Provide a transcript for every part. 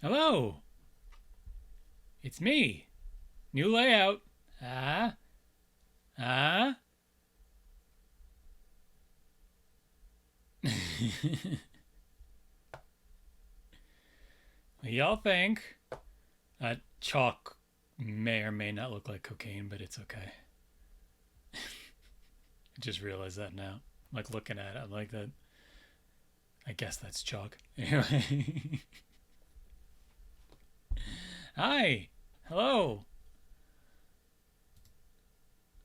Hello, it's me. New layout. Ah, ah. What y'all think? Chalk may or may not look like cocaine, but it's okay. I just realized that now. Like looking at it, I'm like that. I guess that's chalk. Anyway. Hi. Hello.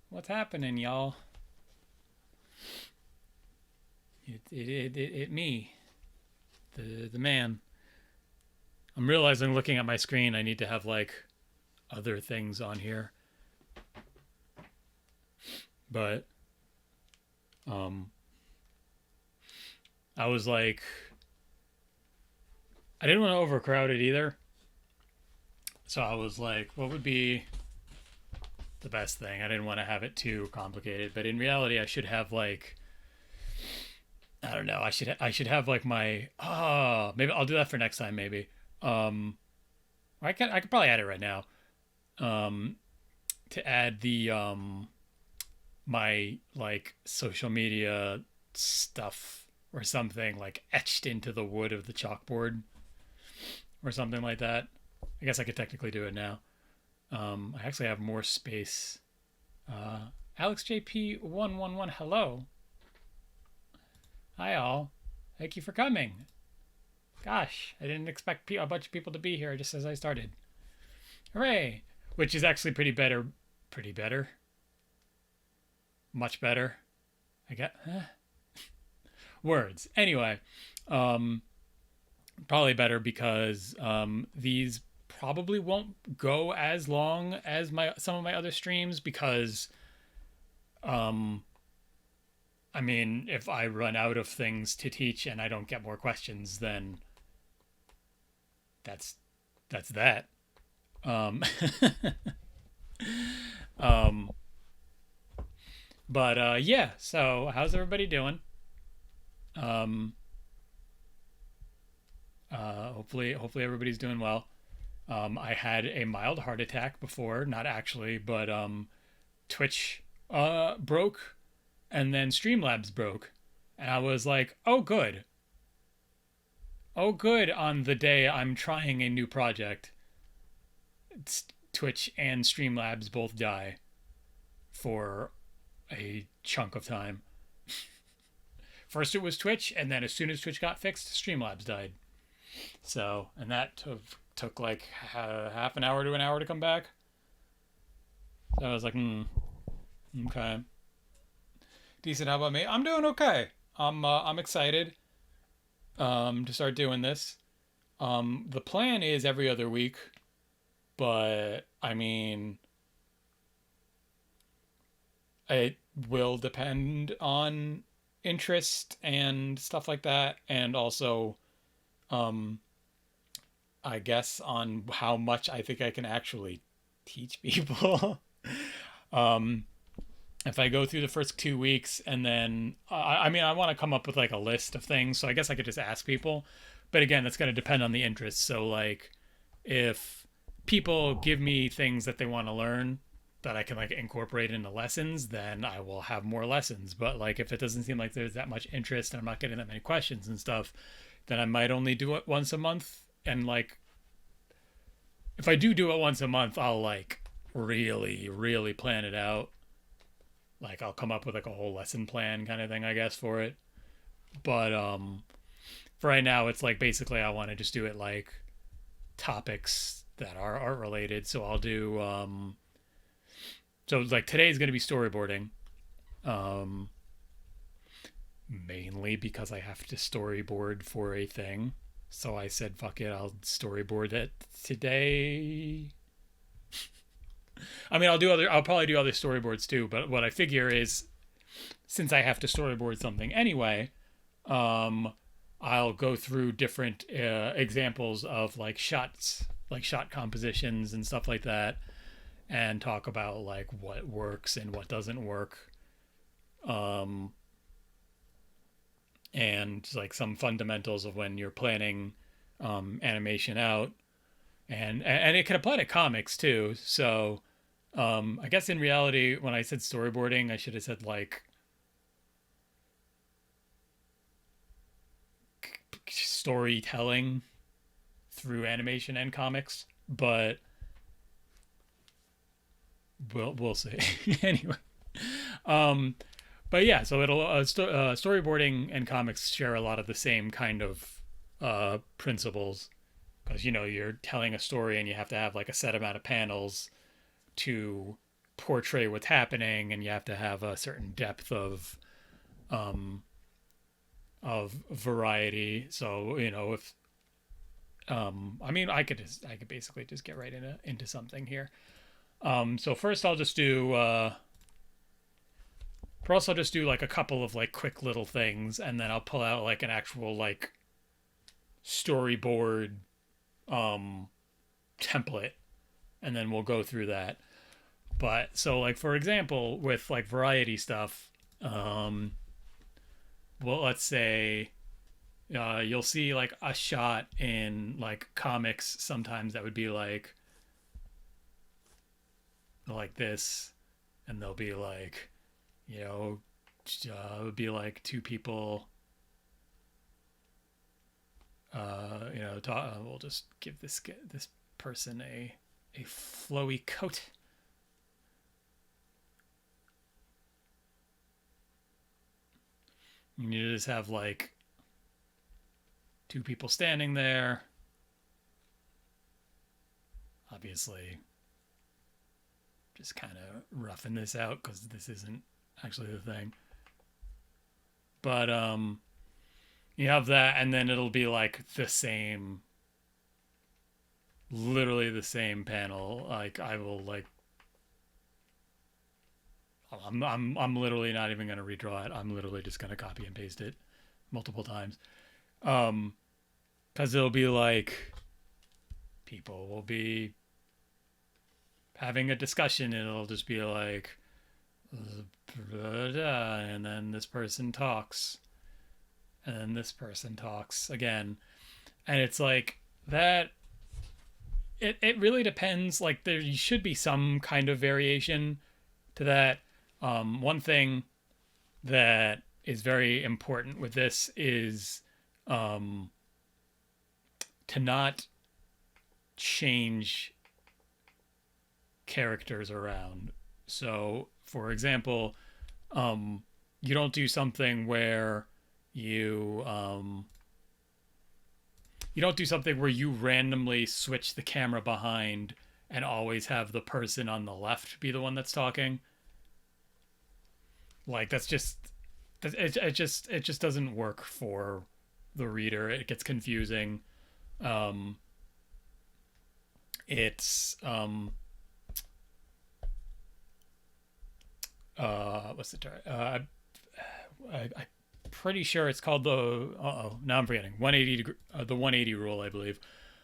What's happening, y'all? It me, the man. I'm realizing looking at my screen, I need to have like other things on here, but um, I was like, I didn't want to overcrowd it either, so I was like, what would be the best thing? I didn't want to have it too complicated, but in reality, I should have like, I don't know, I should have like my maybe I'll do that for next time maybe. Um, I could probably add it right now. Um, to add the my like social media stuff or something like etched into the wood of the chalkboard or something like that. I guess I could technically do it now. I actually have more space. Alex JP 111, hello. Hi all. Thank you for coming. Gosh, I didn't expect a bunch of people to be here just as I started. Hooray! Which is actually pretty better. Pretty better. Much better. I get words. Anyway, um, probably better because these probably won't go as long as my some of my other streams because um, I mean, if I run out of things to teach and I don't get more questions, then that's that's that. Um, um, but yeah. So how's everybody doing? Um, hopefully everybody's doing well. I had a mild heart attack before, not actually, but Twitch broke and then Streamlabs broke. And I was like, oh, good. Oh, good on the day I'm trying a new project. Twitch and Streamlabs both die for a chunk of time. First it was Twitch, and then as soon as Twitch got fixed, Streamlabs died. So, and that took like half an hour to an hour to come back. So I was like, okay. Decent. How about me? I'm doing okay. I'm excited to start doing this. The plan is every other week, but I mean, it will depend on interest and stuff like that, and also, um, I guess on how much I think I can actually teach people. um, if I go through the first 2 weeks and then I mean I want to come up with like a list of things, so I guess I could just ask people. But again, that's going to depend on the interest. So like if people give me things that they want to learn that I can like incorporate into lessons, then I will have more lessons. But like if it doesn't seem like there's that much interest and I'm not getting that many questions and stuff, then I might only do it once a month. And like if I do it once a month, I'll like really plan it out. Like I'll come up with like a whole lesson plan kind of thing, I guess, for it. But for right now, it's like basically I want to just do it like topics that are art related. So I'll do so like today's going to be storyboarding. Um, Mainly because I have to storyboard for a thing. So I said, fuck it, I'll storyboard it today. I mean, I'll probably do other storyboards too. But what I figure is, since I have to storyboard something anyway, um, I'll go through different examples of like shots, like shot compositions and stuff like that, and talk about like what works and what doesn't work, um, and like some fundamentals of when you're planning animation out. And it can apply to comics too. So I guess in reality, when I said storyboarding, I should have said like storytelling through animation and comics, but we'll see. Anyway, um, but yeah, so it'll storyboarding and comics share a lot of the same kind of principles because you're telling a story and you have to have like a set amount of panels to portray what's happening, and you have to have a certain depth um, of variety. So if I mean, I could basically just get right into something here. So first I'll just do like a couple of like quick little things, and then I'll pull out like an actual like storyboard um, template, and then we'll go through that. But so like for example, with like variety stuff, well, let's say you'll see like a shot in like comics sometimes that would be like this, and they'll be like, you know, it would be like two people. We'll just give this person a flowy coat. And you just have like two people standing there. Obviously, just kind of roughing this out because this isn't actually the thing. But you have that, and then it'll be like the same, literally the same panel. Like I will like, I'm literally not even gonna redraw it. I'm literally just gonna copy and paste it multiple times. Um, because it'll be like people will be having a discussion, and it'll just be like, and then this person talks, and then this person talks again, and it's like that. It really depends. Like there should be some kind of variation to that. One thing that is very important with this is um, to not change characters around. So, for example, um, you don't do something where you you don't do something where you randomly switch the camera behind and always have the person on the left be the one that's talking. Like that's just it just doesn't work for the reader. It gets confusing. Um, it's what's the term? I'm pretty sure it's called the oh now I'm forgetting 180 degree, the 180 rule, I believe.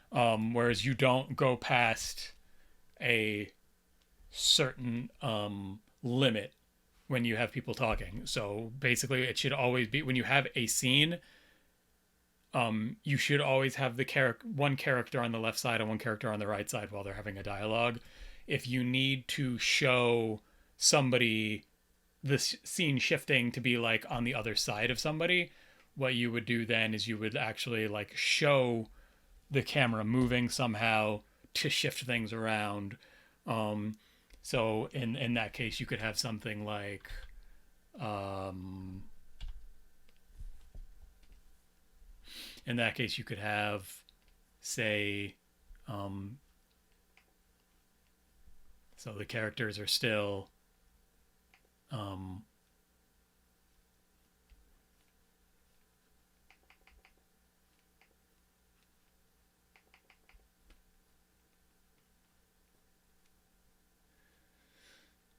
Whereas you don't go past a certain limit when you have people talking. So basically, it should always be when you have a scene. You should always have one character on the left side and one character on the right side while they're having a dialogue. If you need to show somebody this scene shifting to be like on the other side of somebody, what you would do then is you would actually like show the camera moving somehow to shift things around. Um, so in that case, you could have something like um, in that case you could have say um, so the characters are still um,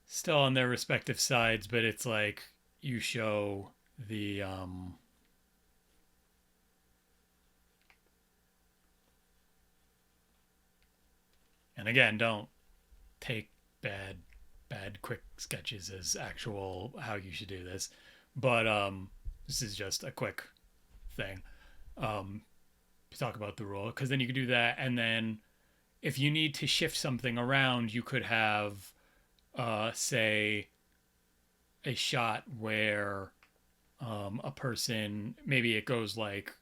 still on their respective sides, but it's like you show the and again, don't take bad quick sketches as actual how you should do this, but this is just a quick thing to talk about the rule, because then you can do that, and then if you need to shift something around, you could have, say, a shot where a person, maybe it goes like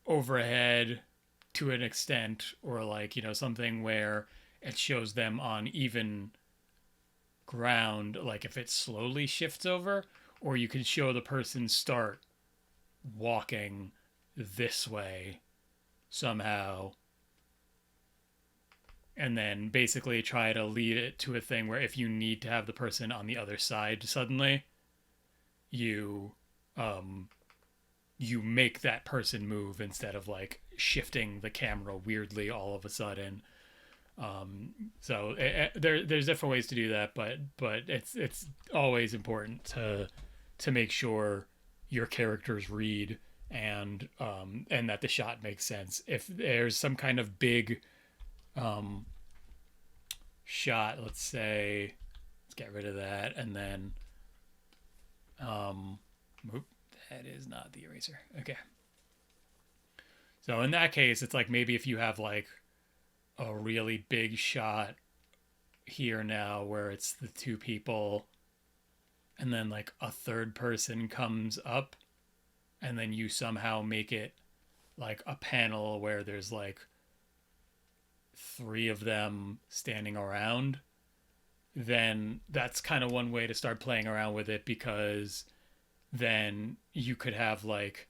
overhead to an extent, or like, something where it shows them on even ground, like if it slowly shifts over, or you can show the person start walking this way somehow, and then basically try to lead it to a thing where if you need to have the person on the other side suddenly, you um you make that person move instead of like shifting the camera weirdly all of a sudden. So there's different ways to do that, but it's always important to make sure your characters read, and that the shot makes sense. If there's some kind of big um, shot, let's say, let's get rid of that, and then um, whoop, that is not the eraser. Okay. So in that case, it's like maybe if you have like a really big shot here now where it's the two people, and then like a third person comes up, and then you somehow make it like a panel where there's like three of them standing around, then that's kind of one way to start playing around with it, because then you could have like,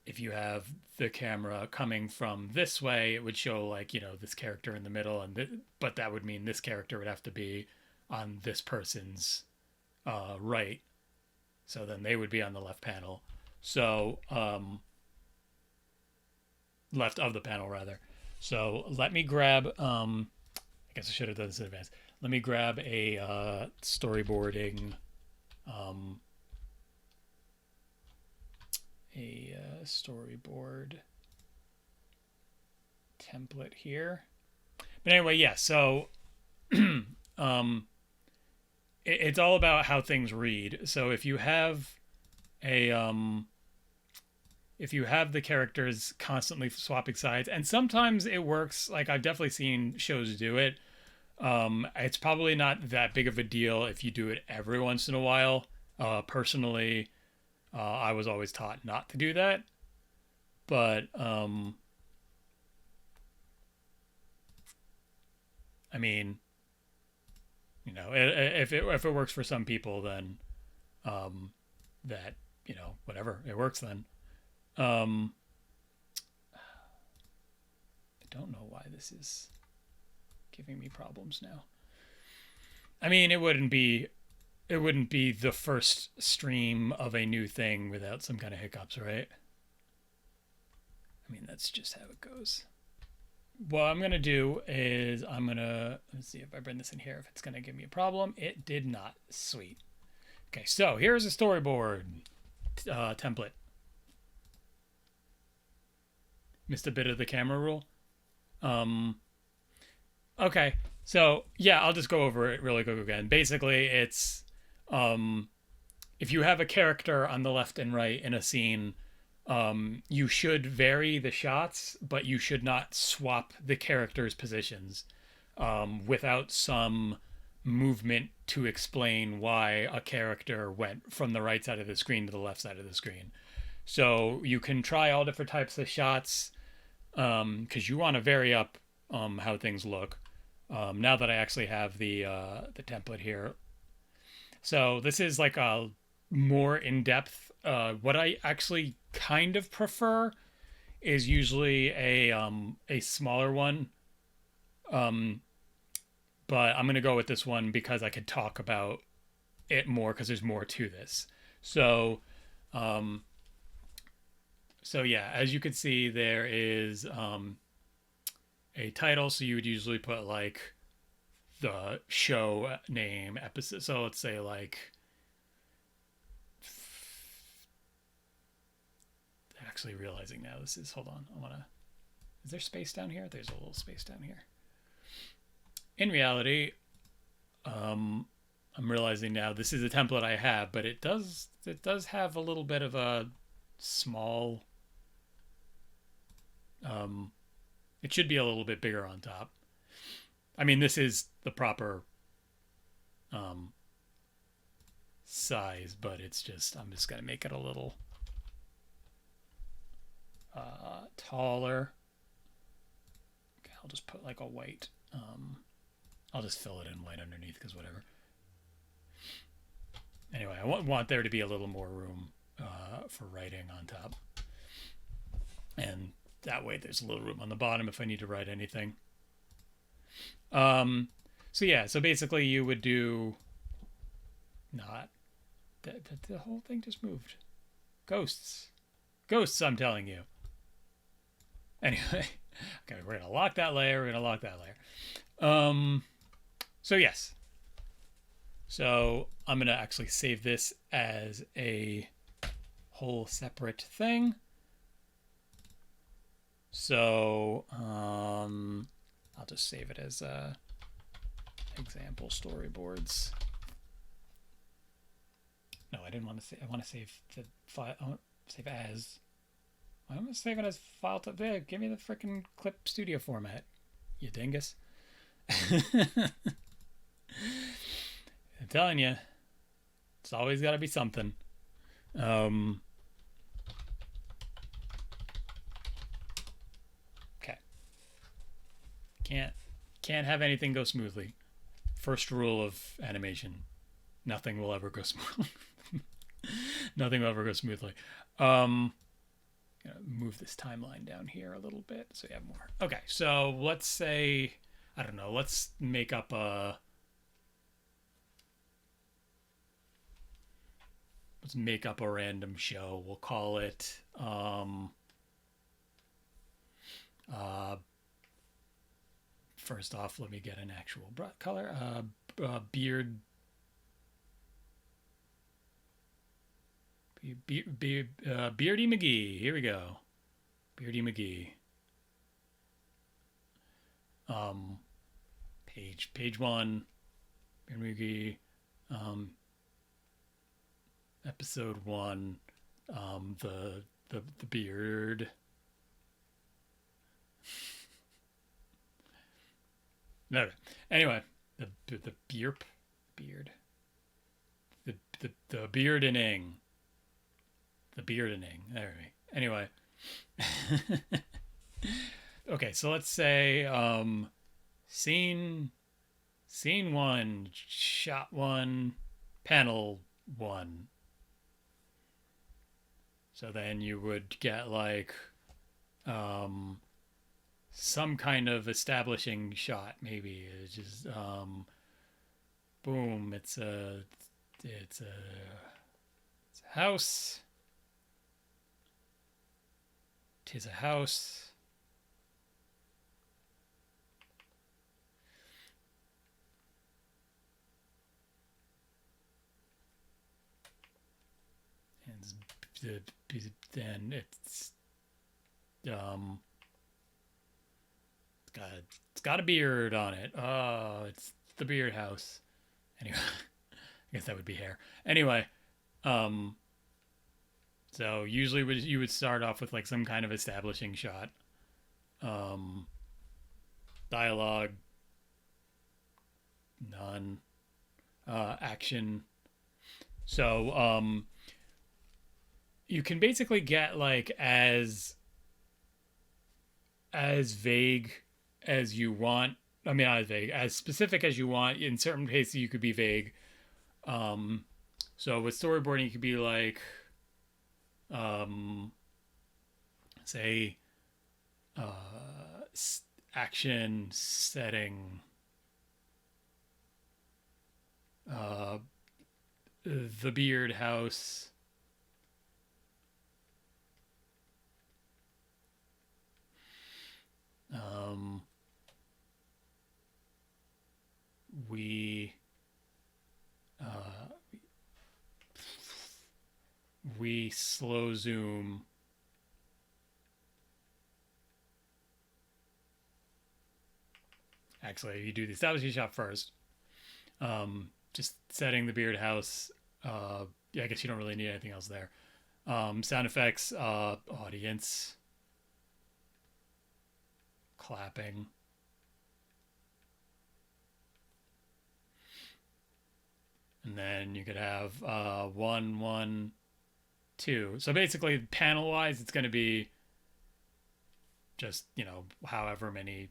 if you have the camera coming from this way, it would show like, this character in the middle, but that would mean this character would have to be on this person's right, so then they would be on the left panel. So left of the panel rather. So let me grab, I guess I should have done this in advance. Let me grab a storyboarding, storyboard template here. But anyway, yeah, so it's all about how things read. So if you have a if you have the characters constantly swapping sides, and sometimes it works, like I've definitely seen shows do it. It's probably not that big of a deal if you do it every once in a while. Personally, I was always taught not to do that, but I mean, if it works for some people, then that, whatever, it works then. Um, I don't know why this is giving me problems now. I mean, it wouldn't be the first stream of a new thing without some kind of hiccups, right? I mean, that's just how it goes. What I'm going to do is let's see if I bring this in here, if it's going to give me a problem. It did not. Sweet. Okay, so here's a storyboard template. Missed a bit of the camera rule. Okay, so yeah, I'll just go over it really quick again. Basically, it's if you have a character on the left and right in a scene, you should vary the shots, but you should not swap the characters' positions without some movement to explain why a character went from the right side of the screen to the left side of the screen. So you can try all different types of shots, because you want to vary up how things look. Now that I actually have the template here, so this is like a more in depth. What I actually kind of prefer is usually a smaller one, but I'm gonna go with this one because I could talk about it more because there's more to this. So um, so yeah, as you can see, there is a title. So you would usually put like the show name, episode. So let's say like, actually realizing now this is, hold on, is there space down here? There's a little space down here. In reality, I'm realizing now this is a template I have, but it does have a little bit of a small It should be a little bit bigger on top. I mean, this is the proper um, size, but it's just, I'm just going to make it a little taller. Okay, I'll just put like a white, I'll just fill it in white underneath because whatever. Anyway, I want there to be a little more room for writing on top. And that way there's a little room on the bottom if I need to write anything. So yeah, so basically you would do not the whole thing just moved. Ghosts. Ghosts, I'm telling you. Anyway, okay, we're gonna lock that layer, we're gonna lock that layer. So yes. So I'm gonna actually save this as a whole separate thing. So I'll just save it as example storyboards. No, I didn't want to save. I want to save the file. I want to save as. I'm gonna save it as file to there. Give me the freaking Clip Studio format, you dingus. I'm telling you, it's always got to be something. Okay. Can't have anything go smoothly. First rule of animation: nothing will ever go smoothly. Nothing will ever go smoothly. Move this timeline down here a little bit so you have more. Okay, so let's say, I don't know, let's make up a random show. We'll call it first off, let me get an actual color. Beardy McGee. Here we go. Beardy McGee. Page 1. Beardy McGee. Episode 1. The beard. No. Anyway, the beard. The beardening. The beardening. There we go. Anyway. Okay, so let's say scene 1, shot 1, panel 1. So then you would get like some kind of establishing shot, maybe. It's just boom, it's a house. 'Tis a house. And then it's got a beard on it. Oh, it's the beard house. Anyway, I guess that would be hair. Anyway, so usually you would start off with like some kind of establishing shot. Dialogue, none. Action. So you can basically get like as vague as you want. I mean, not as vague, as specific as you want. In certain cases, you could be vague. So with storyboarding, you could be like, say, action setting, the beard house. We slow zoom. Actually, you do the establishing shot first. Just setting the beard house. Yeah, I guess you don't really need anything else there. Sound effects, audience. clapping. And then you could have 1, 1, 2. So basically, panel wise, it's going to be just, however many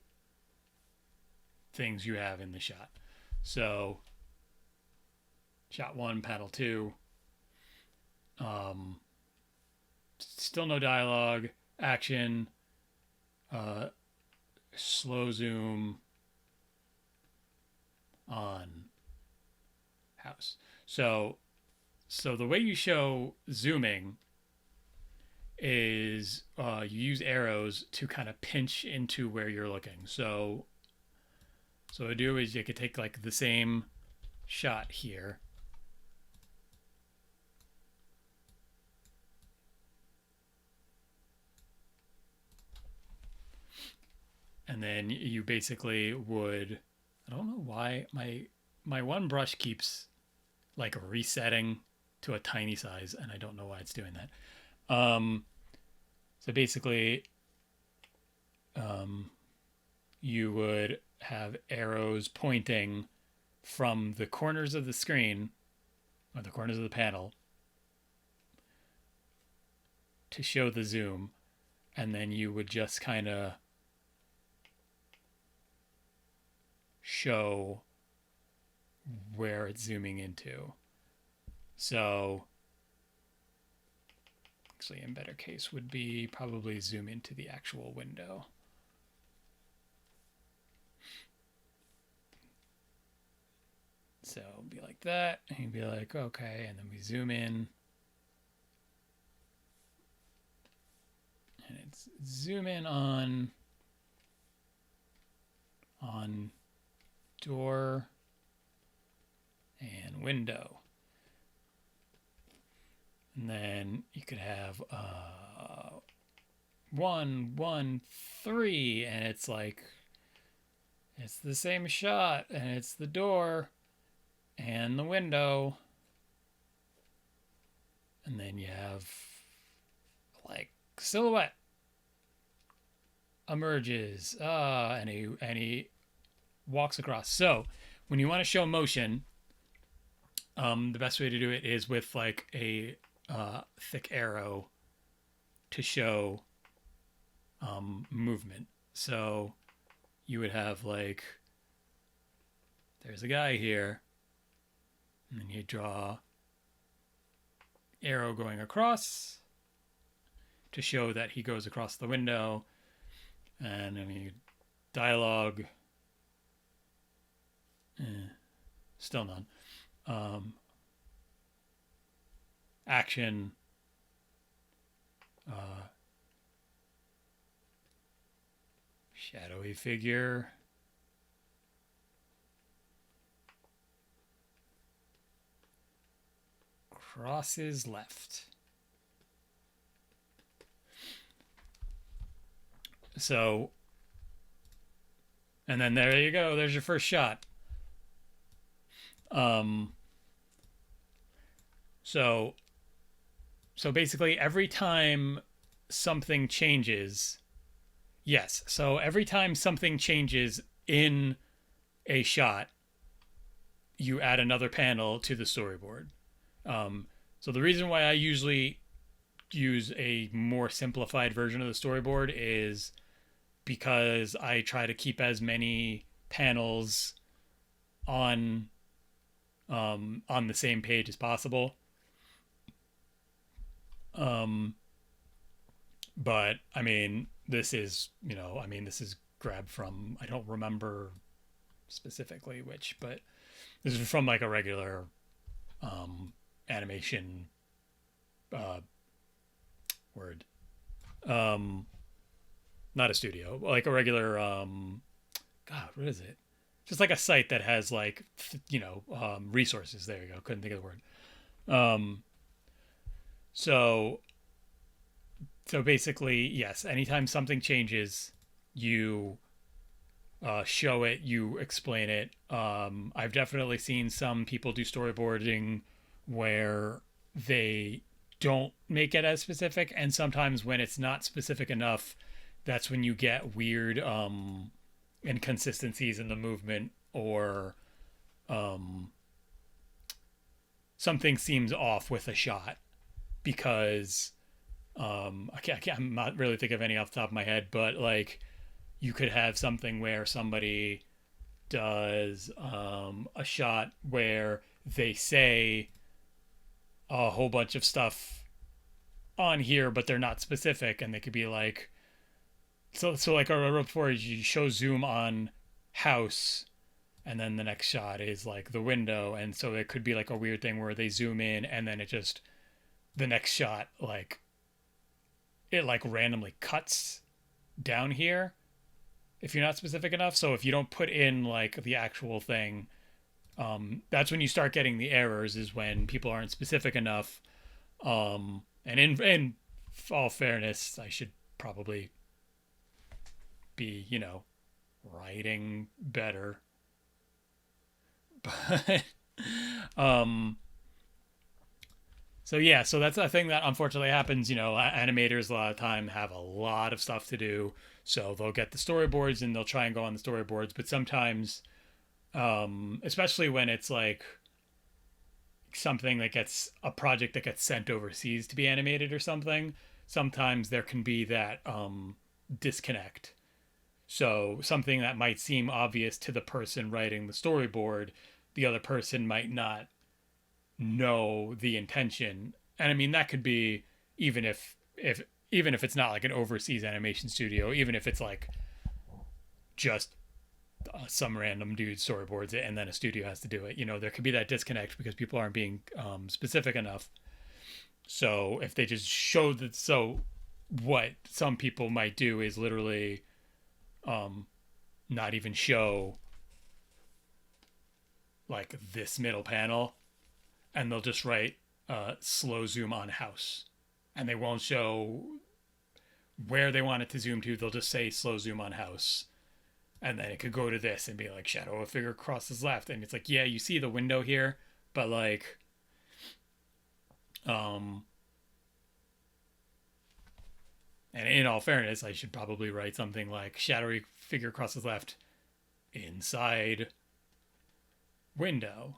things you have in the shot. So, shot 1, panel 2. Still no dialogue. Action. Slow zoom on house. So the way you show zooming is you use arrows to kind of pinch into where you're looking. So what I do is you could take like the same shot here. And then you basically would, I don't know why my one brush keeps like resetting to a tiny size, and I don't know why it's doing that. So basically, you would have arrows pointing from the corners of the screen or the corners of the panel to show the zoom, and then you would just kind of show where it's zooming into. So actually, in better case would be probably zoom into the actual window. So it'd be like that, and you'd be like, okay, and then we zoom in. And it's zoom in on door and window. And then you could have 1, 1, 3, and it's like it's the same shot, and it's the door and the window. And then you have like silhouette emerges, and he walks across. So when you want to show motion, the best way to do it is with like a thick arrow to show movement. So you would have like, there's a guy here, and then you draw arrow going across to show that he goes across the window. And I mean, dialogue, still none. Action, shadowy figure, crosses left. So, and then there you go. There's your first shot. So basically every time something changes, yes. So every time something changes in a shot, you add another panel to the storyboard. So the reason why I usually use a more simplified version of the storyboard is because I try to keep as many panels on the same page as possible. But I mean, this is grabbed from, I don't remember specifically which, but this is from like a regular animation word. Not a studio, like a regular God, what is it? Just like a site that has like resources. There you go. Couldn't think of the word. So basically, yes, anytime something changes, you show it, you explain it. I've definitely seen some people do storyboarding where they don't make it as specific, and sometimes when it's not specific enough, that's when you get weird inconsistencies in the movement, or um, something seems off with a shot because I'm not really thinking of any off the top of my head, but like you could have something where somebody does a shot where they say a whole bunch of stuff on here, but they're not specific, and they could be like, so like a before you show zoom on house, and then the next shot is like the window, and so it could be like a weird thing where they zoom in and then it just the next shot like it like randomly cuts down here if you're not specific enough. So if you don't put in like the actual thing, that's when you start getting the errors. Is when people aren't specific enough. And in all fairness, I should probably be writing better, but um. So yeah, so that's a thing that unfortunately happens. Animators a lot of time have a lot of stuff to do, so they'll get the storyboards and they'll try and go on the storyboards. But sometimes, especially when it's like something that gets a project that gets sent overseas to be animated or something, sometimes there can be that disconnect. So something that might seem obvious to the person writing the storyboard, the other person might not know the intention. And I mean that could be even if even if it's not like an overseas animation studio, even if it's like just some random dude storyboards it and then a studio has to do it. There could be that disconnect because people aren't being specific enough. So if they just show that, so what some people might do is literally not even show like this middle panel, and they'll just write slow zoom on house, and they won't show where they want it to zoom to. They'll just say slow zoom on house, and then it could go to this and be like shadow of a figure crosses left, and it's like, yeah, you see the window here, but like and in all fairness, I should probably write something like shadowy figure crosses left inside window,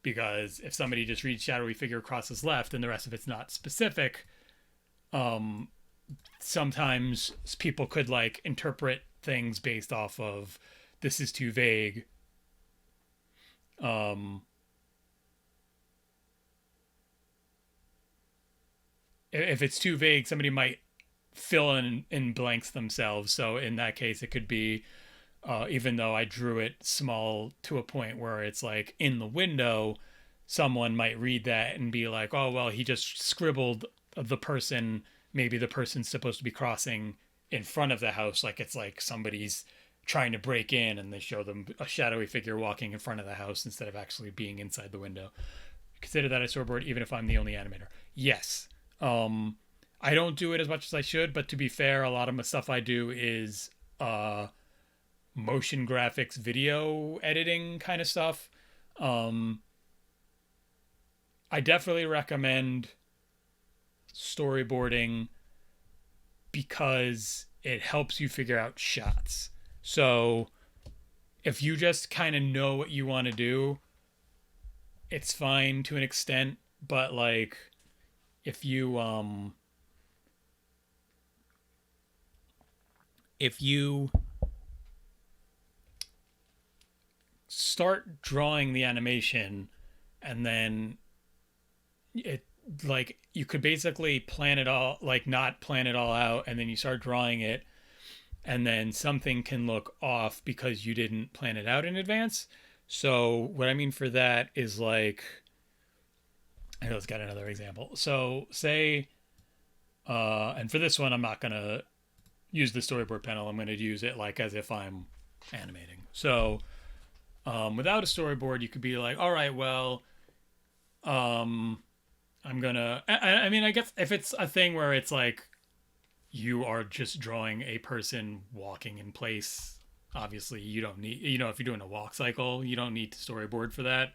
because if somebody just reads shadowy figure crosses left and the rest of it's not specific, sometimes people could like interpret things based off of this is too vague. If it's too vague, somebody might fill in blanks themselves. So in that case, it could be even though I drew it small to a point where it's like in the window, someone might read that and be like, oh, well, he just scribbled the person. Maybe the person's supposed to be crossing in front of the house. Like it's like somebody's trying to break in and they show them a shadowy figure walking in front of the house instead of actually being inside the window. Consider that a storyboard, even if I'm the only animator. Yes. I don't do it as much as I should, but to be fair, a lot of the stuff I do is motion graphics, video editing kind of stuff. I definitely recommend storyboarding because it helps you figure out shots. So if you just kind of know what you want to do, it's fine to an extent, but like if you start drawing the animation and then it like you could basically plan it all, like not plan it all out, and then you start drawing it and then something can look off because you didn't plan it out in advance. So what I mean for that is like, let's get another example. So say and for this one I'm not gonna use the storyboard panel. I'm gonna use it like as if I'm animating. So without a storyboard, you could be like, all right, well, I'm gonna. I mean, I guess if it's a thing where it's like you are just drawing a person walking in place, obviously you don't need. If you're doing a walk cycle, you don't need to storyboard for that.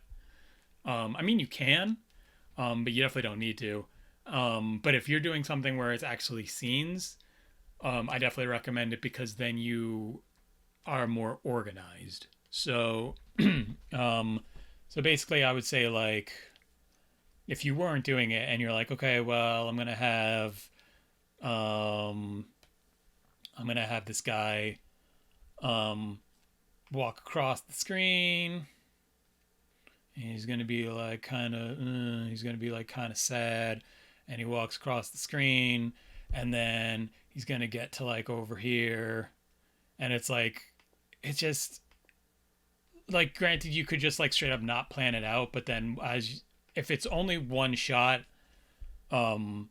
I mean, you can, but you definitely don't need to. But if you're doing something where it's actually scenes, I definitely recommend it because then you are more organized. So, um, so basically, I would say like if you weren't doing it and you're like, okay, well, um, I'm gonna have this guy um, walk across the screen. And he's gonna be like he's gonna be like kind of sad, and he walks across the screen, and then he's gonna get to like over here, and it's like, it's just like, granted, you could just like straight up not plan it out, but then as if it's only one shot, um,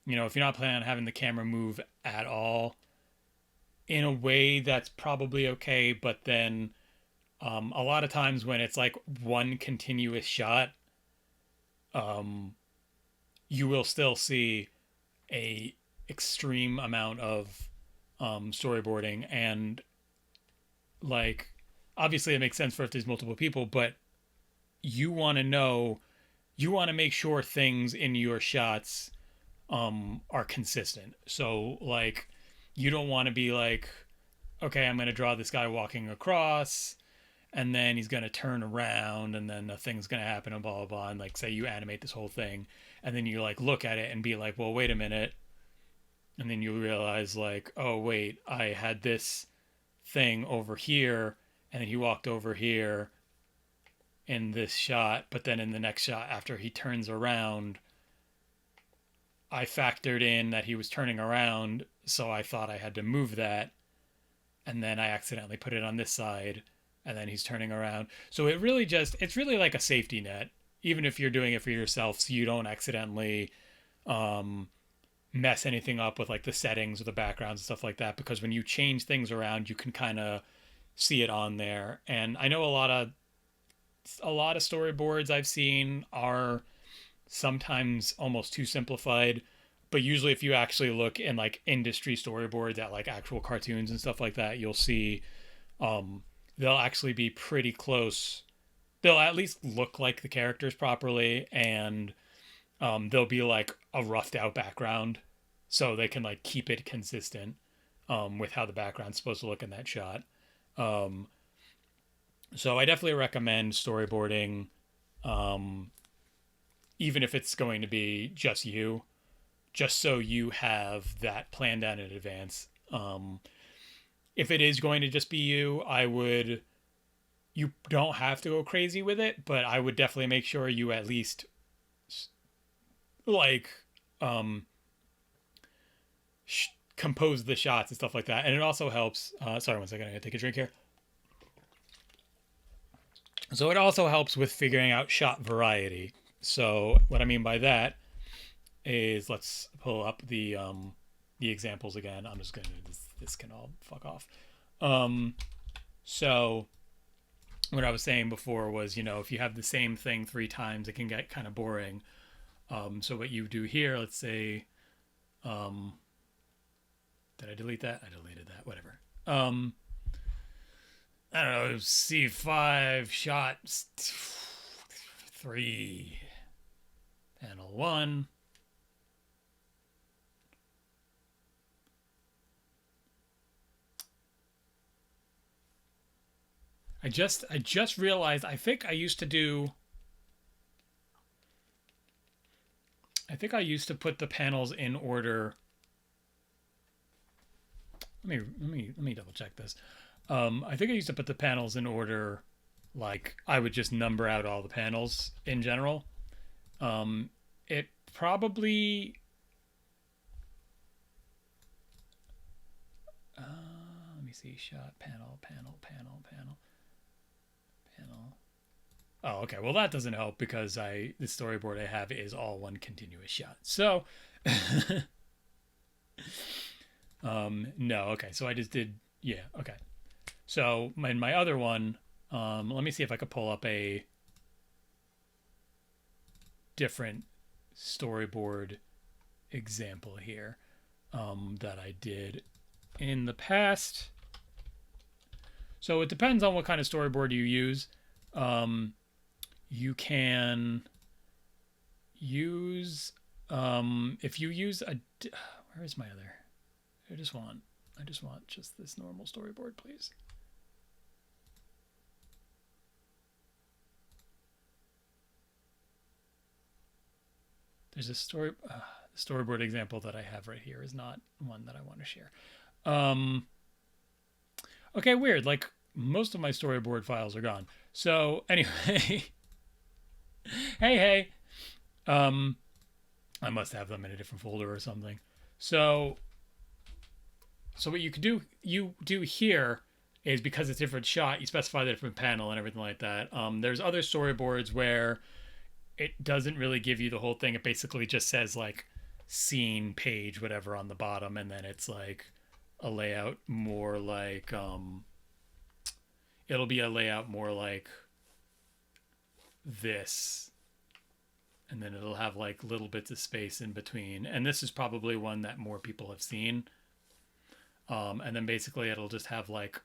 if you're not planning on having the camera move at all, in a way that's probably okay, but then a lot of times when it's like one continuous shot, um, you will still see a extreme amount of storyboarding, and like obviously it makes sense for if there's multiple people, but you want to know, you want to make sure things in your shots are consistent. So like you don't want to be like, okay, I'm going to draw this guy walking across, and then he's going to turn around, and then a thing's going to happen, and blah blah blah, and like say you animate this whole thing, and then you like look at it and be like, well, wait a minute, and then you realize like, oh wait, I had this thing over here, and then he walked over here in this shot, but then in the next shot after he turns around, I factored in that he was turning around, so I thought I had to move that, and then I accidentally put it on this side, and then he's turning around. So it's really like a safety net, even if you're doing it for yourself, so you don't accidentally um, mess anything up with like the settings or the backgrounds and stuff like that. Because when you change things around, you can kind of see it on there. And I know a lot of storyboards I've seen are sometimes almost too simplified, but usually if you actually look in like industry storyboards at like actual cartoons and stuff like that, you'll see um they'll actually be pretty close. They'll at least look like the characters properly, and they'll be like a roughed out background, so they can like keep it consistent with how the background's supposed to look in that shot. um so I definitely recommend storyboarding, um even if it's going to be just you, just so you have that planned out in advance. If it is going to just be you, you don't have to go crazy with it, but I would definitely make sure you at least like um, compose the shots and stuff like that. And it also helps. Sorry, 1 second. I gotta take a drink here. So it also helps with figuring out shot variety. So what I mean by that is, let's pull up the examples again. I'm just gonna this can all fuck off. Um, so what I was saying before was, if you have the same thing 3 times, it can get kind of boring. So what you do here, let's say, um, did I delete that? I deleted that. Whatever. I don't know. C5 shot 3, panel 1. I just realized I think I used to put the panels in order. Let me double check this. I think I used to put the panels in order, like I would just number out all the panels in general. It probably let me see, shot panel panel. Oh, okay. Well, that doesn't help because the storyboard I have is all one continuous shot. So, no. Okay. So I just did. Yeah. Okay. So in my other one, let me see if I could pull up a different storyboard example here that I did in the past. So it depends on what kind of storyboard you use. You can use If you use a, where is my other? I just want, just this normal storyboard, please. There's a storyboard example that I have right here is not one that I want to share. Um, okay, weird. Like most of my storyboard files are gone. So anyway, hey. Um, I must have them in a different folder or something. So what you do here is, because it's a different shot, you specify the different panel and everything like that. There's other storyboards where it doesn't really give you the whole thing. It basically just says like scene, page, whatever on the bottom, and then it's like a layout more like it'll be a layout more like this, and then it'll have like little bits of space in between. And this is probably one that more people have seen. And then basically it'll just have like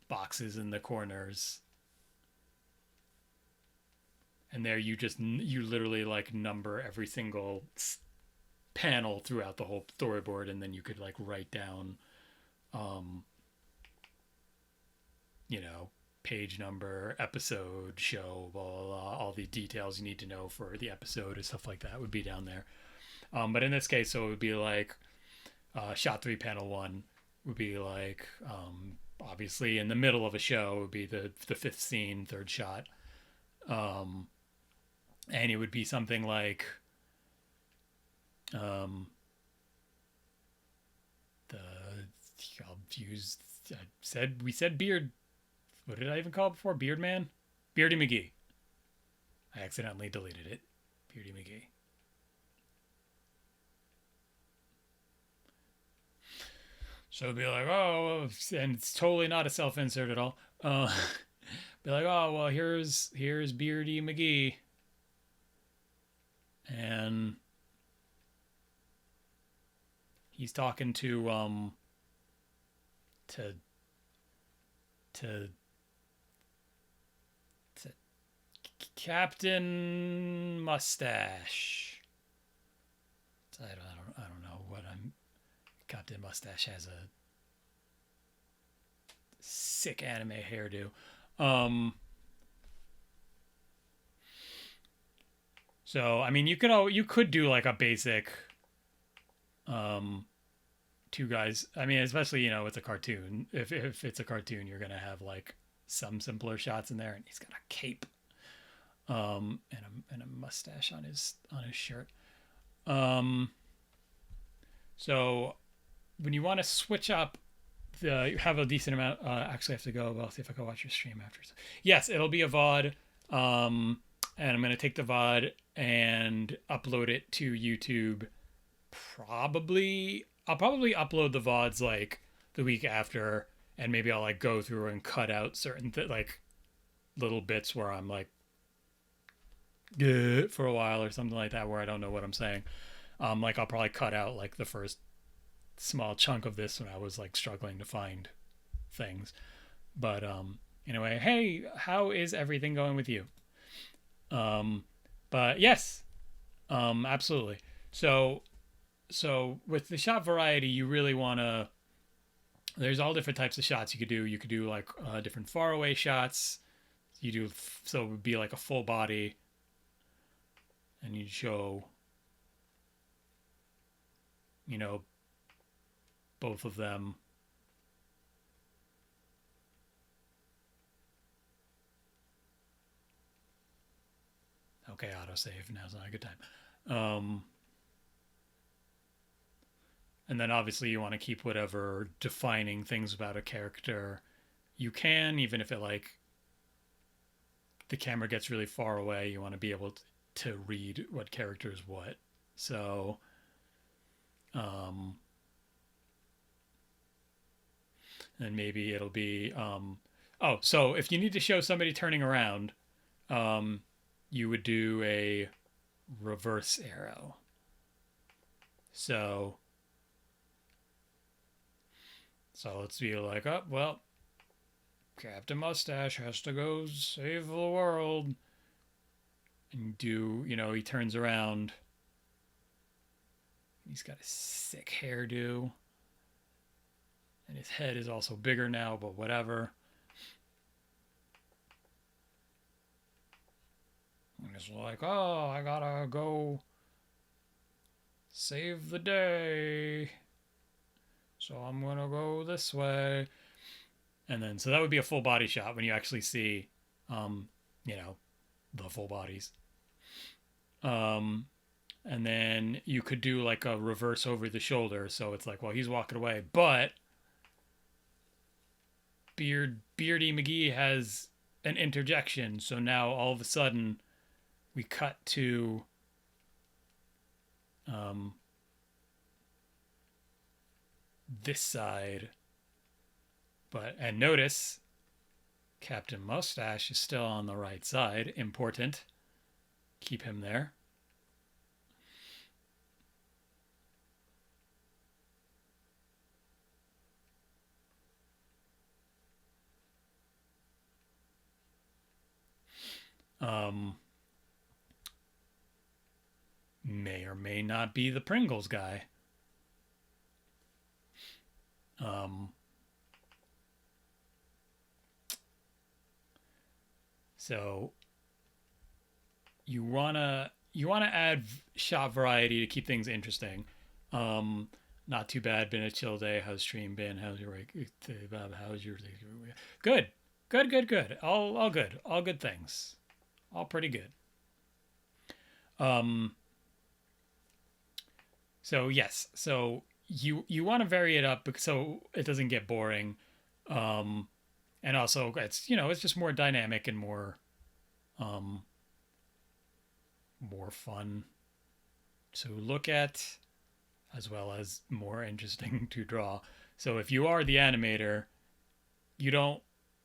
boxes in the corners. And there you literally like number every single panel throughout the whole storyboard, and then you could like write down, you know, page number, episode, show, blah, blah, blah, all the details you need to know for the episode and stuff like that would be down there. But in this case, so it would be like shot 3, panel 1 would be like, obviously in the middle of a show would be the fifth scene, third shot. And it would be something like the I'll use we said beard. What did I even call it before? Beard Man? Beardy McGee. I accidentally deleted it. Beardy McGee. So it'd be like, oh, and it's totally not a self-insert at all. Be like, oh, well, here's Beardy McGee. And he's talking to Captain Mustache. I don't know what I'm. Captain Mustache has a sick anime hairdo. So I mean, you could do like a basic, two guys. I mean, especially it's a cartoon. If it's a cartoon, you're gonna have like some simpler shots in there, and he's got a cape, and a mustache on his shirt. So when you want to switch up you have a decent amount. Actually, I have to go. I'll see if I can watch your stream after. Yes, it'll be a VOD. And I'm gonna take the VOD and upload it to YouTube. I'll probably upload the VODs like the week after, and maybe I'll like go through and cut out certain like little bits where I'm like for a while or something like that, where I don't know what I'm saying. Like I'll probably cut out like the first small chunk of this when I was like struggling to find things. But anyway, hey, how is everything going with you? But yes, absolutely. So with the shot variety, you really want to, there's all different types of shots you could do. You could do like different far away shots. So it would be like a full body, and you'd show, both of them. Okay, autosave. Now's not a good time. And then obviously you want to keep whatever defining things about a character you can, even if it like the camera gets really far away, you want to be able to read what character is what. So, and maybe it'll be, so if you need to show somebody turning around, you would do a reverse arrow. So let's be like, oh, well, Captain Mustache has to go save the world. And he turns around, He's got a sick hairdo. And his head is also bigger now, but whatever. And it's like, oh, I gotta go save the day. So I'm gonna go this way. And then, so that would be a full body shot when you actually see, um, you know, the full bodies. Um, and then you could do like a reverse over the shoulder. So it's like, well, he's walking away, but Beardy McGee has an interjection. So now all of a sudden we cut to this side. And notice Captain Mustache is still on the right side. Important. Keep him there. May or may not be the Pringles guy. So you wanna add shot variety to keep things interesting. Not too bad. Been a chill day. How's stream been? How's your how's your good? Good. All good. All good things. All pretty good. So yes. So you want to vary it up so it doesn't get boring. And also it's just more dynamic and more fun to look at, as well as more interesting to draw. So if you are the animator, you don't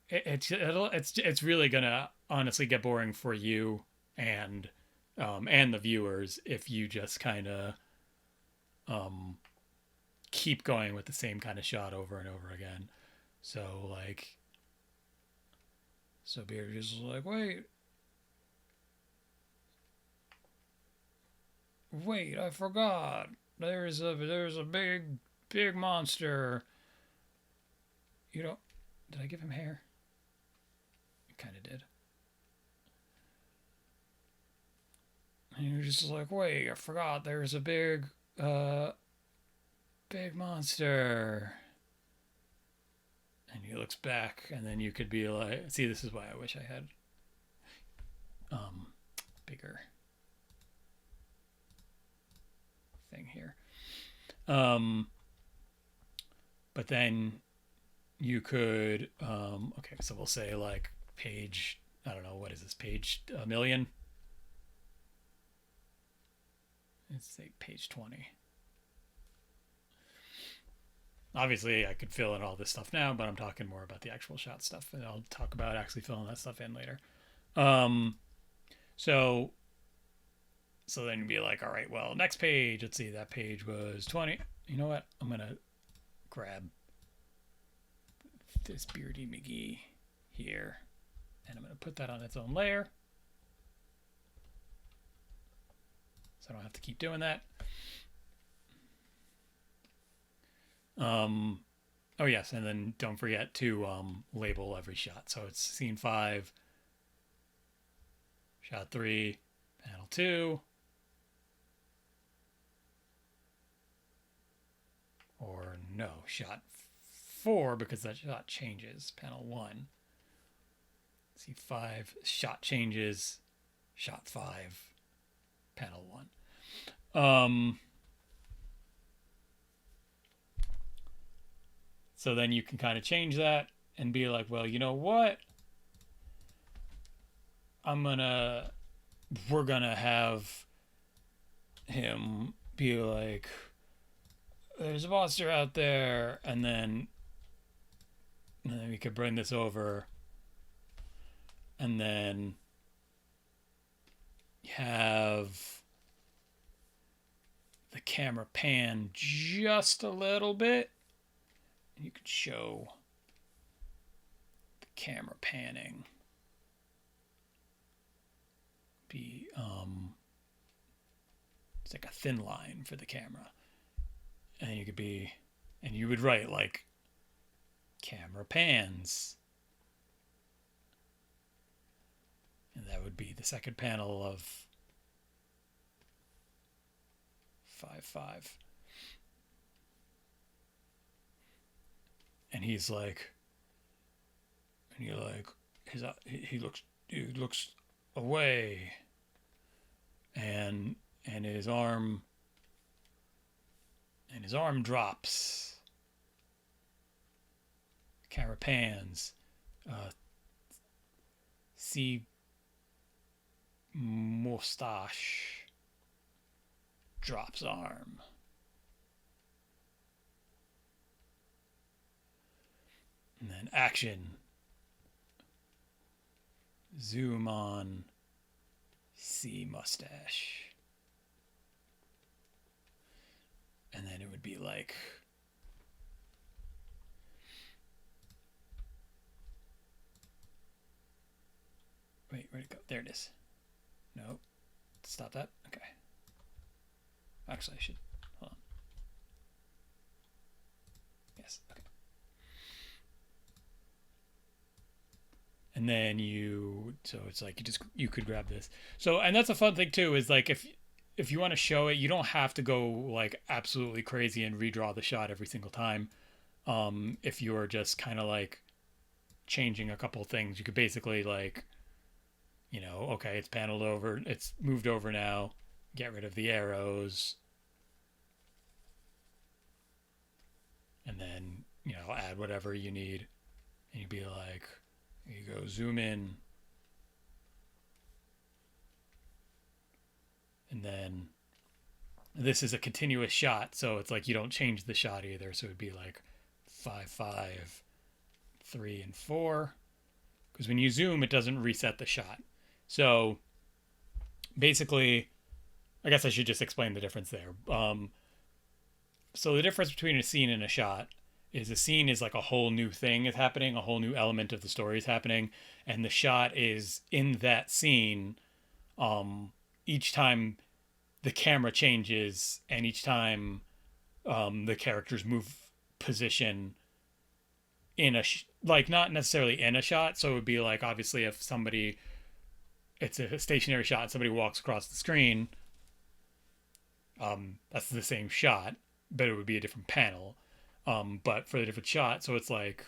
it's really gonna honestly get boring for you and the viewers if you just kind of keep going with the same kind of shot over and over again. So Beard is like, wait, I forgot. There's a big monster. You know, did I give him hair? I kind of did. And you're just like, wait, I forgot. There's a big monster. And he looks back, and then you could be like, see, this is why I wish I had bigger thing here. But then you could, okay, so we'll say like page, I don't know, what is this, page 1,000,000? Let's say page 20. Obviously, I could fill in all this stuff now, but I'm talking more about the actual shot stuff, and I'll talk about actually filling that stuff in later. So then you'd be like, all right, well, next page. Let's see, that page was 20. You know what? I'm going to grab this Beardy McGee here, and I'm going to put that on its own layer. So I don't have to keep doing that. Oh yes, and then don't forget to label every shot. So it's scene 5, shot 3, panel 2, or no, shot 4, because that shot changes, panel 1. Scene 5, shot changes, shot 5, panel 1. So then you can kind of change that and be like, well, you know what? We're gonna have him be like, there's a monster out there, and then we could bring this over, and then have the camera pan just a little bit. You could show the camera panning be it's like a thin line for the camera. And you could be, and you would write like camera pans, and that would be the second panel of 5-5. And he's like, and you're like, he looks away, and his arm drops. Camera pans. See mustache drops arm. And then action. Zoom on. See mustache. And then it would be like, wait, where'd it go? There it is. No. Stop that. Okay. Actually, I should. Hold on. Yes. Okay. And then so it's like you could grab this. So, and that's a fun thing too, is like if you want to show it, you don't have to go like absolutely crazy and redraw the shot every single time. If you're just kind of like changing a couple things, you could basically like, okay, it's paneled over, it's moved over now, get rid of the arrows, and then, add whatever you need. And you'd be like, you go zoom in, and then this is a continuous shot, so it's like you don't change the shot either. So it'd be like 5-5, 3 and 4, because when you zoom, it doesn't reset the shot. So basically, I guess I should just explain the difference there. So the difference between a scene and a shot is a scene is like a whole new thing is happening, a whole new element of the story is happening, and the shot is in that scene. Each time the camera changes, and each time the characters move position in like not necessarily in a shot. So it would be like, obviously, if it's a stationary shot and somebody walks across the screen, that's the same shot, but it would be a different panel. But for the different shot, so it's like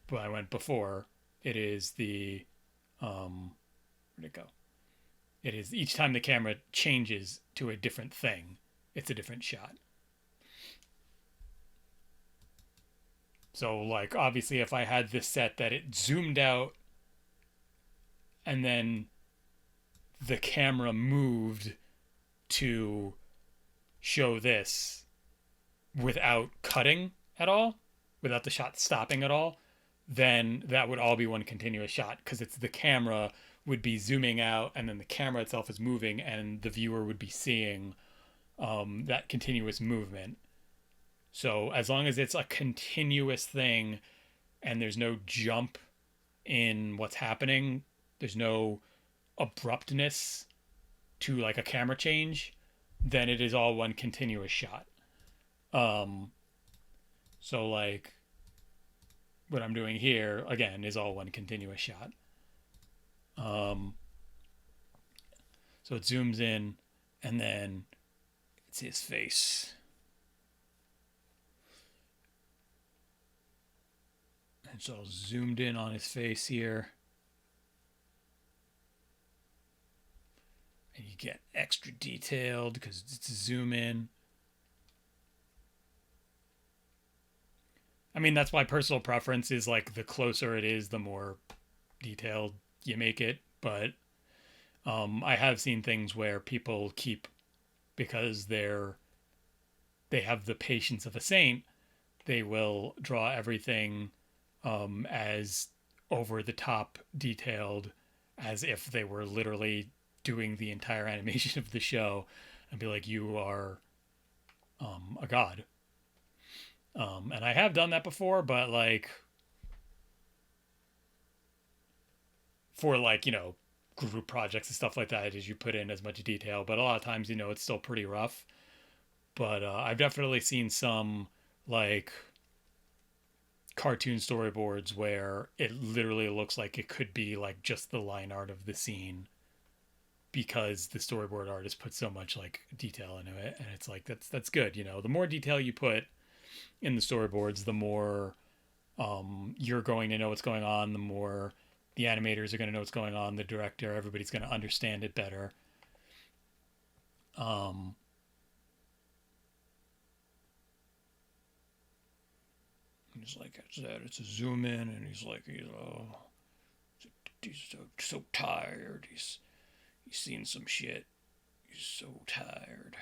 when I went before, it is the where'd it go? It is each time the camera changes to a different thing, it's a different shot. So like obviously if I had this set that it zoomed out and then the camera moved to show this without cutting at all, without the shot stopping at all, then that would all be one continuous shot, because it's the camera would be zooming out and then the camera itself is moving and the viewer would be seeing that continuous movement. So as long as it's a continuous thing and there's no jump in what's happening, there's no abruptness to like a camera change, then it is all one continuous shot. So like what I'm doing here again is all one continuous shot. So it zooms in and then it's his face. And so zoomed in on his face here. And you get extra detailed because it's a zoom in. I mean, that's why personal preference is like the closer it is, the more detailed you make it. But I have seen things where people keep, because they have the patience of a saint, they will draw everything as over the top detailed as if they were literally doing the entire animation of the show, and be like, you are a god. And I have done that before, but like for like, group projects and stuff like that, is you put in as much detail, but a lot of times, it's still pretty rough. But I've definitely seen some like cartoon storyboards where it literally looks like it could be like just the line art of the scene because the storyboard artist put so much like detail into it, and it's like that's good. You know, the more detail you put in the storyboards, the more you're going to know what's going on, the more the animators are going to know what's going on, the director, everybody's going to understand it better. um he's like I said, it's a zoom in, and he's like, he's so tired, he's seen some shit, he's so tired.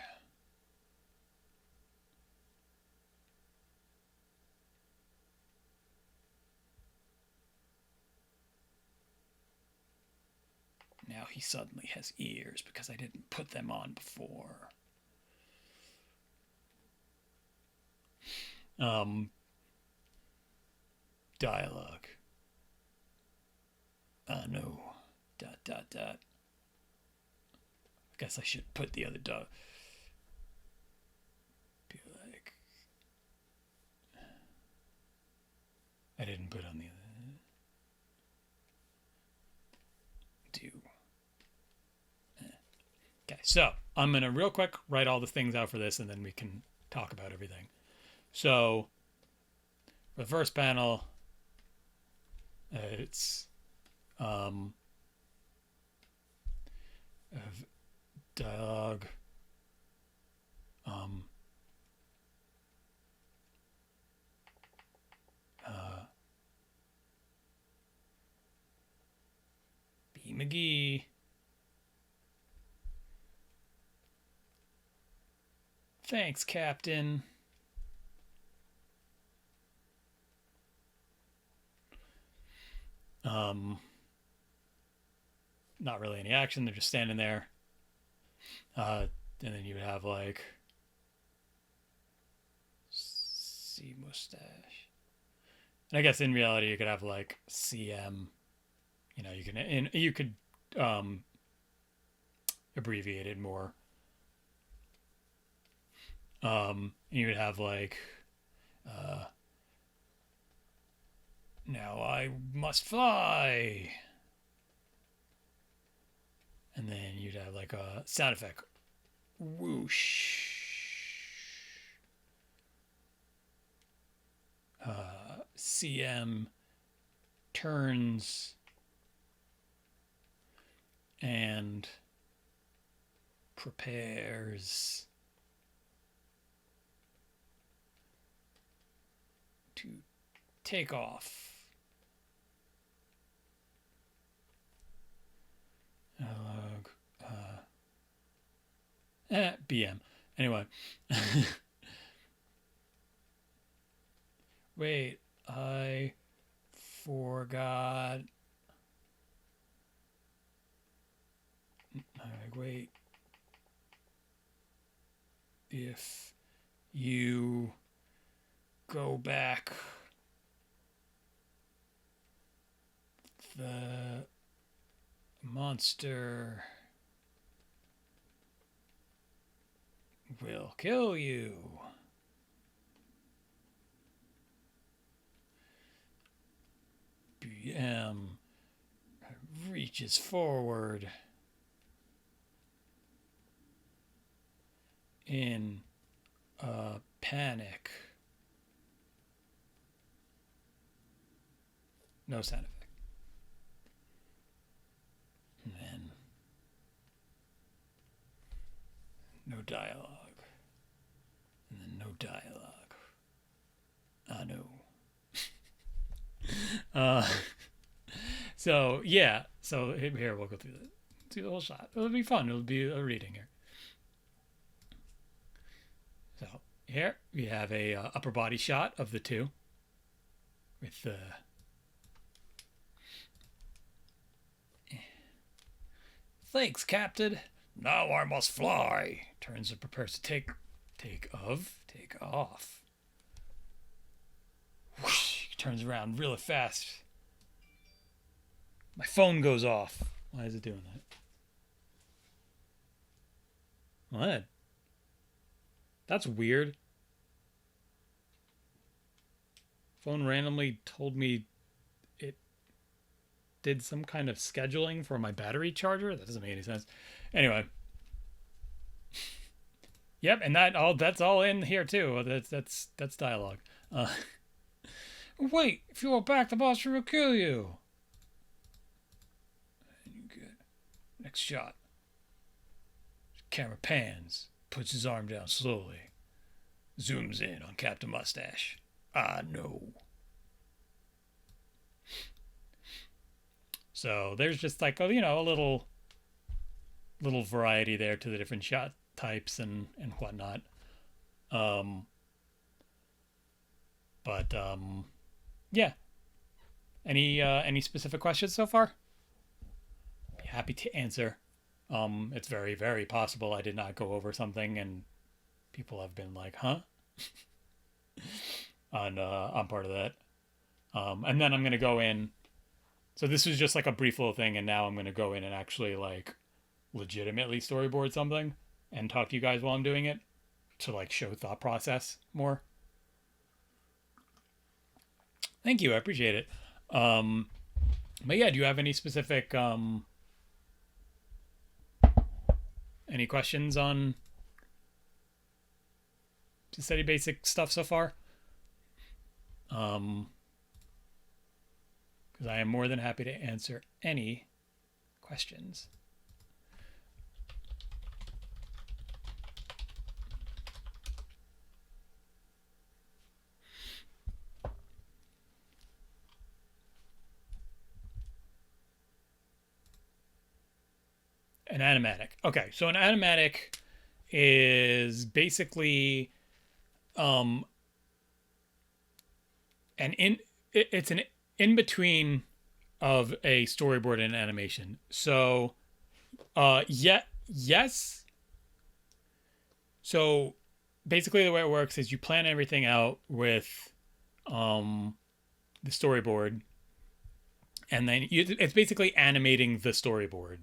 Now he suddenly has ears because I didn't put them on before. Um, Dialogue. No. Dot dot dot. I guess I should put the other dot. Be like, I didn't put on the other. Do. Okay, so I'm gonna real quick write all the things out for this, and then we can talk about everything. So, for the first panel, it's of dialogue. Um, uh, B. McGee. Thanks, Captain. Not really any action. They're just standing there. And then you would have like C mustache. And I guess in reality you could have like CM. You know, you could abbreviate it more. You would have like now I must fly. And then you'd have like a sound effect. Whoosh. CM turns and prepares to take off. BM. Anyway. Wait, I forgot. Wait. If you go back, the monster will kill you. BM reaches forward in a panic. No sound effect. And then no dialogue. And then no dialogue. I know. So yeah. So here we'll go through the whole shot. It'll be fun. It'll be a reading here. So here we have a upper body shot of the two with the. Thanks, Captain. Now I must fly. Turns and prepares to take off. Whoosh, turns around really fast. My phone goes off. Why is it doing that? What? That's weird. Phone randomly told me it did some kind of scheduling for my battery charger. That doesn't make any sense. Anyway, yep, and that's all in here too. That's dialogue. Uh, Wait, if you go back, the boss will kill you. Good. Next shot. Camera pans, puts his arm down slowly, zooms in on Captain Mustache. Ah, no. So there's just like a little variety there to the different shot types and whatnot. Um, but yeah. Any specific questions so far? Be happy to answer. It's very very possible I did not go over something and people have been like, "Huh?" on part of that. And then I'm gonna go in. So this was just like a brief little thing, and now I'm gonna go in and actually like legitimately storyboard something and talk to you guys while I'm doing it to like show thought process more. Thank you, I appreciate it. Um, but yeah, do you have any specific any questions on study basic stuff so far? Um, because I am more than happy to answer any questions. An animatic. Okay, so an animatic is basically um an in it's an in between of a storyboard and animation. So yeah, yes. So basically the way it works is you plan everything out with um the storyboard and then it's basically animating the storyboard.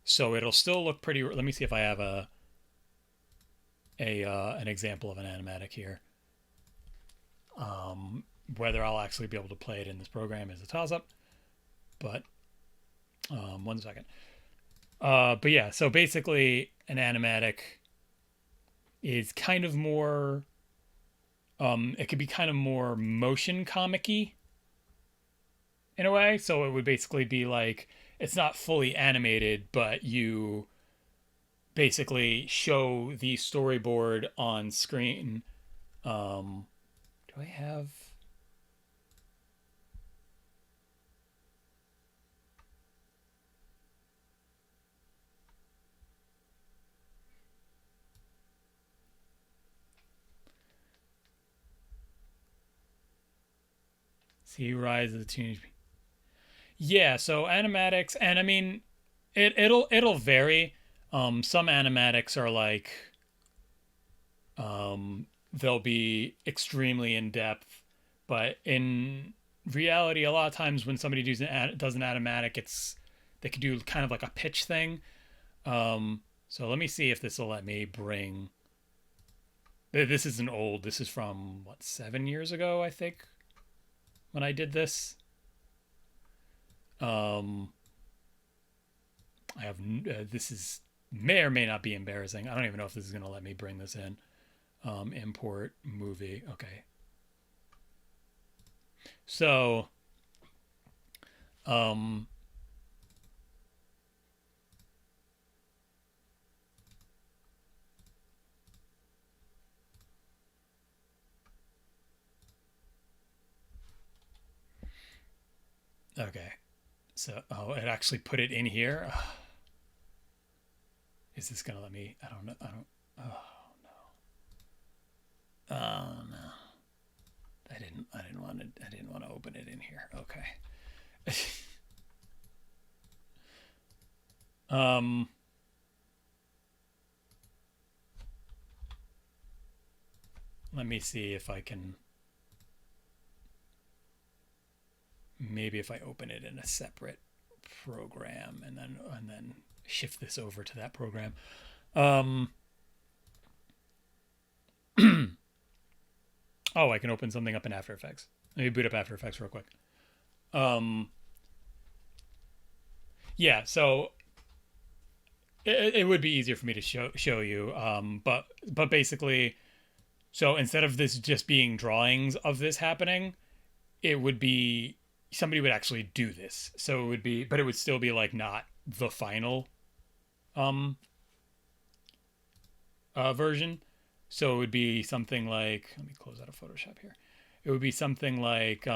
So it'll still look pretty. Let me see if I have a an example of an animatic here. Whether I'll actually be able to play it in this program is a toss up, but 1 second. But yeah, so basically an animatic is kind of more. It could be kind of more motion comic-y in a way. So it would basically be like it's not fully animated, but you basically show the storyboard on screen. Do I have? See Rise of the Teenage. Yeah, so animatics, and I mean, it'll vary. Some animatics are like, they'll be extremely in depth, but in reality, a lot of times when somebody does an animatic, they could do kind of like a pitch thing. So let me see if this will let me bring. This isn't old. This is from what 7 years ago, I think, when I did this. Um, I have this is may or may not be embarrassing. I don't even know if this is gonna let me bring this in. Import movie. Okay. So, um, okay. So, oh, it actually put it in here. Is this gonna let me? I don't know. I don't. Oh no. Oh no. I didn't want to. I didn't want to open it in here. Okay. um. Let me see if I can. Maybe if I open it in a separate program and then shift this over to that program. Um. Oh, I can open something up in After Effects. Let me boot up After Effects real quick. Um, yeah, so it would be easier for me to show you. But basically, so instead of this just being drawings of this happening, it would be somebody would actually do this. So it would be, but it would still be like not the final um version. So it would be something like, let me close out of Photoshop here. It would be something like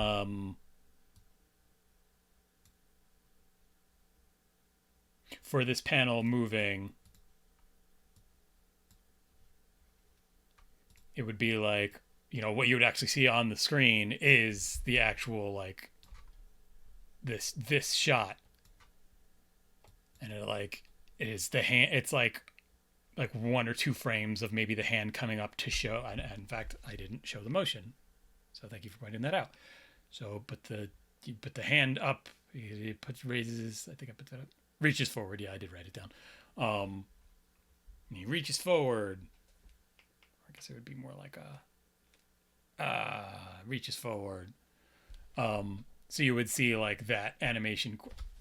for this panel moving, it would be like, you know, what you would actually see on the screen is the actual like this shot, and it like it is the hand. It's like one or two frames of maybe the hand coming up to show. And in fact, I didn't show the motion, so thank you for pointing that out. So, but you put the hand up. He puts raises. I think I put that up. Reaches forward. Yeah, I did write it down. And he reaches forward. I guess it would be more like a reaches forward. So you would see like that animation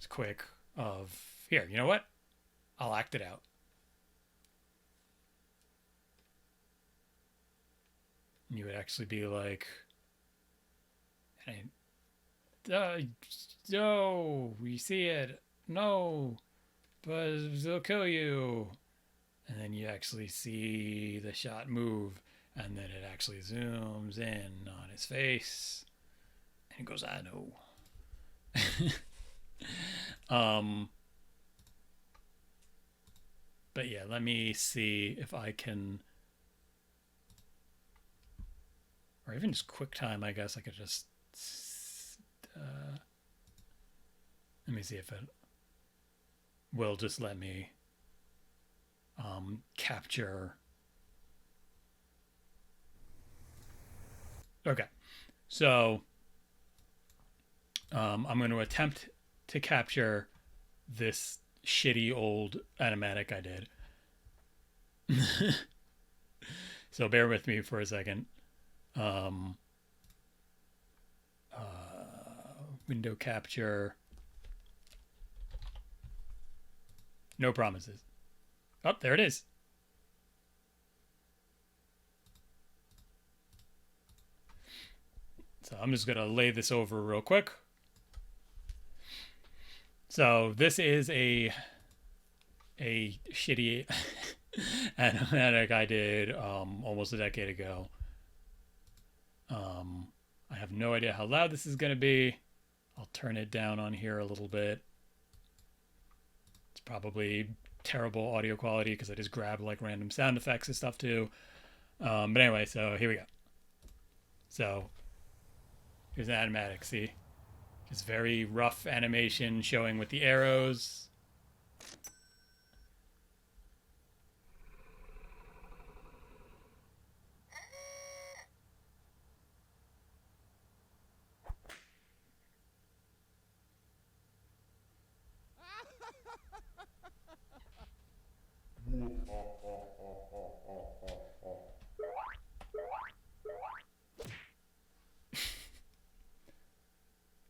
quick of here. You know what? I'll act it out. And you would actually be like, no, we see it. No, but they'll kill you. And then you actually see the shot move, and then it actually zooms in on his face, and he goes, "I know." But yeah, let me see if I can, or even just QuickTime. I guess I could just. Let me see if it will just let me capture. Okay, so I'm going to attempt to capture this shitty old animatic I did. So bear with me for a second. Um, Window capture. No promises. Oh, there it is. So I'm just going to lay this over real quick. So this is a shitty animatic I did almost a decade ago. I have no idea how loud this is going to be. I'll turn it down on here a little bit. It's probably terrible audio quality because I just grab like random sound effects and stuff too. But anyway, so here we go. So here's an animatic. See, just very rough animation showing with the arrows.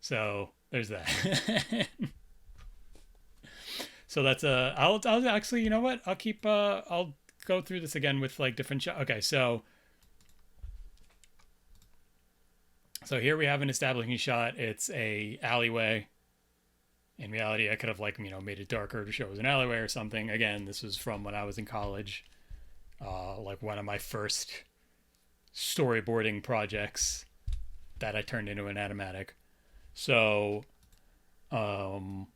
So there's that. So that's I'll actually, you know what? I'll keep I'll go through this again with like different shots. Okay, so here we have an establishing shot. It's a alleyway. In reality, I could have like, you know, made it darker to show it was an alleyway or something. Again, this was from when I was in college. Like one of my first storyboarding projects that I turned into an animatic. So, and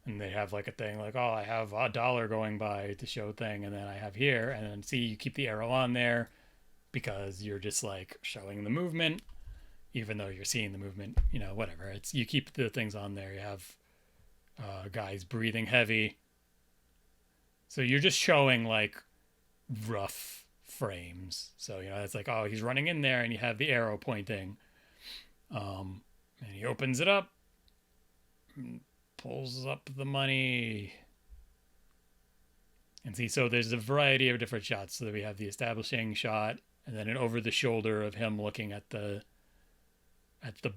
they have like a thing like, oh, I have $1 going by to show thing, and then I have here, and then see, you keep the arrow on there because you're just like showing the movement, even though you're seeing the movement, you know, whatever. It's, you keep the things on there. You have guys breathing heavy, so you're just showing like rough frames. So, you know, it's like, oh, he's running in there, and you have the arrow pointing, and he opens it up, pulls up the money, and see, so there's a variety of different shots. So that we have the establishing shot, and then an over the shoulder of him looking at the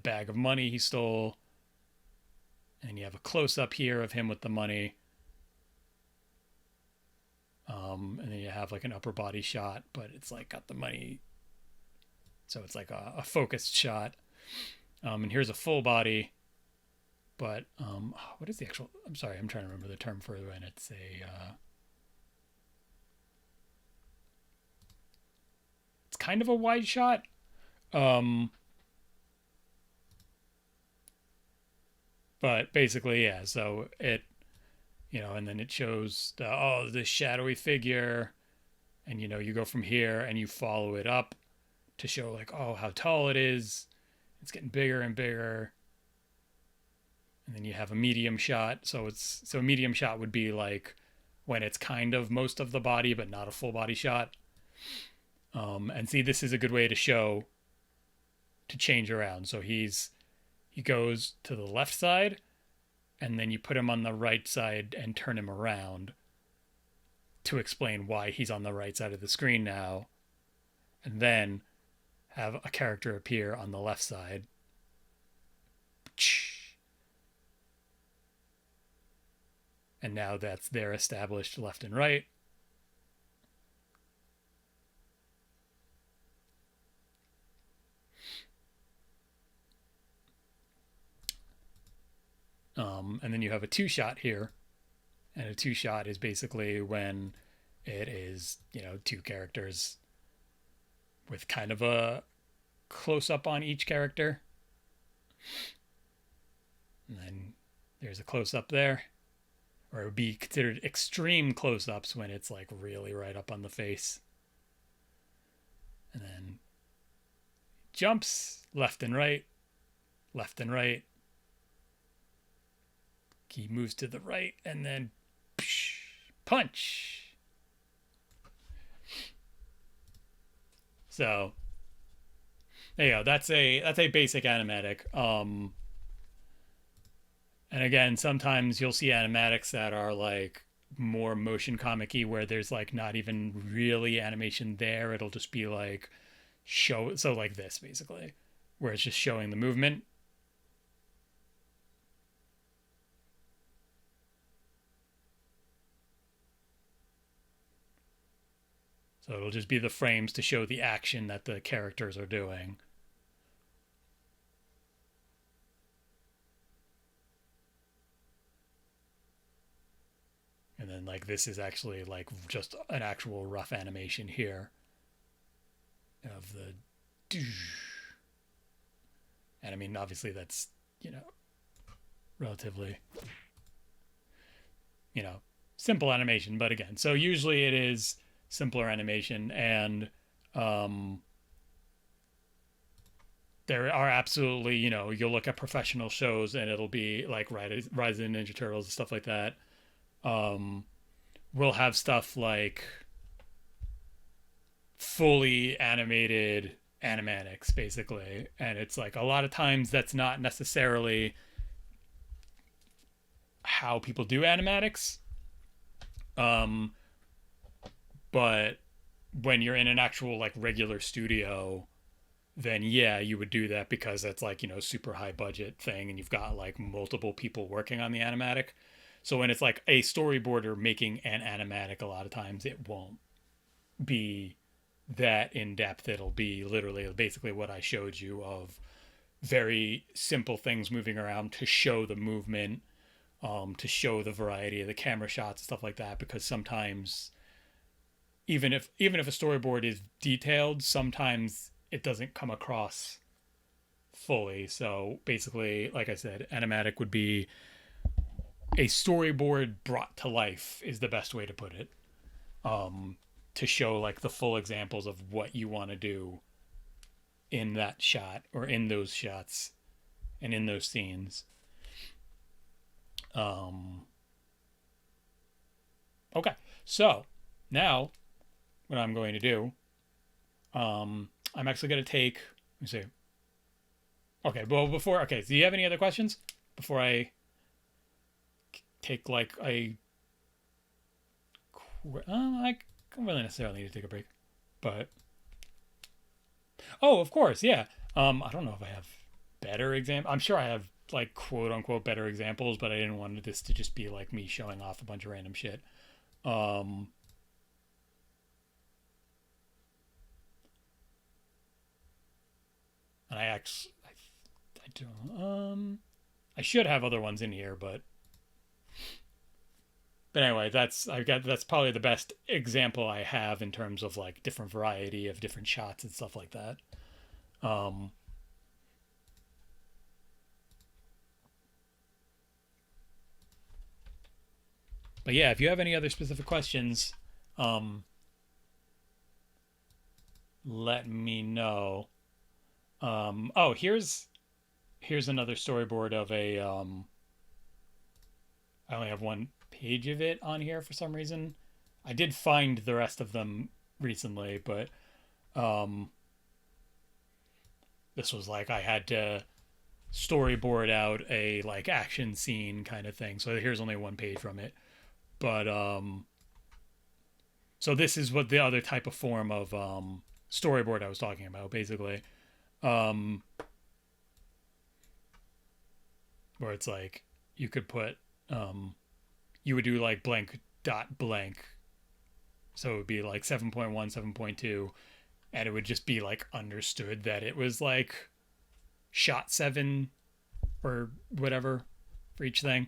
bag of money he stole, and you have a close up here of him with the money. And then you have like an upper body shot, but it's like got the money, so it's like a focused shot. And here's a full body, but what is the actual? I'm sorry, I'm trying to remember the term for when it's a. It's kind of a wide shot. But basically, yeah. So it, and then it shows this shadowy figure, and you go from here and you follow it up to show like, oh, how tall it is. It's getting bigger and bigger. And then you have a medium shot. So a medium shot would be like when it's kind of most of the body, but not a full body shot. And see, this is a good way to show to change around. So he goes to the left side, and then you put him on the right side and turn him around to explain why he's on the right side of the screen now, and then have a character appear on the left side. And now that's their established left and right. And then you have a two shot here. And a two shot is basically when it is, two characters with kind of a close up on each character. And then there's a close up there. Or it would be considered extreme close ups when it's like really right up on the face. And then jumps left and right, left and right. He moves to the right and then punch. So there you go. That's a basic animatic. And again, sometimes you'll see animatics that are like more motion comic-y where there's like not even really animation there. It'll just be like so like this basically, where it's just showing the movement. So it'll just be the frames to show the action that the characters are doing. And then like this is actually like just an actual rough animation here of the, and I mean obviously that's relatively simple animation, but again, so usually it is simpler animation, and there are absolutely you'll look at professional shows and it'll be like Rise of the Ninja Turtles and stuff like that. We'll have stuff like fully animated animatics basically, and it's like a lot of times that's not necessarily how people do animatics, but when you're in an actual like regular studio, then yeah, you would do that because that's like super high budget thing and you've got like multiple people working on the animatic. So when it's like a storyboarder making an animatic, a lot of times it won't be that in depth. It'll be literally basically what I showed you of very simple things moving around to show the movement, to show the variety of the camera shots and stuff like that. Because sometimes, even if a storyboard is detailed, sometimes it doesn't come across fully. So basically, like I said, animatic would be a storyboard brought to life is the best way to put it, to show like the full examples of what you want to do in that shot or in those shots and in those scenes. Okay, so now what I'm going to do, I'm actually going to take, let me see. Okay, well okay, so do you have any other questions before I take like I don't really necessarily need to take a break, but Oh, of course, yeah. I don't know if I have better example. I'm sure I have like quote unquote better examples, but I didn't want this to just be like me showing off a bunch of random shit. Um, and I actually, I don't. I should have other ones in here, but anyway, that's probably the best example I have in terms of like different variety of different shots and stuff like that. Um, but yeah, if you have any other specific questions, um, let me know. Oh, here's another storyboard of a. I only have one page of it on here for some reason. I did find the rest of them recently, but um, this was like I had to storyboard out a like action scene kind of thing. So here's only one page from it. But so this is what the other type of form of storyboard I was talking about, basically. Um, where it's like you could put you would do like blank dot blank. So it would be like 7.1, 7.2, and it would just be like understood that it was like shot 7 or whatever for each thing.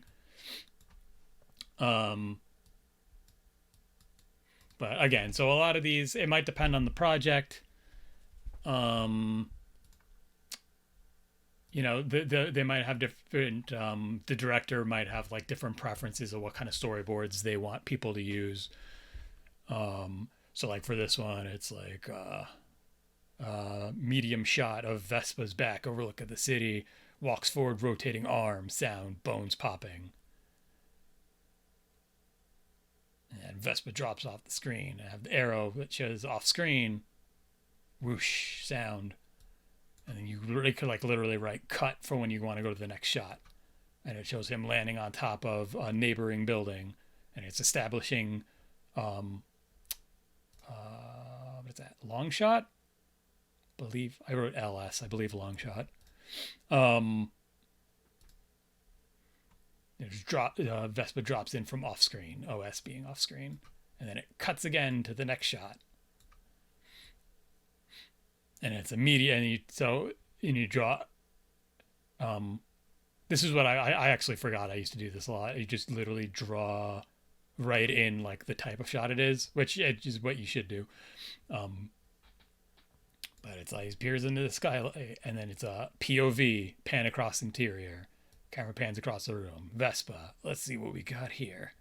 Um, but again, so a lot of these, it might depend on the project. Um, they might have different. The director might have like different preferences of what kind of storyboards they want people to use. So like for this one, it's like medium shot of Vespa's back, overlook of the city, walks forward, rotating arm, sound, bones popping. And Vespa drops off the screen. I have the arrow that shows off screen, whoosh, sound. And then you could like literally write cut for when you want to go to the next shot. And it shows him landing on top of a neighboring building. And it's establishing, um, what is that? Long shot? Believe I wrote LS. I believe long shot. Um, Vespa drops in from off screen. OS being off screen, and then it cuts again to the next shot, and it's immediate. And you draw. Um, this is what I actually forgot. I used to do this a lot. You just literally draw right in like the type of shot it is, which is what you should do. Um, but it's like he peers into the sky, and then it's a POV, pan across interior. Camera pans across the room. Vespa. Let's see what we got here.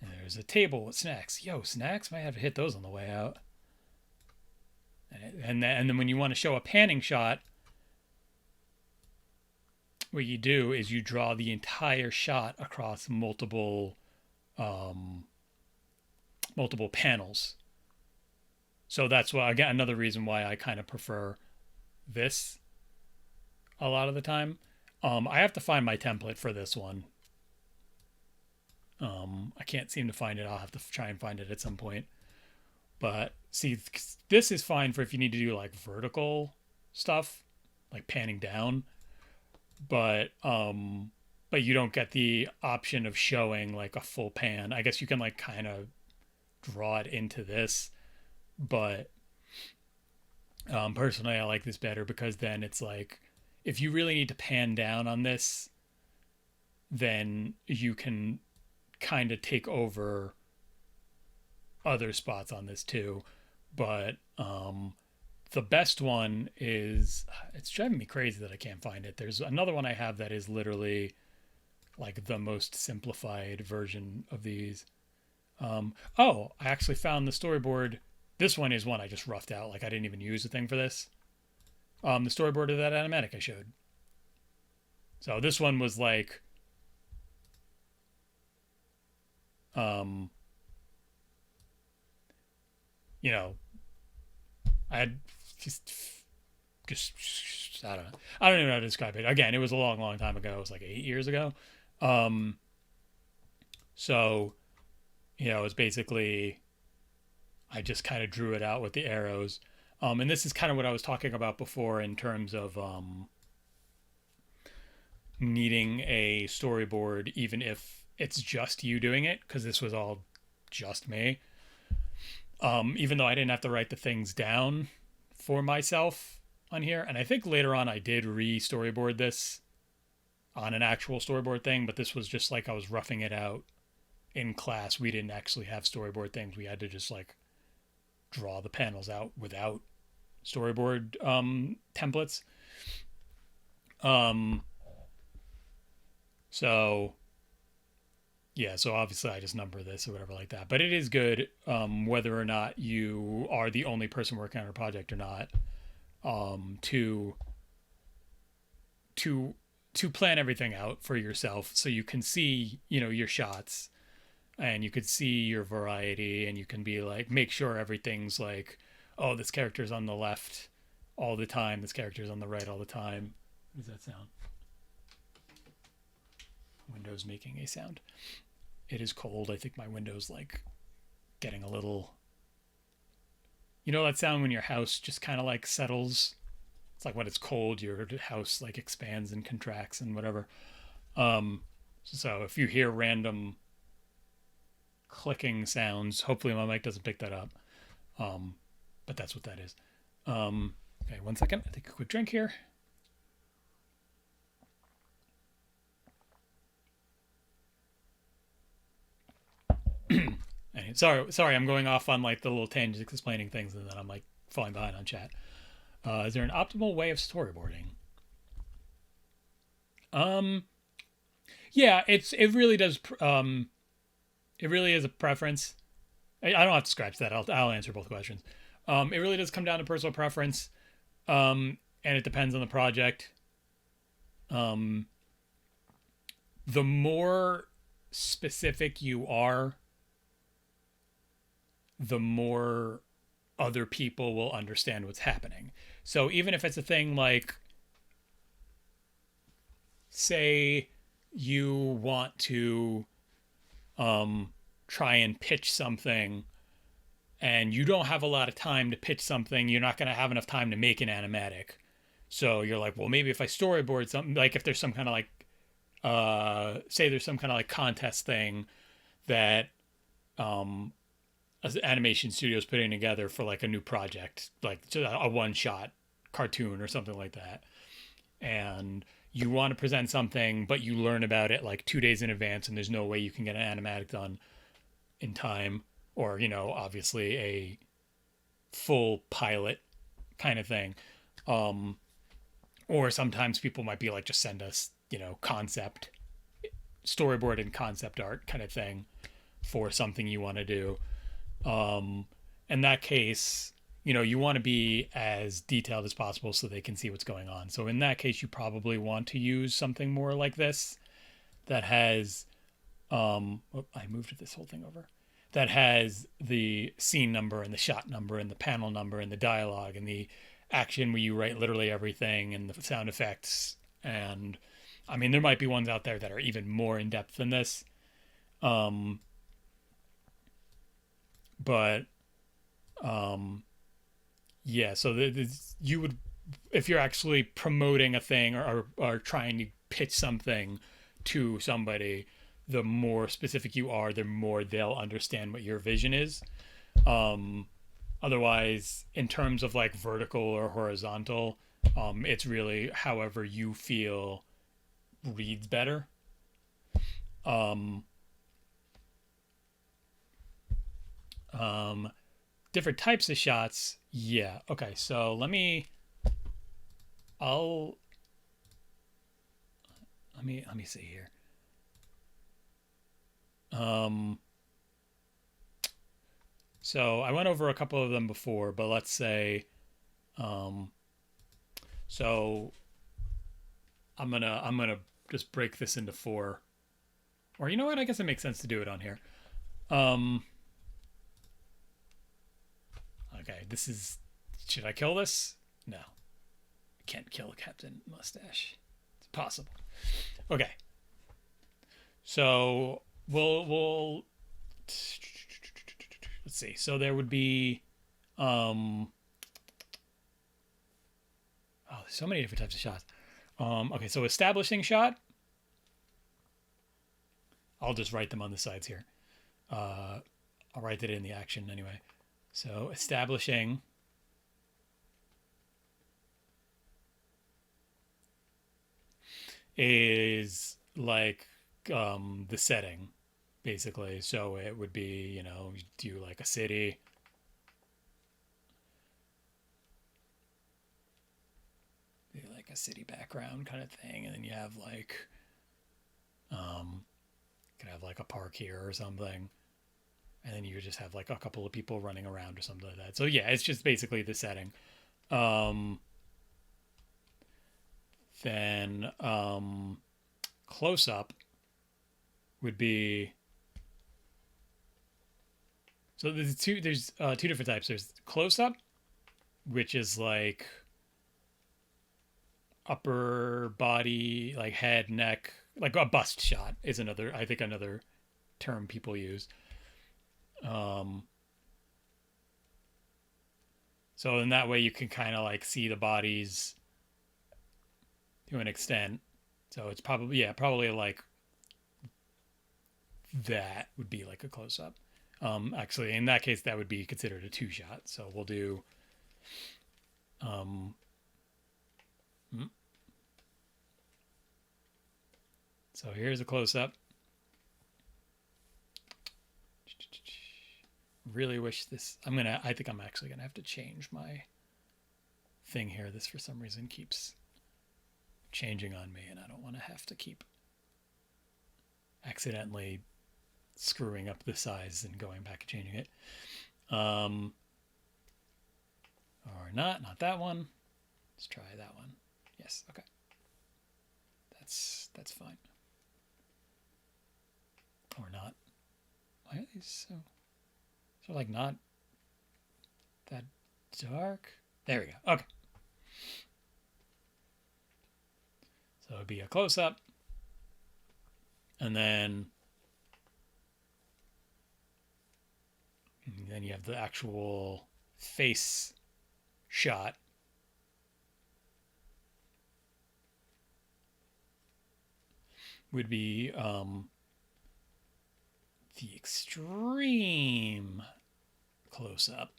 And there's a table with snacks. Yo, snacks? Might have to hit those on the way out. And then when you want to show a panning shot, what you do is you draw the entire shot across um, multiple panels. So that's why, again, another reason why I kind of prefer this a lot of the time. I have to find my template for this one. I can't seem to find it. I'll have to try and find it at some point. But see, this is fine for if you need to do like vertical stuff, like panning down. But you don't get the option of showing like a full pan. I guess you can like kind of draw it into this, but personally, I like this better because then it's like if you really need to pan down on this, then you can kind of take over other spots on this too. But the best one is it's driving me crazy that I can't find it. There's another one I have that is literally like the most simplified version of these. Oh, I actually found the storyboard. This one is one I just roughed out. Like I didn't even use a thing for this. The storyboard of that animatic I showed. So this one was like, um, you know, I had just I don't know. I don't even know how to describe it. Again, it was a long, long time ago. It was like 8 years ago. Um, so it's basically I just kind of drew it out with the arrows. And this is kind of what I was talking about before in terms of needing a storyboard, even if it's just you doing it, because this was all just me. Even though I didn't have to write the things down for myself on here. And I think later on I did re-storyboard this on an actual storyboard thing, but this was just like I was roughing it out in class. We didn't actually have storyboard things. We had to just like draw the panels out without storyboard templates. Um, so yeah, so obviously I just number this or whatever like that. But it is good, whether or not you are the only person working on a project or not, to to to plan everything out for yourself so you can see, your shots, and you could see your variety, and you can be like, make sure everything's like, oh, this character's on the left all the time, this character's on the right all the time. What does that sound? Windows making a sound. It is cold. I think my window's like getting a little, that sound when your house just kind of like settles. It's like when it's cold, your house like expands and contracts and whatever. So if you hear random clicking sounds, hopefully my mic doesn't pick that up. But that's what that is. Okay, 1 second. I take a quick drink here. Sorry, I'm going off on like the little tangents explaining things, and then I'm like falling behind on chat. Is there an optimal way of storyboarding? Yeah, it really does. It really is a preference. I don't have to scratch that. I'll answer both questions. It really does come down to personal preference, and it depends on the project. The more specific you are, the more other people will understand what's happening. So even if it's a thing like, say you want to try and pitch something, and you don't have a lot of time to pitch something, you're not going to have enough time to make an animatic. So you're like, well, maybe if I storyboard something, like if there's some kind of like, say there's some kind of like contest thing that animation studio's putting together for like a new project, like a one shot cartoon or something like that, and you want to present something, but you learn about it like 2 days in advance, and there's no way you can get an animatic done in time, or obviously a full pilot kind of thing. Or sometimes people might be like, just send us concept storyboard and concept art kind of thing for something you want to do. In that case, you want to be as detailed as possible so they can see what's going on. So in that case, you probably want to use something more like this that has, I moved this whole thing over, that has the scene number and the shot number and the panel number and the dialogue and the action where you write literally everything and the sound effects. And I mean, there might be ones out there that are even more in depth than this. But yeah, so you would, if you're actually promoting a thing, or trying to pitch something to somebody, the more specific you are, the more they'll understand what your vision is. Otherwise, in terms of like vertical or horizontal, it's really however you feel reads better. Um, Different types of shots. Yeah. Okay. So I'll, let me see here. So I went over a couple of them before, but let's say, so I'm gonna just break this into four, or you know what? I guess it makes sense to do it on here. Okay, should I kill this? No. I can't kill Captain Mustache. It's possible. Okay. So we'll let's see. So there would be so many different types of shots. Okay, so establishing shot. I'll just write them on the sides here. I'll write it in the action anyway. So establishing is like the setting, basically. So it would be, you know, you do like a city. Like a city background kind of thing, and then you have like could have like a park here or something, and then you just have like a couple of people running around or something like that. So yeah, it's just basically the setting. Then close up would be, so there's two different types. There's close up, which is like upper body, like head, neck, like a bust shot is another, I think, another term people use. So in that way you can kind of like see the bodies to an extent. So it's probably, yeah, probably like that would be like a close up. Actually, in that case, that would be considered a two shot. So we'll do. Um, so here's a close up. Really wish this. I think I'm actually gonna have to change my thing here. This for some reason keeps changing on me, and I don't want to have to keep accidentally screwing up the size and going back and changing it. Or not that one. Let's try that one. Yes, okay. That's fine. Or not. Why are these so like not that dark? There we go. Okay. So it'd be a close up. And then you have the actual face shot. Would be the extreme close up.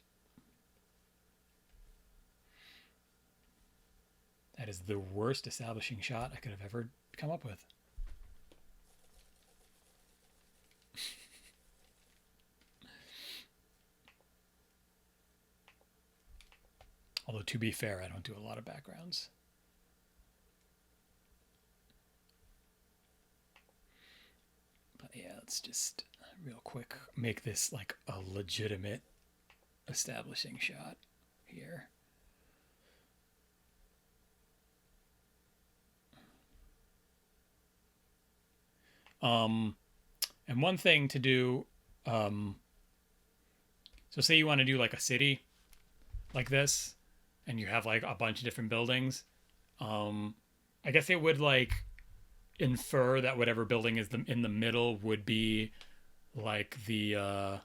That is the worst establishing shot I could have ever come up with. Although, to be fair, I don't do a lot of backgrounds. But yeah, let's just real quick make this like a legitimate establishing shot here. And one thing to do, so say you want to do like a city like this, and you have like a bunch of different buildings. I guess it would like infer that whatever building is in the middle would be like the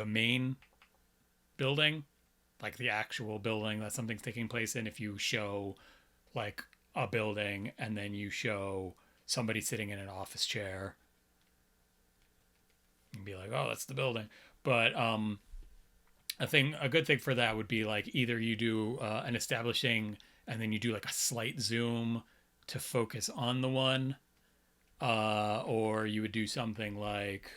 main building, like the actual building that something's taking place in. If you show like a building and then you show somebody sitting in an office chair, you can be like, oh, that's the building. But a good thing for that would be like either you do an establishing and then you do like a slight zoom to focus on the one, or you would do something like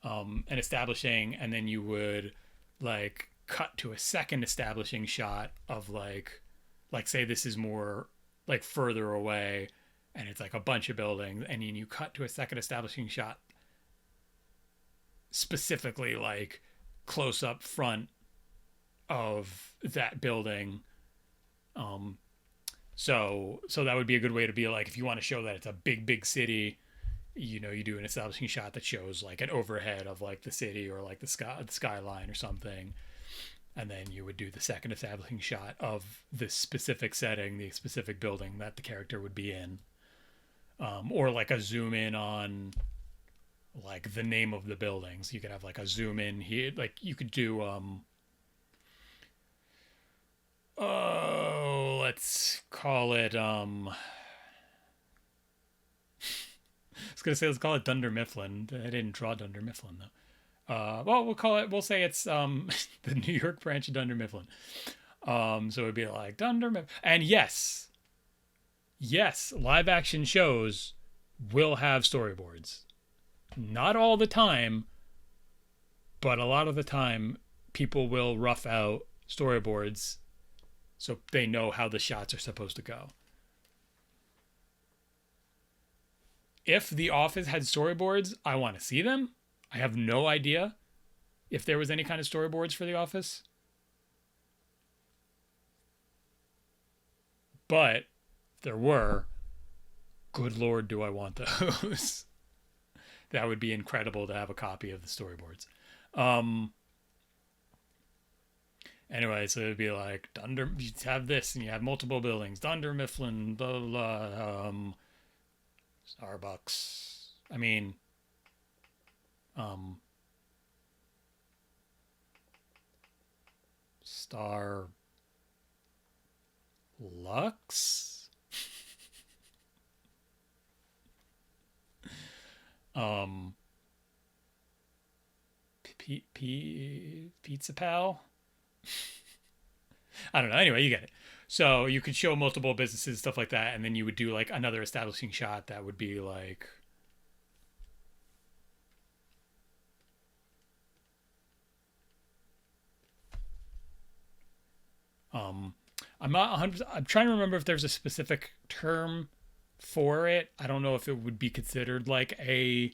an establishing and then you would like cut to a second establishing shot of like say this is more like further away and it's like a bunch of buildings, and then you cut to a second establishing shot specifically like close up front of that building. So that would be a good way to be like, if you want to show that it's a big city, you know, you do an establishing shot that shows like an overhead of like the city or like the skyline or something, and then you would do the second establishing shot of this specific setting, the specific building that the character would be in, or like a zoom in on like the name of the buildings. You could have like a zoom in here, like you could do let's call it I was gonna say let's call it Dunder Mifflin. I didn't draw Dunder Mifflin though. Well, we'll say it's the New York branch of Dunder Mifflin. So it'd be like Dunder Mifflin. And yes, live action shows will have storyboards. Not all the time, but a lot of the time people will rough out storyboards so they know how the shots are supposed to go. If The Office had storyboards, I want to see them. I have no idea if there was any kind of storyboards for The Office. But if there were, good Lord, do I want those. That would be incredible to have a copy of the storyboards. Anyway, so it'd be like Dunder. You have this, and you have multiple buildings. Dunder Mifflin, blah blah blah. Starbucks. I mean, Star Lux. um, Pizza Pal. I don't know. Anyway, you get it. So you could show multiple businesses, stuff like that, and then you would do like another establishing shot that would be like I'm not 100%, I'm trying to remember if there's a specific term for it. I don't know if it would be considered like a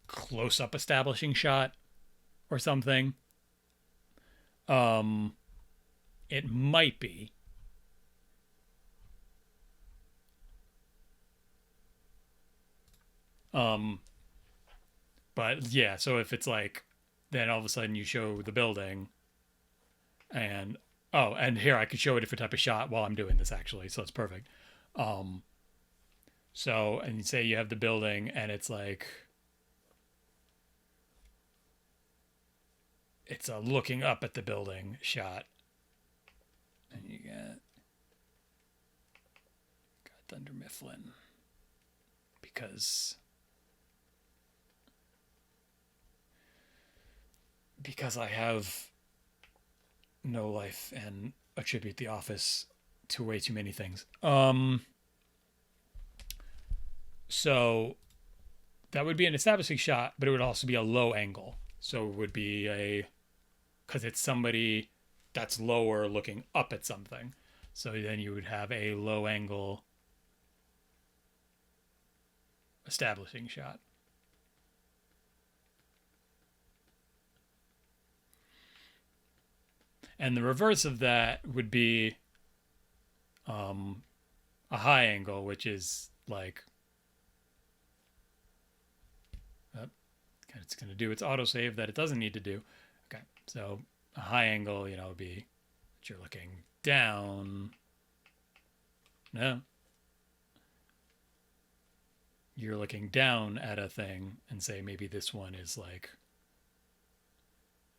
close-up establishing shot or something. Um it might be. Um but yeah, so if it's like then all of a sudden you show the building and oh, and here I could show a different type of shot while I'm doing this actually, so it's perfect. Um so and you say you have the building and it's like it's a looking up at the building shot. And you got Thunder Mifflin because I have no life and attribute The Office to way too many things. So that would be an establishing shot, but it would also be a low angle. So it would be because it's somebody that's lower looking up at something. So then you would have a low angle establishing shot. And the reverse of that would be a high angle, which is like it's going to do its autosave that it doesn't need to do. Okay, so a high angle, would be that you're looking down. No. You're looking down at a thing and say maybe this one is like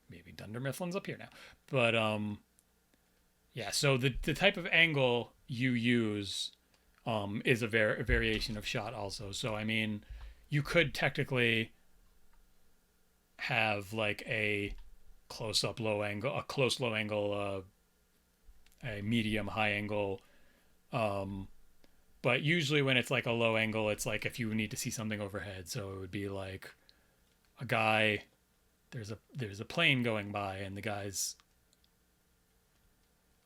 maybe Dunder Mifflin's up here now. But yeah, so the type of angle you use is a variation of shot also. So I mean, you could technically have like a close up low angle, a close low angle, a medium high angle. But usually when it's like a low angle, it's like if you need to see something overhead. So it would be like a guy, there's a plane going by and the guy's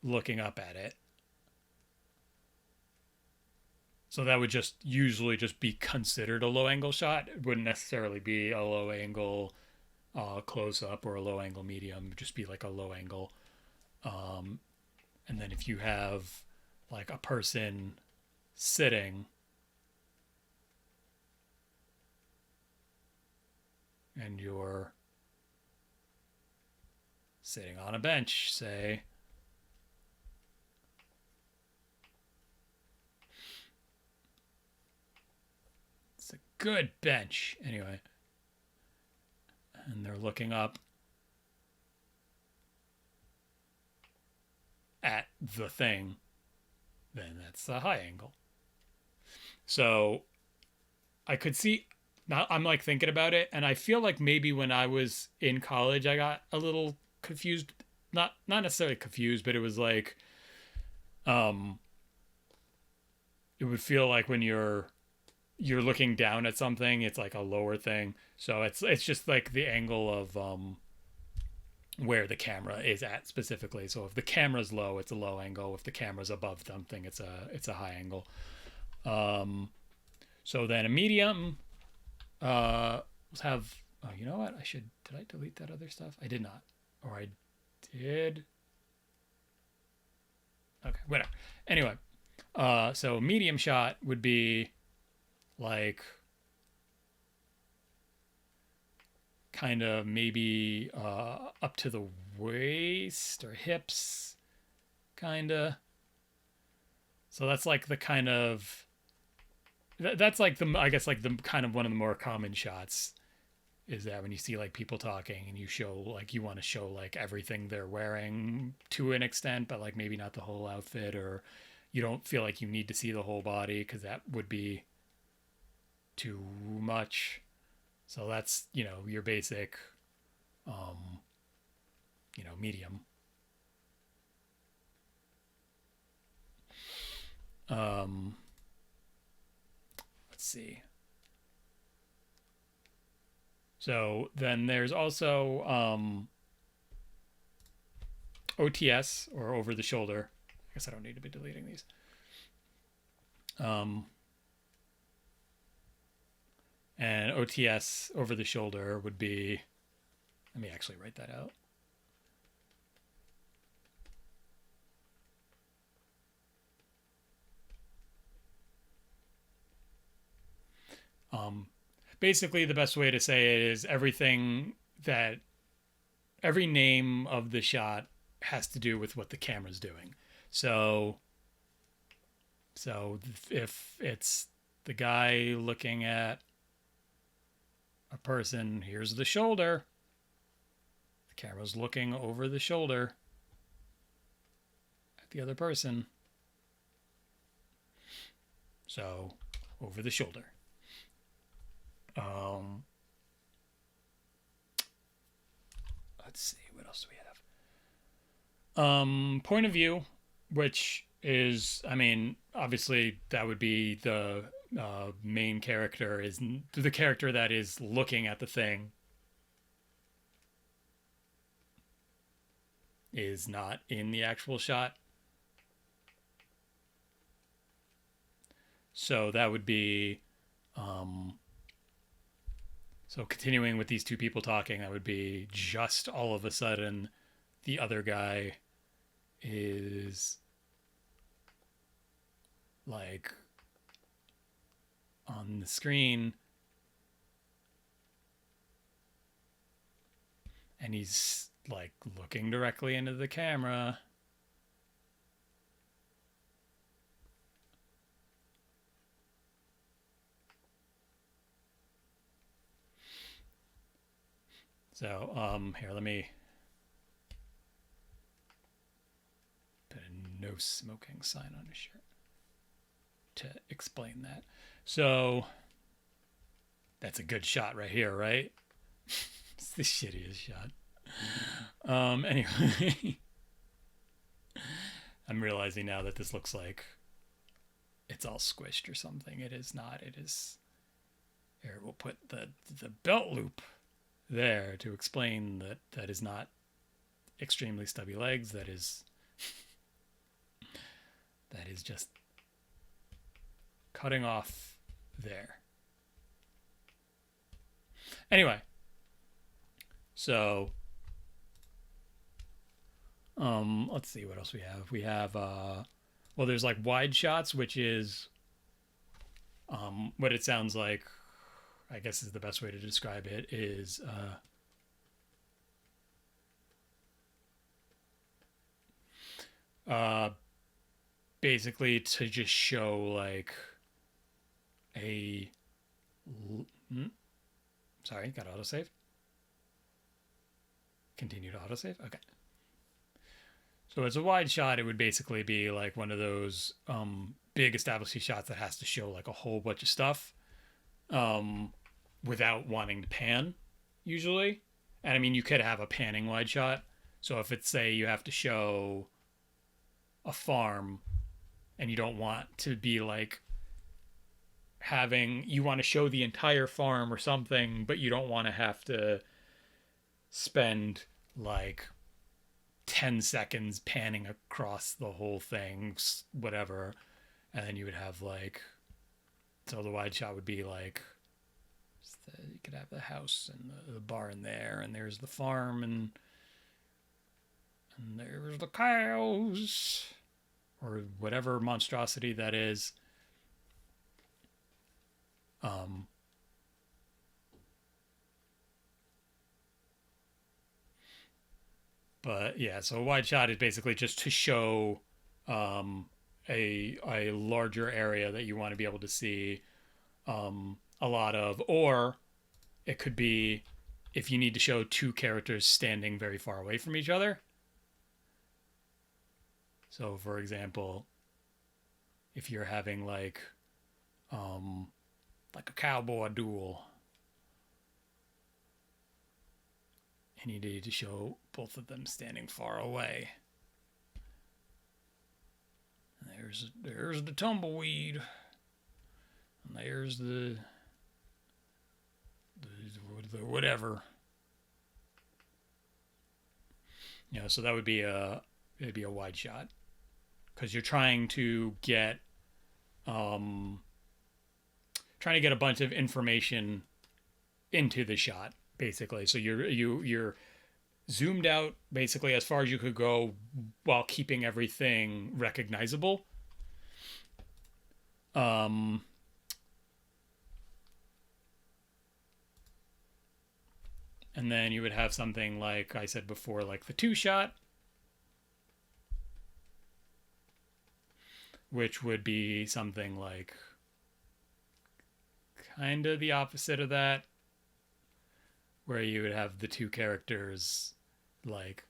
looking up at it. So that would just usually just be considered a low angle shot. It wouldn't necessarily be a low angle close up or a low angle medium. It would just be like a low angle. And then if you have like a person sitting and you're sitting on a bench, say, it's a good bench anyway, and they're looking up at the thing then that's a high angle. So I could see now I'm like thinking about it, and I feel like maybe when I was in college I got a little confused. Not necessarily confused, but it was like um it would feel like when you're looking down at something, it's like a lower thing. So it's just like the angle of where the camera is at specifically. So if the camera's low, it's a low angle. If the camera's above something, it's a high angle. Um, so then a medium. Let's have. Oh, you know what? I should. Did I delete that other stuff? I did not, or I did. Okay, whatever. Anyway, so a medium shot would be like kind of maybe up to the waist or hips, kind of. So that's like the kind of that's like the I guess like the kind of one of the more common shots is that when you see like people talking and you show like you want to show like everything they're wearing to an extent, but like maybe not the whole outfit, or you don't feel like you need to see the whole body because that would be too much. So that's your basic um medium. um let's see. So then there's also OTS, or over the shoulder. I guess I don't need to be deleting these. um and OTS, over the shoulder, would be, let me actually write that out. um Basically the best way to say it is every name of the shot has to do with what the camera's doing. So if it's the guy looking at a person, here's the shoulder. The camera's looking over the shoulder at the other person. So over the shoulder. Let's see, what else do we have? Point of view, which is, I mean, obviously that would be the main character, is the character that is looking at the thing is not in the actual shot. So that would be, so continuing with these two people talking, that would be just all of a sudden the other guy is like on the screen and he's like looking directly into the camera. So here, let me put a no smoking sign on his shirt to explain that. So that's a good shot right here, right? It's the shittiest shot. Anyway, I'm realizing now that this looks like it's all squished or something. It is not. It is. Here, we'll put the belt loop there to explain that that is not extremely stubby legs. That is just cutting off there. Anyway, so let's see what else we have. We have well, there's like wide shots, which is what it sounds like, I guess is the best way to describe it, is basically to just show like a sorry, got autosave. Continue to autosave. Okay. So as a wide shot, it would basically be like one of those big establishing shots that has to show like a whole bunch of stuff um, without wanting to pan, usually. And I mean, you could have a panning wide shot. So if it's, say, you have to show a farm and you don't want to be like you want to show the entire farm or something, but you don't want to have to spend like 10 seconds panning across the whole thing, whatever. And then you would have like, so the wide shot would be like, you could have the house and the barn there, and there's the farm, and there's the cows, or whatever monstrosity that is. Um, but yeah, so a wide shot is basically just to show a larger area that you want to be able to see a lot of, or it could be if you need to show two characters standing very far away from each other. So, for example, if you're having like a cowboy duel, and you need to show both of them standing far away. And there's the tumbleweed, and there's the whatever. You know, so that would be it'd be a wide shot because you're trying to get a bunch of information into the shot, basically. So you're zoomed out basically as far as you could go while keeping everything recognizable. And then you would have something like I said before, like the two shot, which would be something like kind of the opposite of that, where you would have the two characters like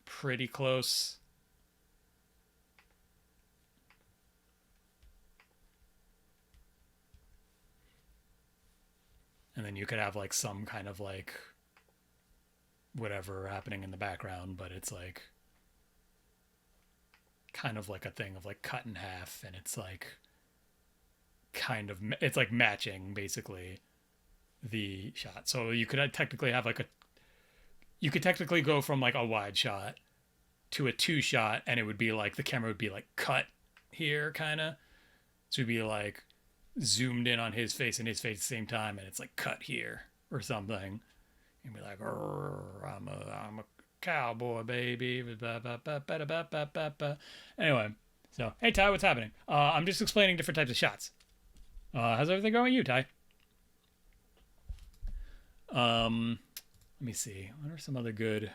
pretty close. And then you could have like some kind of like whatever happening in the background, but it's like kind of like a thing of like cut in half, and it's like kind of it's like matching basically the shot. So you could technically have like you could technically go from like a wide shot to a two shot, and it would be like the camera would be like cut here kind of, so it'd be like zoomed in on his face and his face at the same time, and it's like cut here or something. You'd be like, I'm a cowboy, baby. Anyway, so hey Ty, what's happening? I'm just explaining different types of shots. How's everything going with you, Ty? Let me see. What are some other good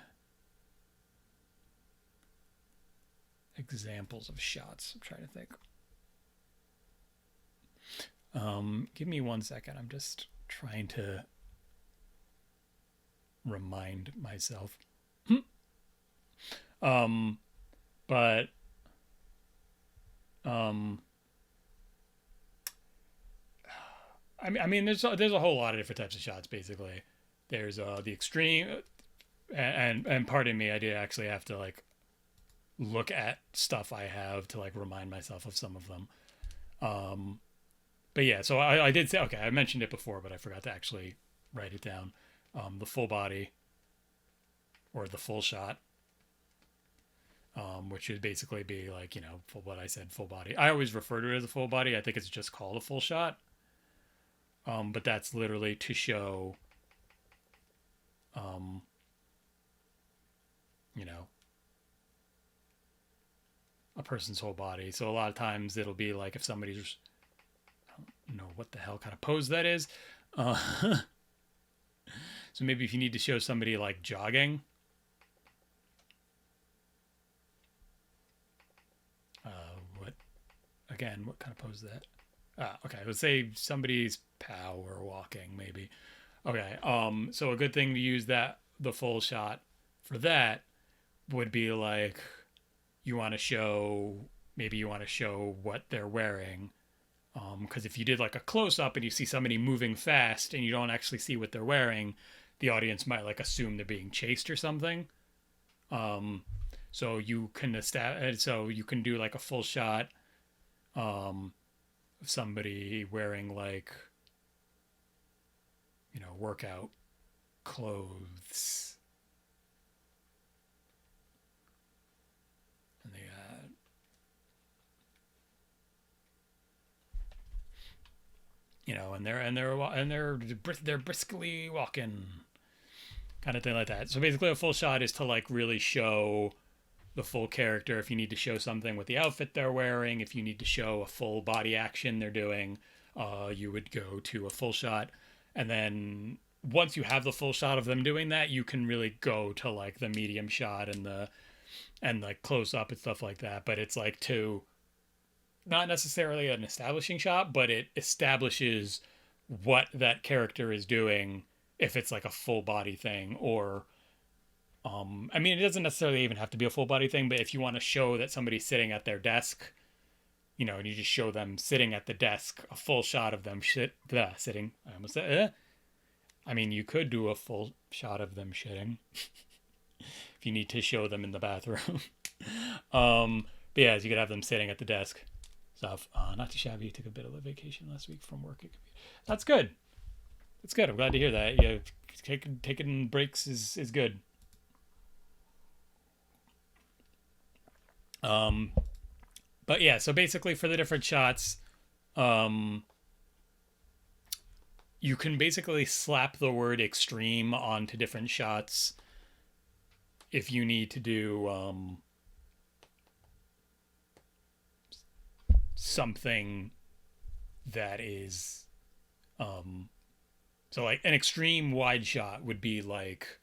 examples of shots? I'm trying to think. Give me 1 second. I'm just trying to remind myself. But I mean, there's a whole lot of different types of shots. Basically, there's the extreme, and pardon me, I did actually have to like look at stuff I have to like remind myself of some of them. But yeah, so I did say, okay, I mentioned it before, but I forgot to actually write it down. The full body or the full shot, which would basically be like, what I said, full body. I always refer to it as a full body. I think it's just called a full shot. But that's literally to show, a person's whole body. So a lot of times it'll be like if somebody's, I don't know what the hell kind of pose that is. So maybe if you need to show somebody like jogging, what kind of pose is that? Okay, let's say somebody's power walking, maybe. Okay, so a good thing to use the full shot for that would be like you want to show, maybe you want to show what they're wearing. Because if you did like a close up and you see somebody moving fast and you don't actually see what they're wearing, the audience might like assume they're being chased or something. Um, so you can so you can do like a full shot of somebody wearing like, workout clothes, and they they're briskly walking, kind of thing like that. So basically, a full shot is to like really show the full character. If you need to show something with the outfit they're wearing, if you need to show a full body action they're doing, you would go to a full shot. And then once you have the full shot of them doing that, you can really go to like the medium shot and like close up and stuff like that. But it's like to not necessarily an establishing shot, but it establishes what that character is doing if it's like a full body thing. Or I mean, it doesn't necessarily even have to be a full body thing, but if you want to show that somebody's sitting at their desk, and you just show them sitting at the desk, a full shot of them sitting. I almost said, I mean, you could do a full shot of them shitting if you need to show them in the bathroom. But yeah, you could have them sitting at the desk. Stuff. Not too shabby. Took a bit of a vacation last week from work. That's good. That's good. I'm glad to hear that. Yeah, taking breaks is good. But yeah, so basically for the different shots, you can basically slap the word extreme onto different shots if you need to do something that is so like an extreme wide shot would be like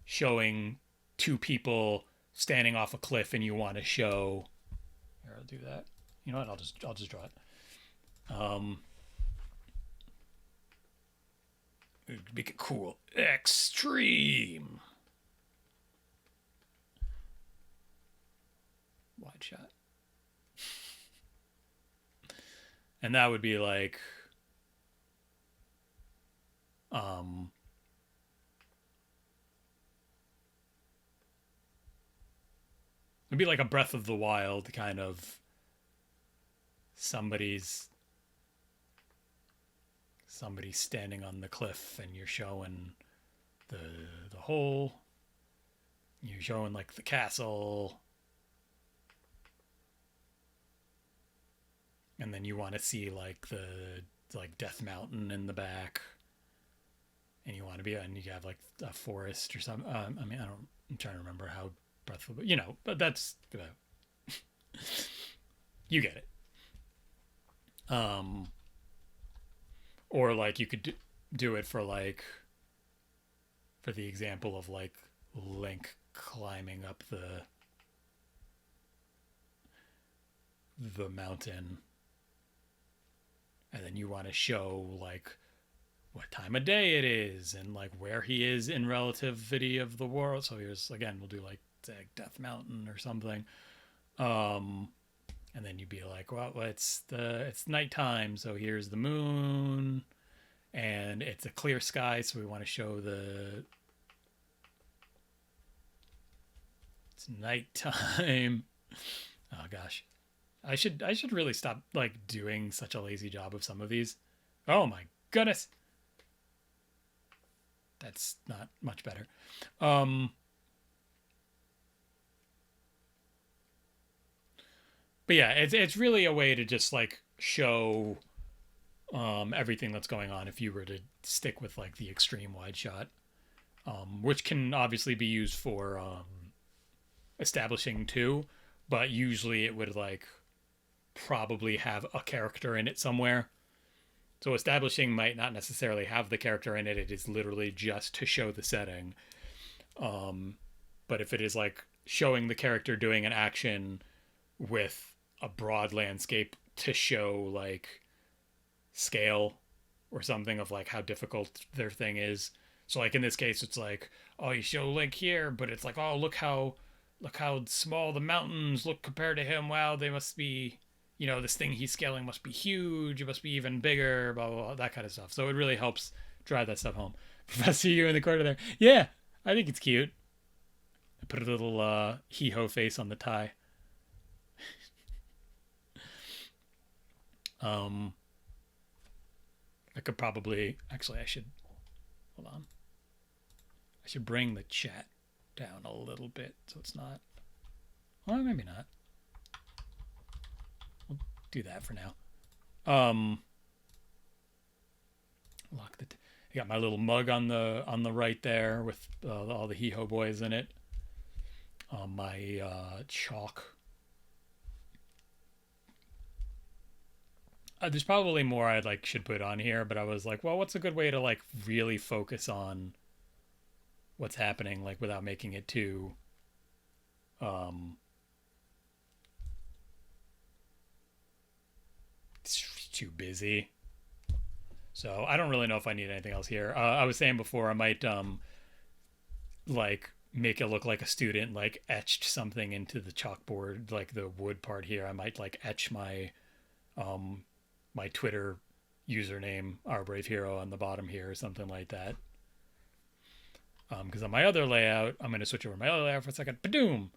showing two people standing off a cliff and you want to show, here, I'll do that. You know what, I'll just draw it. Make it cool. Extreme wide shot. And that would be like it'd be like a Breath of the Wild kind of somebody's standing on the cliff and you're showing the whole, you're showing like the castle, and then you want to see like the like Death Mountain in the back, and you want to be, and you have like a forest or something. I mean, I'm trying to remember how Breath of, but that's you get it. Or like you could do it for like, for the example of like Link climbing up the mountain, and then you want to show like what time of day it is and like where he is in relativity of the world. So here's, again, we'll do like Death Mountain or something. And then you'd be like, well, it's nighttime, so here's the moon and it's a clear sky, so we want to show it's nighttime. Oh gosh. I should really stop like doing such a lazy job of some of these. Oh my goodness. That's not much better. But yeah, it's really a way to just like show everything that's going on if you were to stick with like the extreme wide shot, which can obviously be used for establishing too, but usually it would like probably have a character in it somewhere. So establishing might not necessarily have the character in it. It is literally just to show the setting. But if it is like showing the character doing an action with a broad landscape to show like scale or something of like how difficult their thing is. So like in this case, it's like, oh, you show Link here, but it's like, oh, look how look how small the mountains look compared to him. Wow, they must be, this thing he's scaling must be huge. It must be even bigger, blah, blah, blah, that kind of stuff. So it really helps drive that stuff home. Professor, you in the corner there. Yeah, I think it's cute. I put a little hee-ho face on the tie. um, I could probably, actually, I should, hold on. I should bring the chat down a little bit so it's not, well, maybe not. We'll do that for now. Lock the, I got my little mug on the right there with all the hee ho boys in it. My chalk. There's probably more I should put on here, but I was like, well, what's a good way to really focus on what's happening without making it too too busy. So I don't really know if I need anything else here. I was saying before I might make it look like a student etched something into the chalkboard, the wood part here. I might etch my my Twitter username, Our Brave Hero, on the bottom here or something like that. Because on my other layout, I'm going to switch over my other layout for a second. Badoom!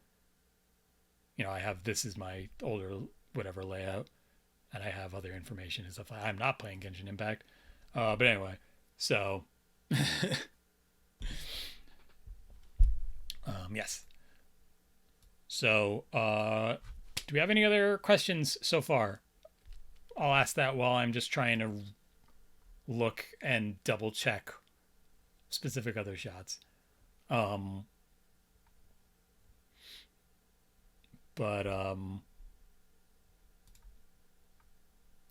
I have, this is my older whatever layout, and I have other information and stuff. I'm not playing Genshin Impact. But anyway, so yes. So do we have any other questions so far? I'll ask that while I'm just trying to look and double check specific other shots. But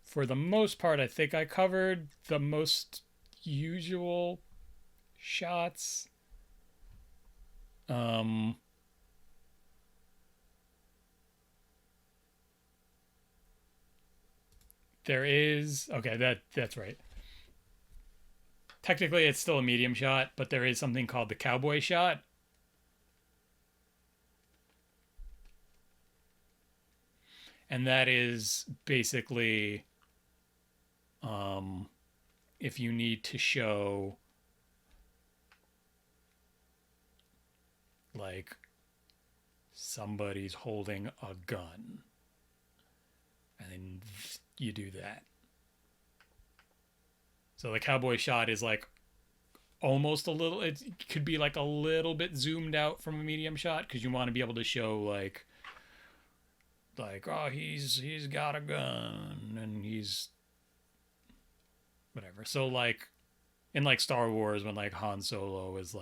for the most part, I think I covered the most usual shots. There is, okay, that's right. Technically, it's still a medium shot, but there is something called the cowboy shot. And that is basically if you need to show somebody's holding a gun, and then you do that. So the cowboy shot is almost a little, it could be a little bit zoomed out from a medium shot, because you want to be able to show oh, he's got a gun and he's whatever. So in Star Wars, when Han Solo is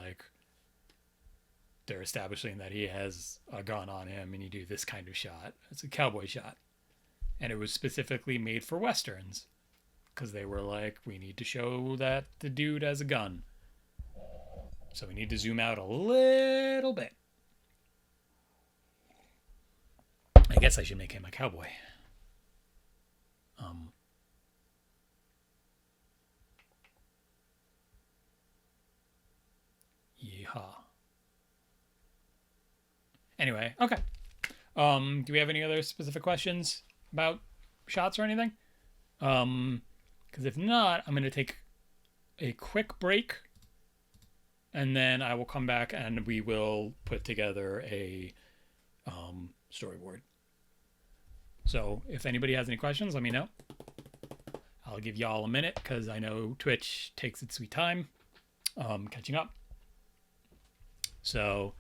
they're establishing that he has a gun on him, and you do this kind of shot. It's a cowboy shot, and it was specifically made for westerns, because they were we need to show that the dude has a gun, so we need to zoom out a little bit. I guess I should make him a cowboy. Yeehaw. Anyway, okay. Do we have any other specific questions about shots or anything? Because if not, I'm going to take a quick break, and then I will come back and we will put together a storyboard. So if anybody has any questions, let me know. I'll give y'all a minute, because I know Twitch takes its sweet time catching up. So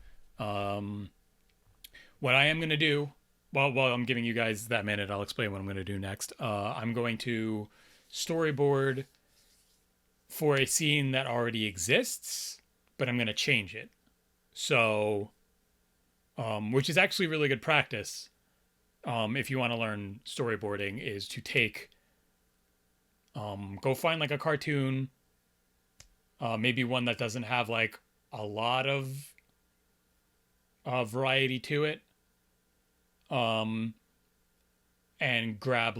what I am going to do, while I'm giving you guys that minute, I'll explain what I'm going to do next. I'm going to storyboard for a scene that already exists, but I'm going to change it. So, which is actually really good practice. If you want to learn storyboarding, is to take, go find a cartoon, maybe one that doesn't have a lot of variety to it, and grab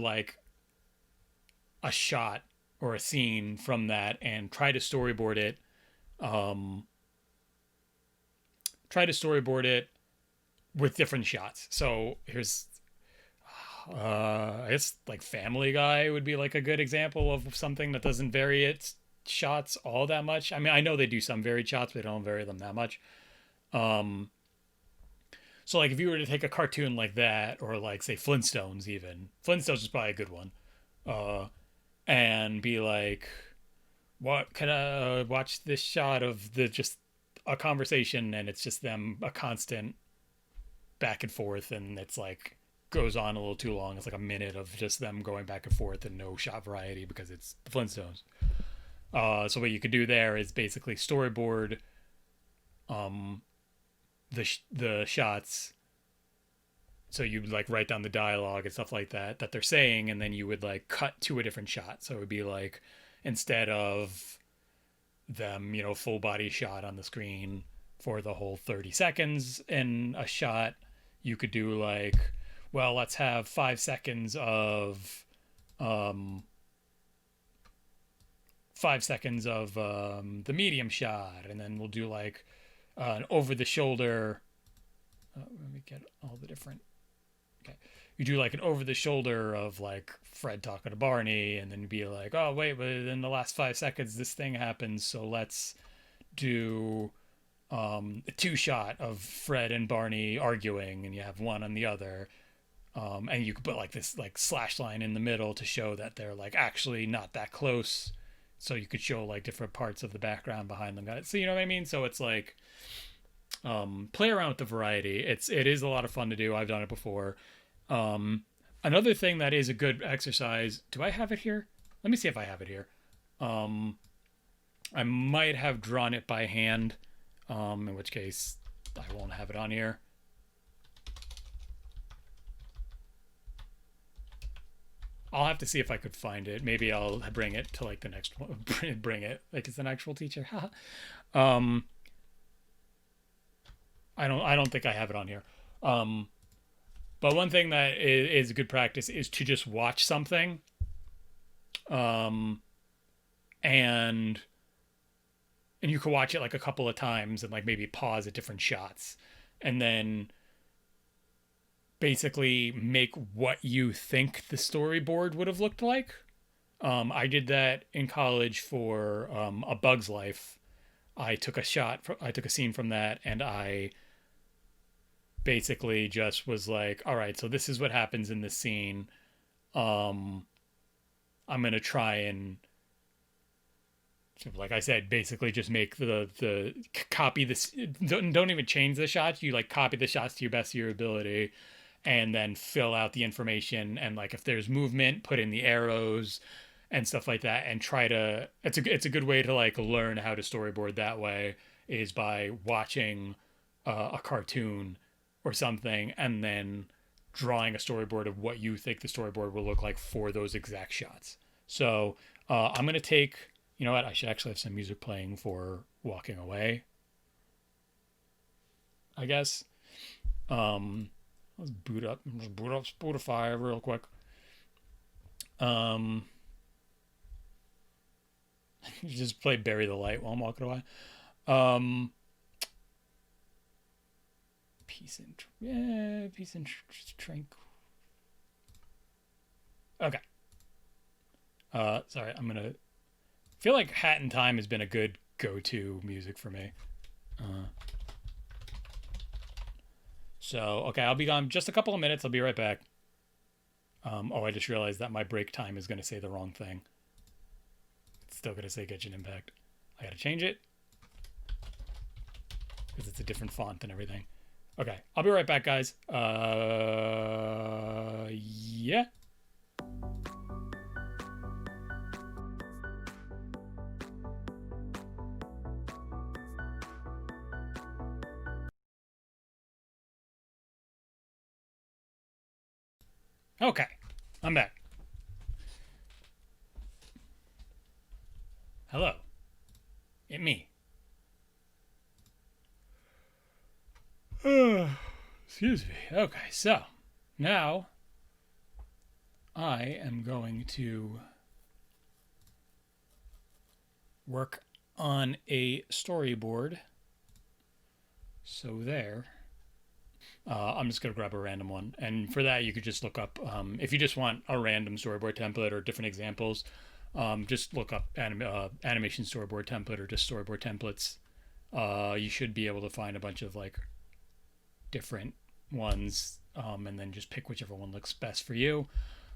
a shot or a scene from that and try to storyboard it. with different shots. So here's I guess like Family Guy would be like a good example of something that doesn't vary its shots all that much. I mean, I know they do some varied shots, but they don't vary them that much. Um, so like if you were to take a cartoon like that, or like say Flintstones, even Flintstones is probably a good one, uh, and be like, what can I watch this shot of the just a conversation, and it's just them a constant back and forth, and it's like goes on a little too long. It's like a minute of just them going back and forth and no shot variety because it's the Flintstones. So what you could do there is basically storyboard um, the shots. So you would like write down the dialogue and stuff like that that they're saying, and then you would like cut to a different shot. So it would be like instead of them, full body shot on the screen for the whole 30 seconds in a shot, you could do like, well, let's have 5 seconds of um 5 seconds of the medium shot, and then we'll do like an over the shoulder. Let me get all the different. Okay, you do like an over the shoulder of like Fred talking to Barney, and then be like, oh wait, but in the last 5 seconds this thing happens, so let's do a two shot of Fred and Barney arguing, and you have one on the other. And you could put like this like slash line in the middle to show that they're like actually not that close. So you could show like different parts of the background behind them. So you know what I mean? So it's like play around with the variety. It is a lot of fun to do. I've done it before. Um, Another thing that is a good exercise. Do I have it here? Let me see if I have it here. Um, I might have drawn it by hand. In which case I won't have it on here. I'll have to see if I could find it. Maybe I'll bring it to like the next one. Bring it like it's an actual teacher. um, I don't think I have it on here. Um, but one thing that is good practice is to just watch something, um, and and you can watch it like a couple of times and like maybe pause at different shots, and then basically make what you think the storyboard would have looked like. I did that in college for A Bug's Life. I took a scene from that, and I basically just was like, all right, so this is what happens in this scene. Um, I'm gonna try and, like I said, basically just make the copy this. Don't even change the shots. You like copy the shots to your best of your ability, and then fill out the information. And like if there's movement, put in the arrows and stuff like that, and try to. It's a good way to like learn how to storyboard that way, is by watching a cartoon or something, and then drawing a storyboard of what you think the storyboard will look like for those exact shots. So I'm gonna take. You know what? I should actually have some music playing for walking away. I guess. Let's boot up Spotify real quick. Um, just play "Bury the Light" while I'm walking away. Um, peace and tranquil. Okay. Sorry, I'm gonna feel like Hat in Time has been a good go-to music for me. Uh, so okay, I'll be gone just a couple of minutes. I'll be right back. Oh, I just realized that my break time is going to say the wrong thing. It's still going to say Genshin Impact. I got to change it because it's a different font and everything. Okay, I'll be right back, guys. Yeah. Okay, I'm back. Hello. It me. Excuse me. Okay, so now I am going to work on a storyboard. So there. I'm just going to grab a random one. And for that, you could just look up, if you just want a random storyboard template or different examples, just look up animation storyboard template or just storyboard templates. You should be able to find a bunch of like different ones, and then just pick whichever one looks best for you.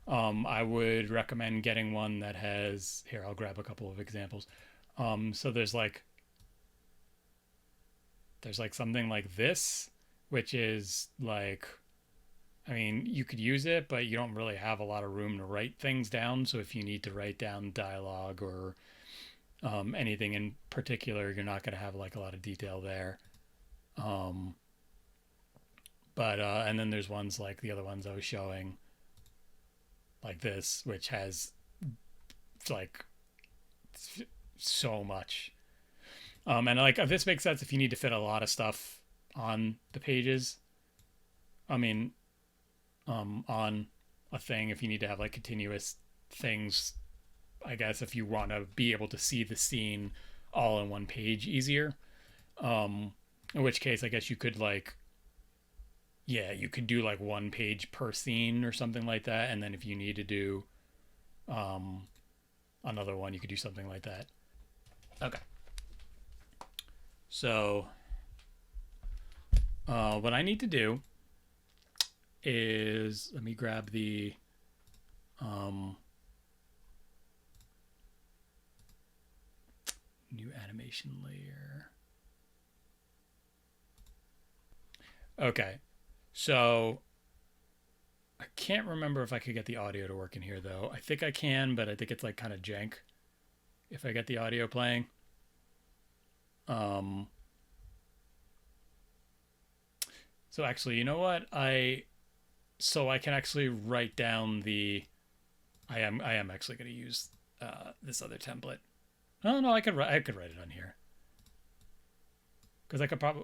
I would recommend getting one that has, here, I'll grab a couple of examples. So there's like something like this, which is like, I mean, you could use it, but you don't really have a lot of room to write things down. So if you need to write down dialogue or anything in particular, you're not going to have like a lot of detail there. Um, but and then there's ones like the other ones I was showing, like this, which has like so much. And like this makes sense if you need to fit a lot of stuff on the pages. I mean, on a thing, if you need to have like continuous things, I guess if you want to be able to see the scene all in one page easier. In which case, I guess you could like, yeah, you could do like one page per scene or something like that. And then if you need to do um, another one, you could do something like that. Okay. So what I need to do is, let me grab the new animation layer. Okay. So I can't remember if I could get the audio to work in here though. I think I can, but I think it's like kind of jank if I get the audio playing. So actually, you know what? I can actually write down the. I am actually going to use this other template. Oh no, I could write it on here because I could probably.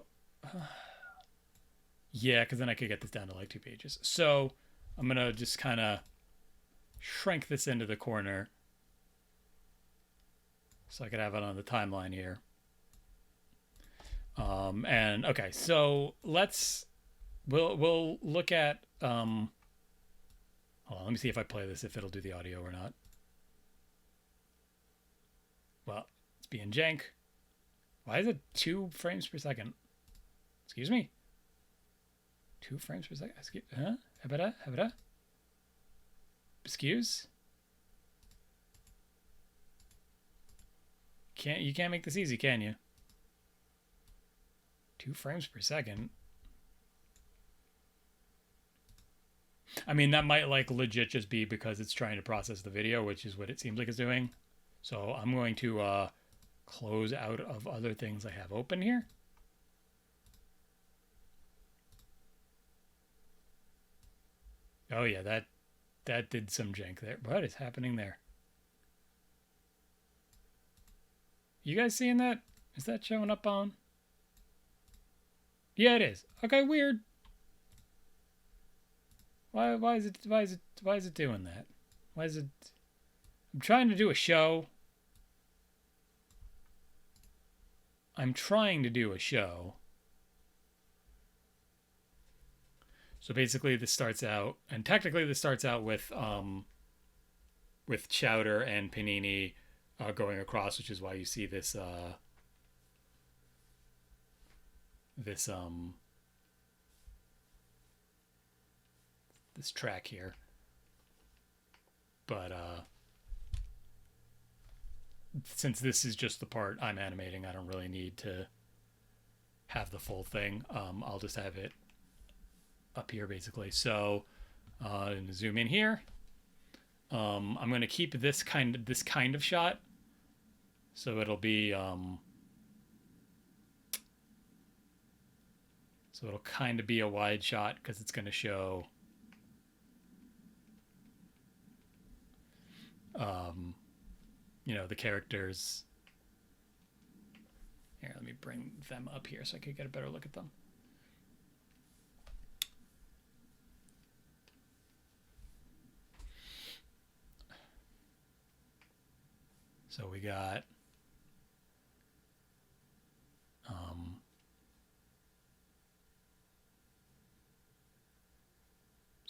Yeah, because then I could get this down to like 2 pages. So I'm gonna just kind of shrink this into the corner so I could have it on the timeline here. And okay, so we'll look at hold on, let me see if I play this, if it'll do the audio or not. Well, it's being jank. Why is it 2 frames per second? Excuse me? 2 frames per second? Huh? Habada? Excuse? You can't make this easy, can you? 2 frames per second? I mean, that might like legit just be because it's trying to process the video, which is what it seems like it's doing. So I'm going to close out of other things I have open here. Oh yeah, that did some jank there. What is happening there? You guys seeing that? Is that showing up on? Yeah, it is. Okay, weird. Why is it doing that? Why is it? I'm trying to do a show. So basically, this starts out, and technically, this starts out with Chowder and Panini going across, which is why you see this this this track here. But since this is just the part I'm animating, I don't really need to have the full thing. I'll just have it up here basically. So zoom in here. I'm going to keep this kind of shot, so it'll be so it'll kind of be a wide shot because it's going to show you know, the characters. Here, let me bring them up here so I could get a better look at them. So we got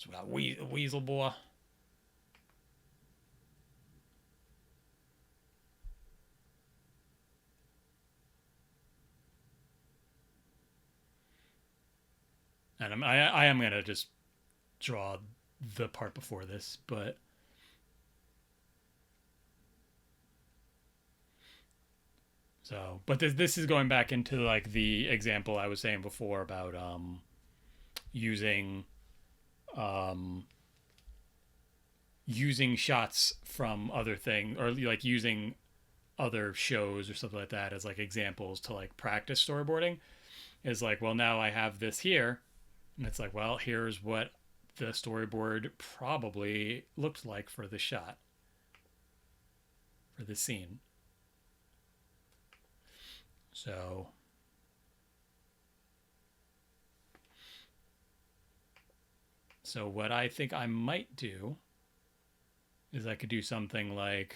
So we got Weasel Boy. And I am gonna just draw the part before this, but so but this is going back into like the example I was saying before about using um using shots from other things, or like using other shows or something like that as like examples to like practice storyboarding. Is like, well, now I have this here, and it's like, well, here's what the storyboard probably looked like for the shot, for the scene. So what I think I might do is I could do something like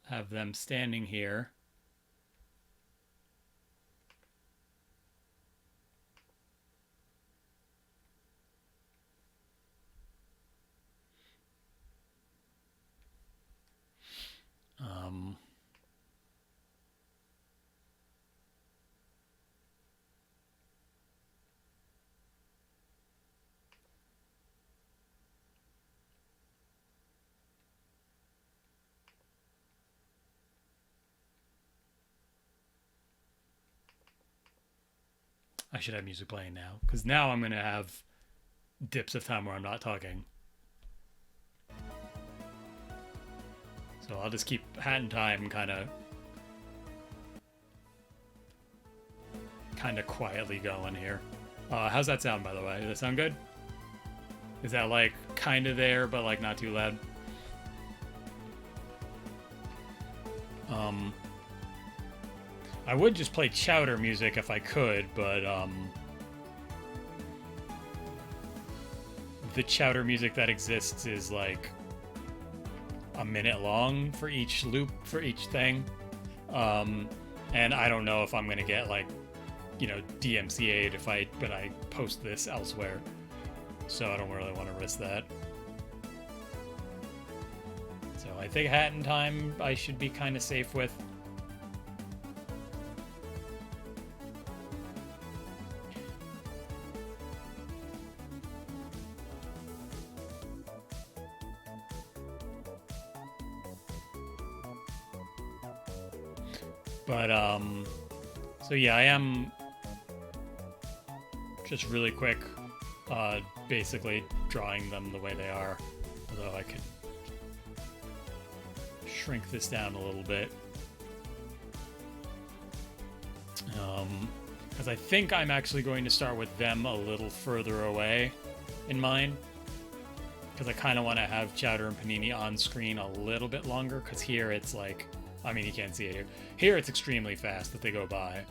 have them standing here. Um, I should have music playing now, because now I'm going to have dips of time where I'm not talking. So I'll just keep Hat in Time kind of quietly going here. How's that sound, by the way? Does that sound good? Is that like kind of there, but like not too loud? I would just play Chowder music if I could, but the Chowder music that exists is like a minute long for each loop, for each thing. And I don't know if I'm gonna get like, you know, DMCA'd if when I post this elsewhere. So I don't really want to risk that. So I think Hat in Time I should be kind of safe with. But so yeah, I am just really quick basically drawing them the way they are, although I could shrink this down a little bit, because I think I'm actually going to start with them a little further away in mind, because I kind of want to have Chowder and Panini on screen a little bit longer, because here it's like, I mean, you can't see it here. Here it's extremely fast that they go by.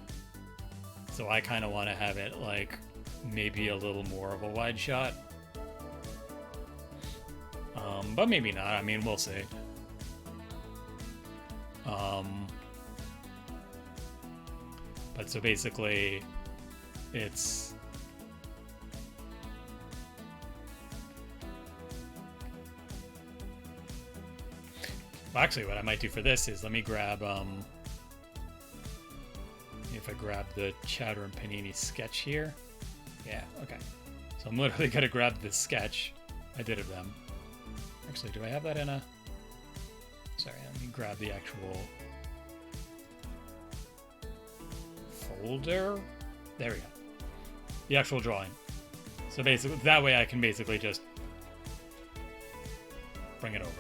So I kind of want to have it like maybe a little more of a wide shot. But maybe not. I mean, we'll see. But so basically it's well, actually what I might do for this is let me grab if I grab the Chowder and Panini sketch here. Yeah, okay. So I'm literally gonna grab this sketch I did of them. Actually, do I have that in a... Sorry, let me grab the actual folder. There we go. The actual drawing. So basically, that way I can basically just bring it over.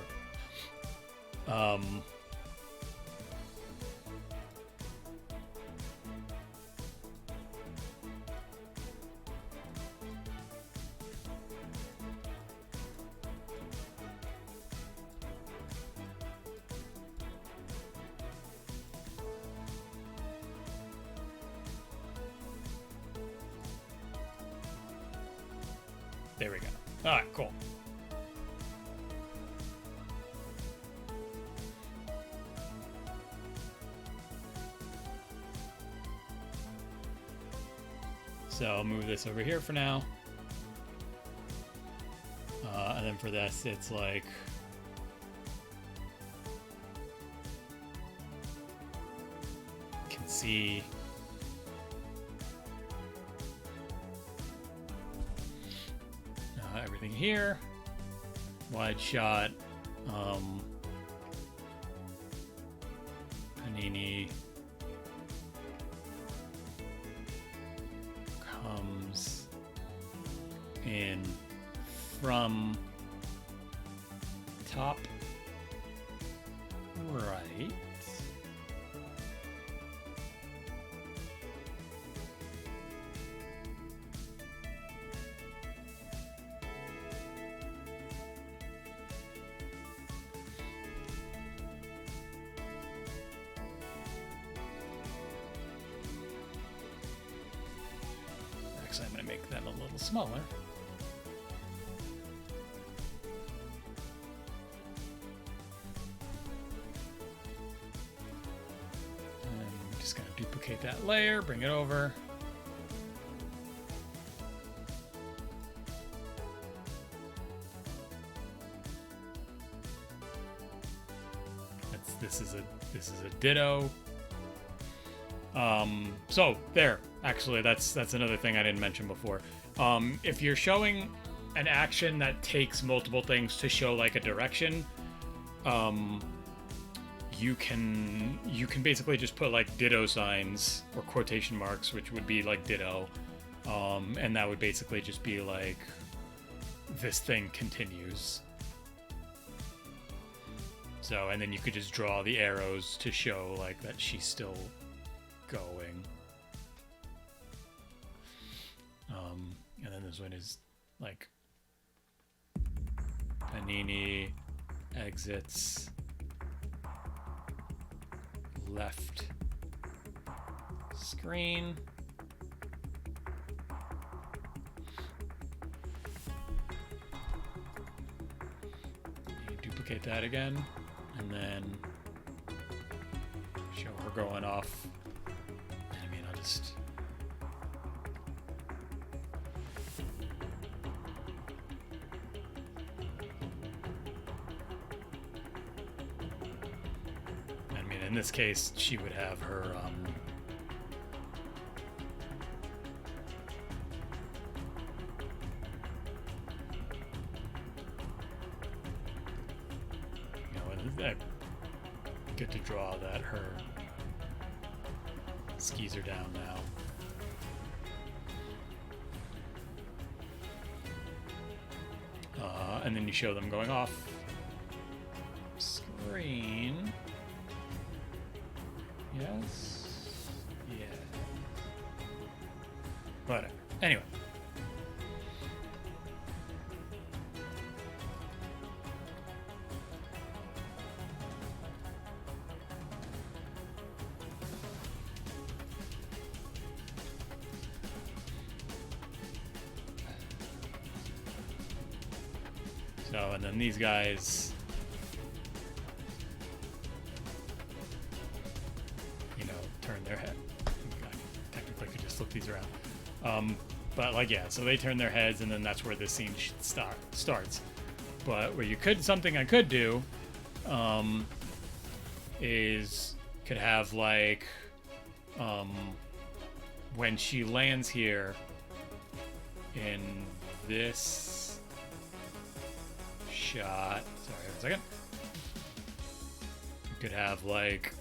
There we go. All right, cool. So I'll move this over here for now. And then for this, it's like you can see everything here. Wide shot. Panini comes in from top right. Actually, I'm going to make them a little smaller. And I'm just going to duplicate that layer, bring it over. This is a ditto. So there, actually, that's another thing I didn't mention before. If you're showing an action that takes multiple things to show like a direction, you can basically just put like ditto signs or quotation marks, which would be like ditto, and that would basically just be like this thing continues. So, and then you could just draw the arrows to show like that she's still going. And then this one is like Panini exits left screen. You duplicate that again, and then show her going off. I mean, I'll just in this case, she would have her good to draw that her skis are down now. And then you show them going off screen. Yes. Yeah. Whatever. Anyway. So, and then these guys, turn their head. I technically could just flip these around. But like, yeah, so they turn their heads, and then that's where the scene starts. But something I could do, is could have like, when she lands here in this shot, sorry, 1 second. You could have like,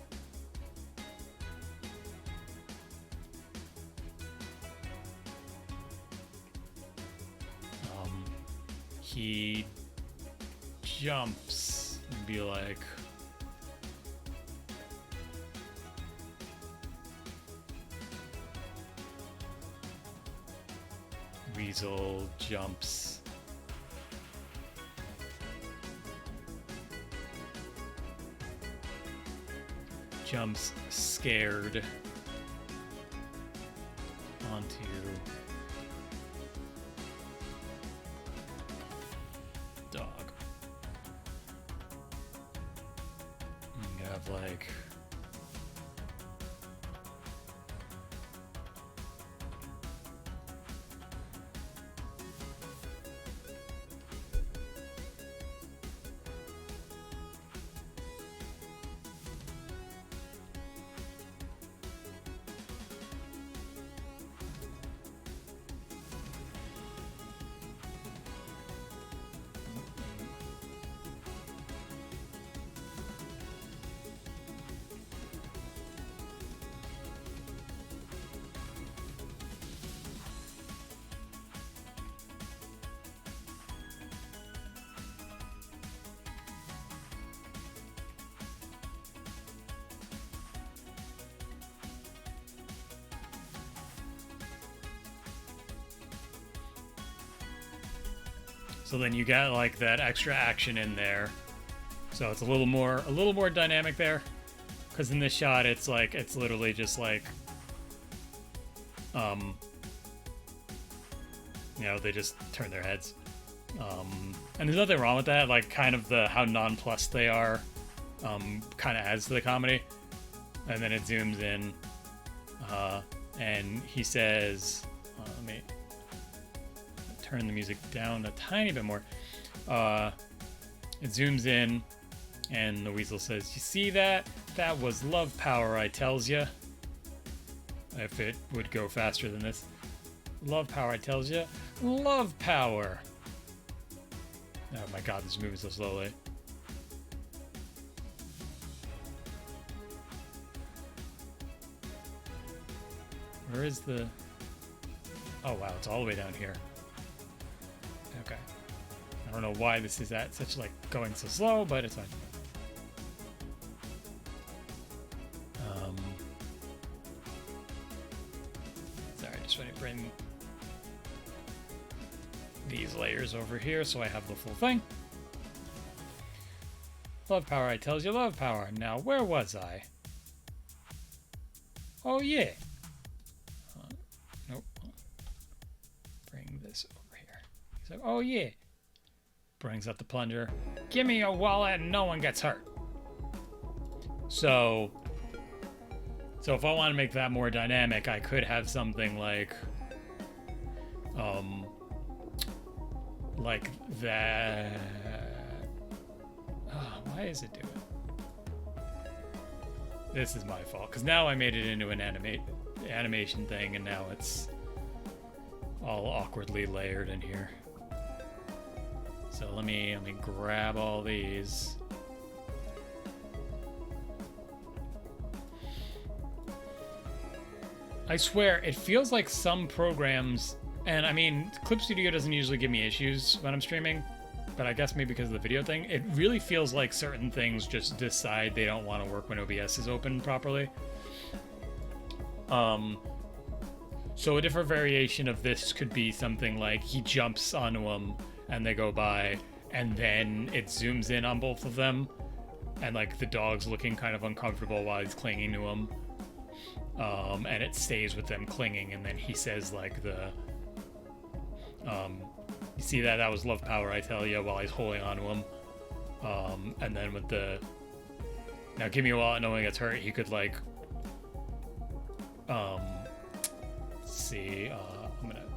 he jumps and be like, Weasel jumps scared onto dog. You have like So then you get like that extra action in there. So it's a little more dynamic there. Because in this shot, it's like, it's literally just like, you know, they just turn their heads. And there's nothing wrong with that. Like, kind of how nonplussed they are, kind of adds to the comedy. And then it zooms in, and he says, let me turn the music down a tiny bit more. It zooms in, and the weasel says, "You see that? That was love power, I tells ya." If it would go faster than this. Love power, I tells ya. Love power. Oh my god, this is moving so slowly. Where is the... Oh wow, it's all the way down here. Okay. I don't know why this is at such, like, going so slow, but it's fine. Sorry, just want to bring these layers over here so I have the full thing. Love power, I tells you, love power. Now, where was I? Oh, yeah. Nope. Bring this over here. He's like, oh, yeah. Brings up the plunger. Give me your wallet and no one gets hurt. So if I want to make that more dynamic, I could have something like that. Oh, why is it doing? This is my fault, because now I made it into an animation thing, and now it's all awkwardly layered in here. So let me grab all these. I swear, it feels like some programs, and I mean, Clip Studio doesn't usually give me issues when I'm streaming, but I guess maybe because of the video thing, it really feels like certain things just decide they don't want to work when OBS is open properly. So a different variation of this could be something like he jumps onto them and they go by, and then it zooms in on both of them, and like the dog's looking kind of uncomfortable while he's clinging to him. And it stays with them clinging, and then he says like the, you see that? That was love power, I tell you, while he's holding on to him. And then with the, now give me a wallet, no one gets hurt, he could like, let's see, I'm gonna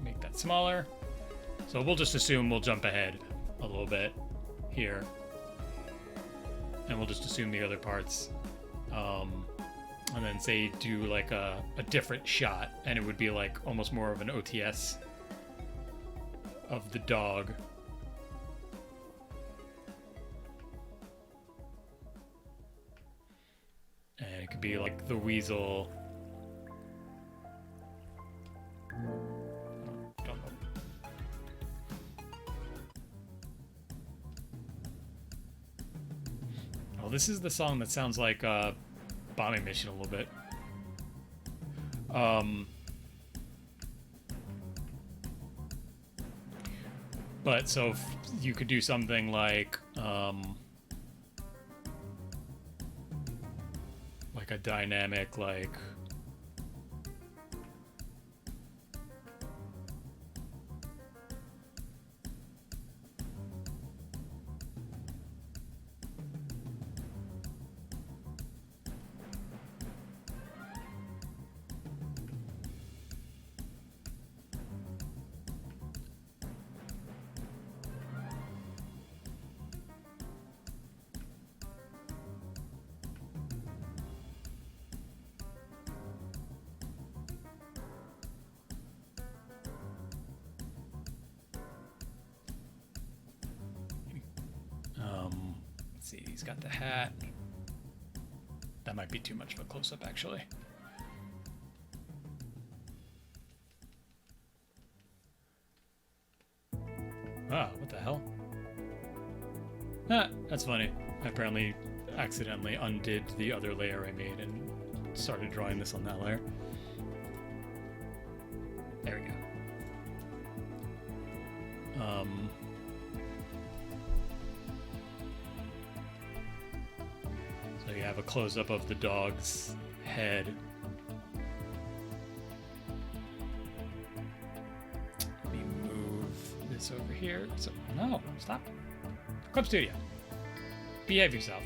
make that smaller. So we'll just assume we'll jump ahead a little bit here. And we'll just assume the other parts. And then say do like a different shot, and it would be like almost more of an OTS of the dog. And it could be like the weasel. Don't know. Oh, this is the song that sounds like Bombing Mission a little bit. But so you could do something like a dynamic, like let's see, he's got the hat. That might be too much of a close-up, actually. Ah, what the hell? Ah, that's funny. I apparently accidentally undid the other layer I made and started drawing this on that layer. There we go. Um, so you have a close-up of the dog's head. Let me move this over here. So, no, stop. Club Studio. Behave yourself.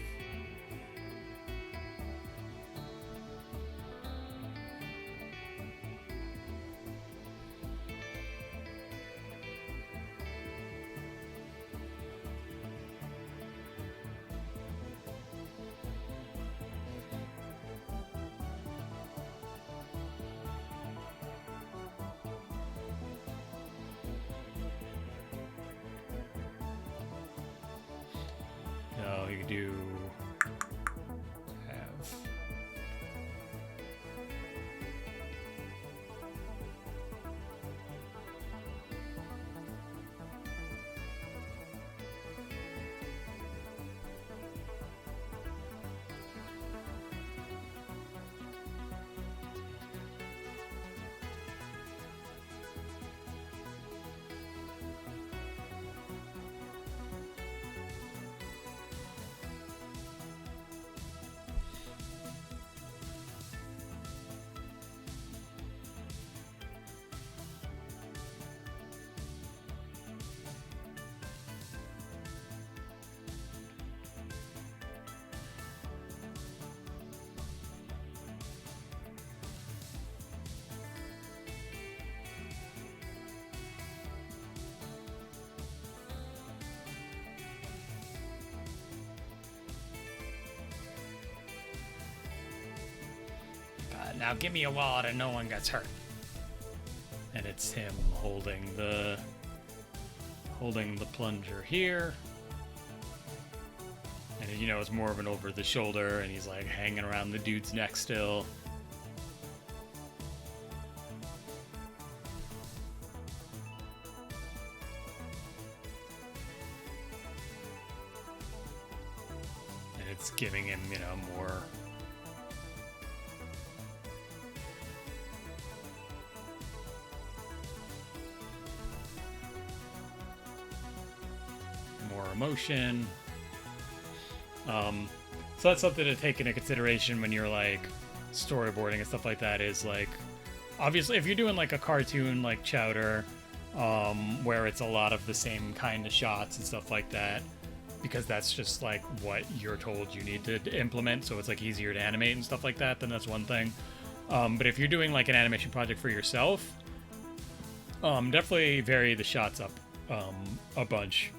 No, you do have. Now give me a wallet and no one gets hurt. And it's him holding the plunger here. And you know, it's more of an over the shoulder, and he's like hanging around the dude's neck still. And it's giving him, you know, more emotion. So that's something to take into consideration when you're like storyboarding and stuff like that, is like, obviously if you're doing like a cartoon like Chowder, where it's a lot of the same kind of shots and stuff like that, because that's just like what you're told you need to implement, so it's like easier to animate and stuff like that, then that's one thing. But if you're doing like an animation project for yourself, definitely vary the shots up a bunch.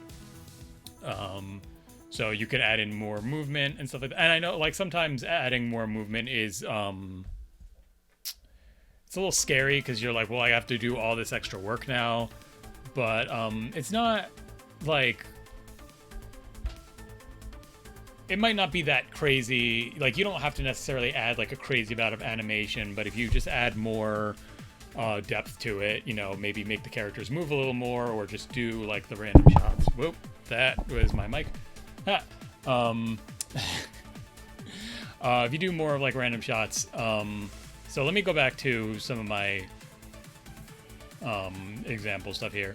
So you could add in more movement and stuff like that. And I know like sometimes adding more movement is, it's a little scary because you're like, well, I have to do all this extra work now. But, it's not like, it might not be that crazy. Like, you don't have to necessarily add like a crazy amount of animation, but if you just add more depth to it, you know, maybe make the characters move a little more, or just do like the random shots. Whoop, that was my mic. If you do more of like random shots, so let me go back to some of my example stuff here.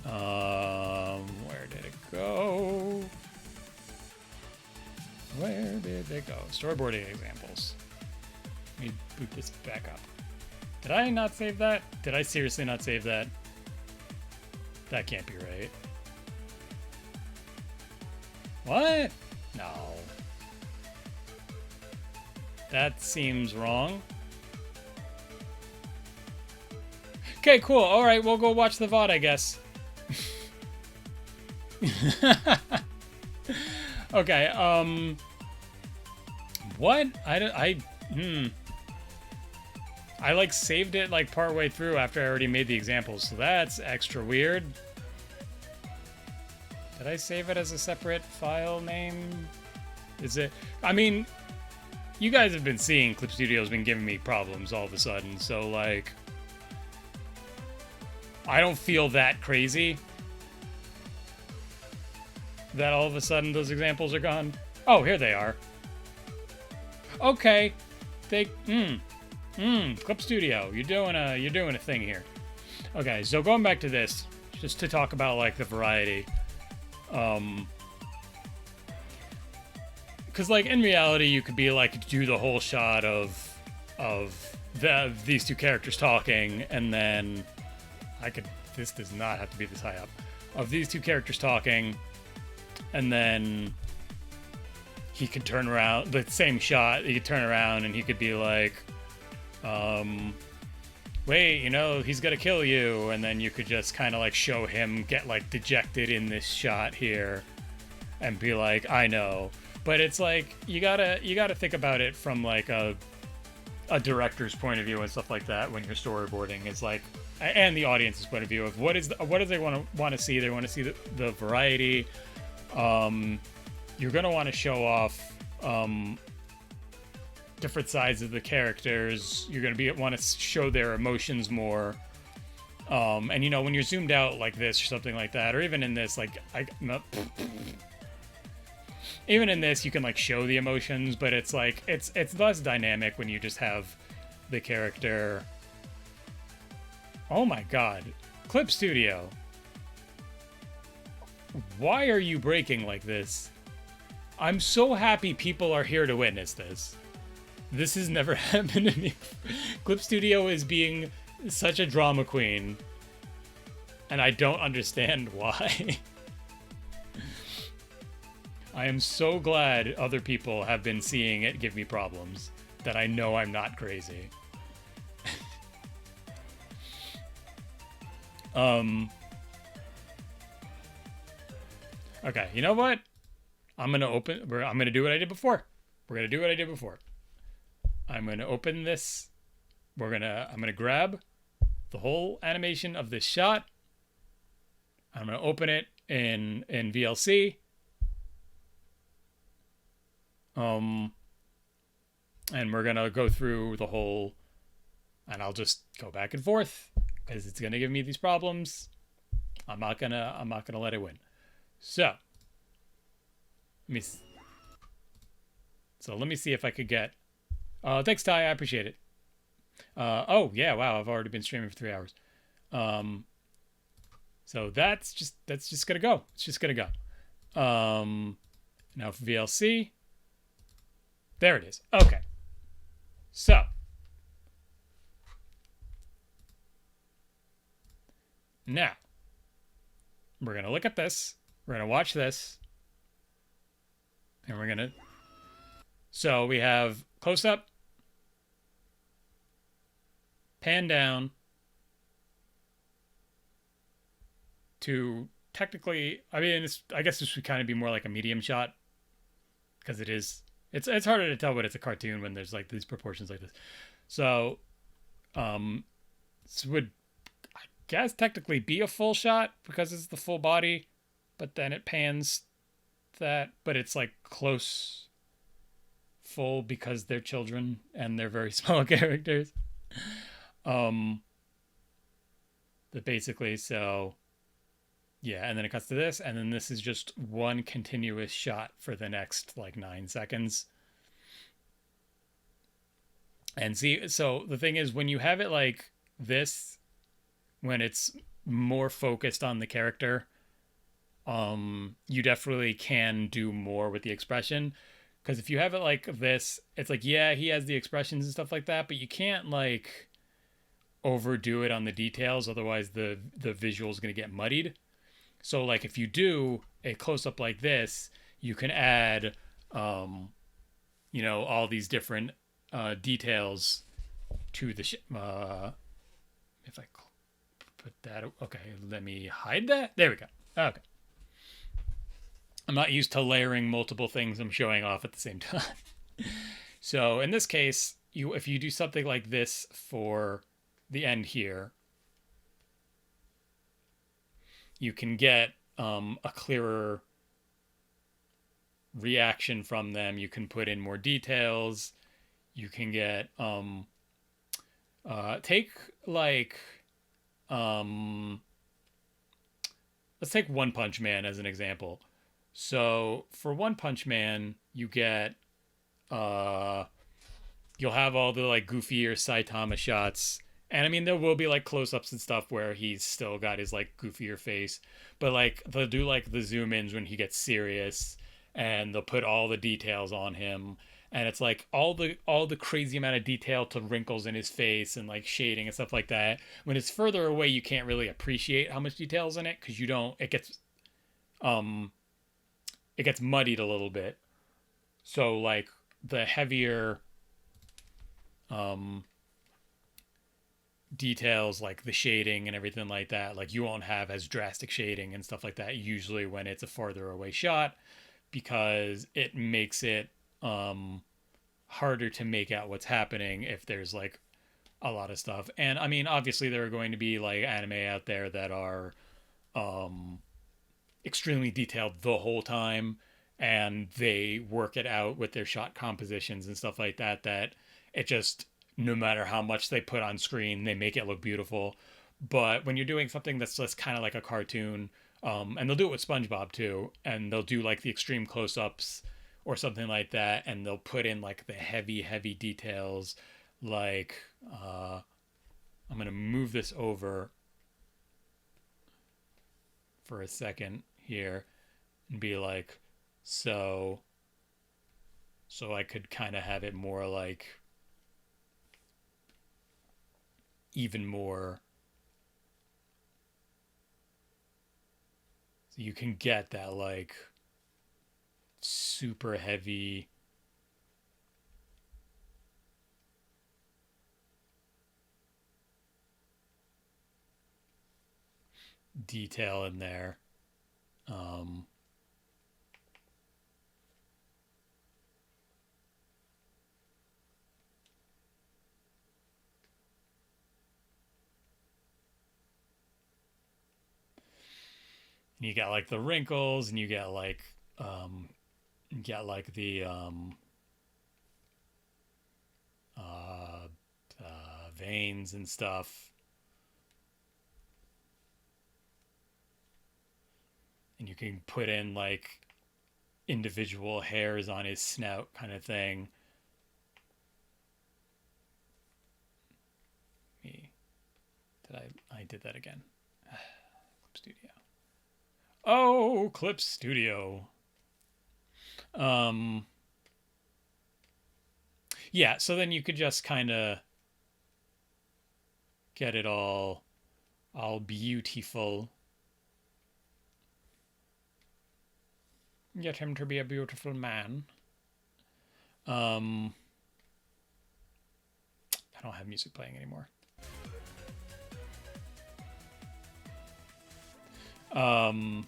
Where did it go? Where did it go? Storyboarding examples. Let me boot this back up. Did I not save that? Did I seriously not save that? That can't be right. What? No. That seems wrong. Okay, cool. All right, we'll go watch the VOD, I guess. Okay, what? I like saved it like partway through after I already made the examples, so that's extra weird. Did I save it as a separate file name? Is it? I mean, you guys have been seeing Clip Studio's been giving me problems all of a sudden, so like, I don't feel that crazy that all of a sudden those examples are gone. Oh, here they are. Okay, they Clip Studio, you're doing a thing here. Okay, so going back to this, just to talk about like the variety, um, because like in reality, you could be like do the whole shot of these two characters talking, and then I could. This does not have to be this high up. Of these two characters talking, and then he could turn around. The same shot, he could turn around, and he could be like, wait, he's gonna kill you, and then you could just kind of like show him get like dejected in this shot here, and be like, I know. But it's like you gotta think about it from like a director's point of view and stuff like that when you're storyboarding. Is like, and the audience's point of view of what do they want to see? They want to see the variety. You're gonna want to show off different sides of the characters. You're gonna want to show their emotions more. And when you're zoomed out like this or something like that, or even in this, like even in this, you can like show the emotions, but it's like it's less dynamic when you just have the character. Oh my god, Clip Studio, why are you breaking like this? I'm so happy people are here to witness this. This has never happened to me. Clip Studio is being such a drama queen, and I don't understand why. I am so glad other people have been seeing it give me problems, that I know I'm not crazy. Okay, you know what? I'm gonna do what I did before. We're gonna do what I did before. I'm gonna open this. I'm gonna grab the whole animation of this shot. I'm gonna open it in VLC. And we're gonna go through the whole, and I'll just go back and forth because it's gonna give me these problems. I'm not gonna let it win. So let me see if I could get. Thanks, Ty. I appreciate it. Oh yeah, wow. I've already been streaming for 3 hours. So that's just gonna go. It's just gonna go. Now for VLC. There it is. Okay. So now we're gonna look at this. We're gonna watch this. And we're gonna. So we have close up, pan down to technically, I mean, I guess this would kind of be more like a medium shot because it is. It's harder to tell, but it's a cartoon when there's like these proportions like this. So, this would, I guess, technically be a full shot because it's the full body, but then it pans that, but it's like close full because they're children and they're very small characters. That basically, so yeah, and then it cuts to this, and then this is just one continuous shot for the next like 9 seconds. And see, so the thing is, when you have it like this, when it's more focused on the character, you definitely can do more with the expression. Because if you have it like this, it's like, yeah, he has the expressions and stuff like that, but you can't like overdo it on the details, otherwise the visual is going to get muddied. So like if you do a close-up like this, you can add all these different details to the if I put that, okay, let me hide that. There we go. Okay. I'm not used to layering multiple things I'm showing off at the same time. So in this case, if you do something like this for the end here, you can get a clearer reaction from them. You can put in more details. You can get take like let's take One Punch Man as an example. So for One Punch Man, you get you'll have all the like goofier Saitama shots, And I mean, there will be like close-ups and stuff where he's still got his like goofier face, but like they'll do like the zoom ins when he gets serious, and they'll put all the details on him, and it's like all the crazy amount of detail to wrinkles in his face and like shading and stuff like that. When it's further away, you can't really appreciate how much details in it because you don't. Um it gets muddied a little bit. So like the heavier um details like the shading and everything like that, like you won't have as drastic shading and stuff like that usually when it's a farther away shot, because it makes it um harder to make out what's happening if there's like a lot of stuff. And I mean, obviously there are going to be like anime out there that are um extremely detailed the whole time, and they work it out with their shot compositions and stuff like that, that it just, no matter how much they put on screen, they make it look beautiful. But when you're doing something that's just kind of like a cartoon, and they'll do it with SpongeBob too, and they'll do like the extreme close-ups or something like that, and they'll put in like the heavy details, like I'm gonna move this over for a second here and be like, so I could kind of have it more like even more, so you can get that like super heavy detail in there. um you get like the wrinkles, and um you get like the uh, veins and stuff, and you can put in like individual hairs on his snout kind of thing. Me, did I did that again. Clip Studio. Oh, Clip Studio. um yeah, so then you could just kind of get it all beautiful. Get him to be a beautiful man. um I don't have music playing anymore. um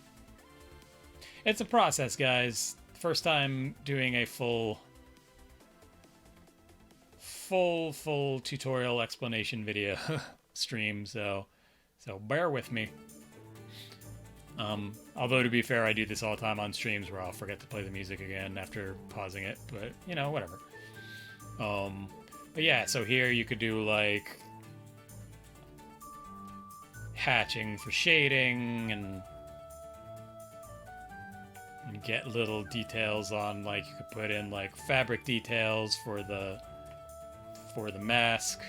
it's a process, guys. First time doing a full tutorial explanation video stream, so bear with me. Although to be fair, I do this all the time on streams where I'll forget to play the music again after pausing it, but you know, whatever. But yeah, so here you could do like hatching for shading, and get little details on, like you could put in like fabric details for the mask.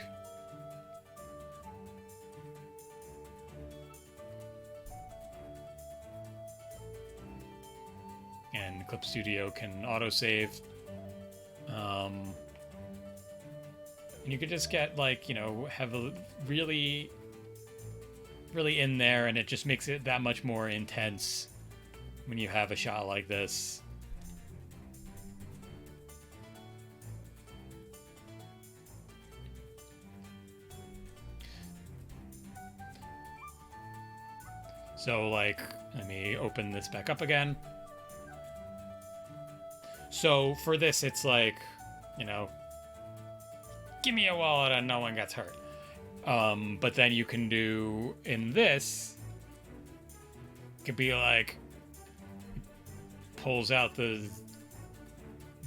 And Clip Studio can autosave. And you could just get like, you know, have a really in there, and it just makes it that much more intense when you have a shot like this. So like, let me open this back up again. So for this, it's like, you know, give me a wallet and no one gets hurt. But then you can do in this, it could be like, pulls out the,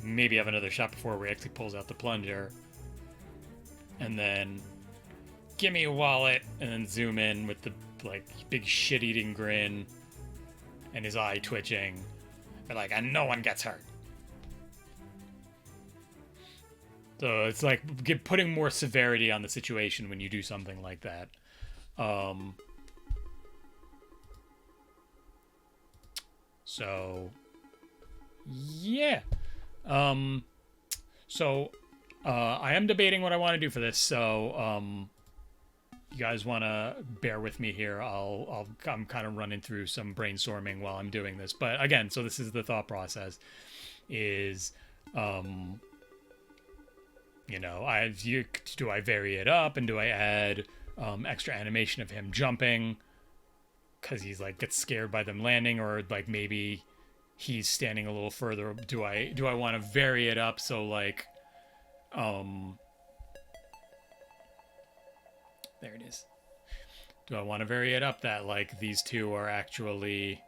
maybe have another shot before where he actually pulls out the plunger, and then give me a wallet, and then zoom in with the like big shit-eating grin and his eye twitching, but like, and no one gets hurt. So it's like putting more severity on the situation when you do something like that. Um, so yeah. Um, so I am debating what I want to do for this. So you guys want to bear with me here. I'm kind of running through some brainstorming while I'm doing this. But again, so this is the thought process: is um, do I vary it up and do I add extra animation of him jumping because he's like gets scared by them landing, or like maybe he's standing a little further? Do I want to vary it up so like um there it is. Do I want to vary it up that like these two are actually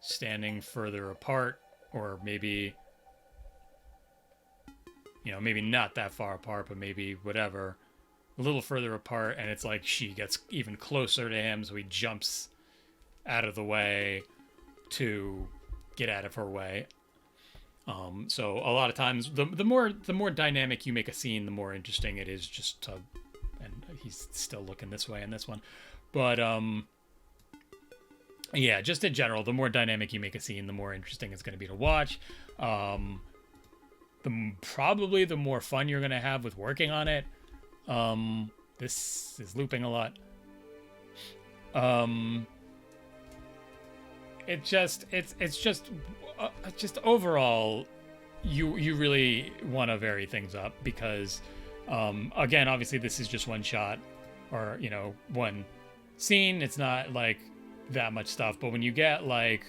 standing further apart, or maybe maybe not that far apart, but maybe whatever, a little further apart, and it's like she gets even closer to him, so he jumps out of the way to get out of her way. So a lot of times, the more dynamic you make a scene, the more interesting it is. Just to, and he's still looking this way in this one, but yeah, just in general, the more dynamic you make a scene, the more interesting it's going to be to watch. Probably the more fun you're going to have with working on it. This is looping a lot. It's just overall, you really want to vary things up because, again, obviously this is just one shot, or one scene. It's not like that much stuff, but when you get like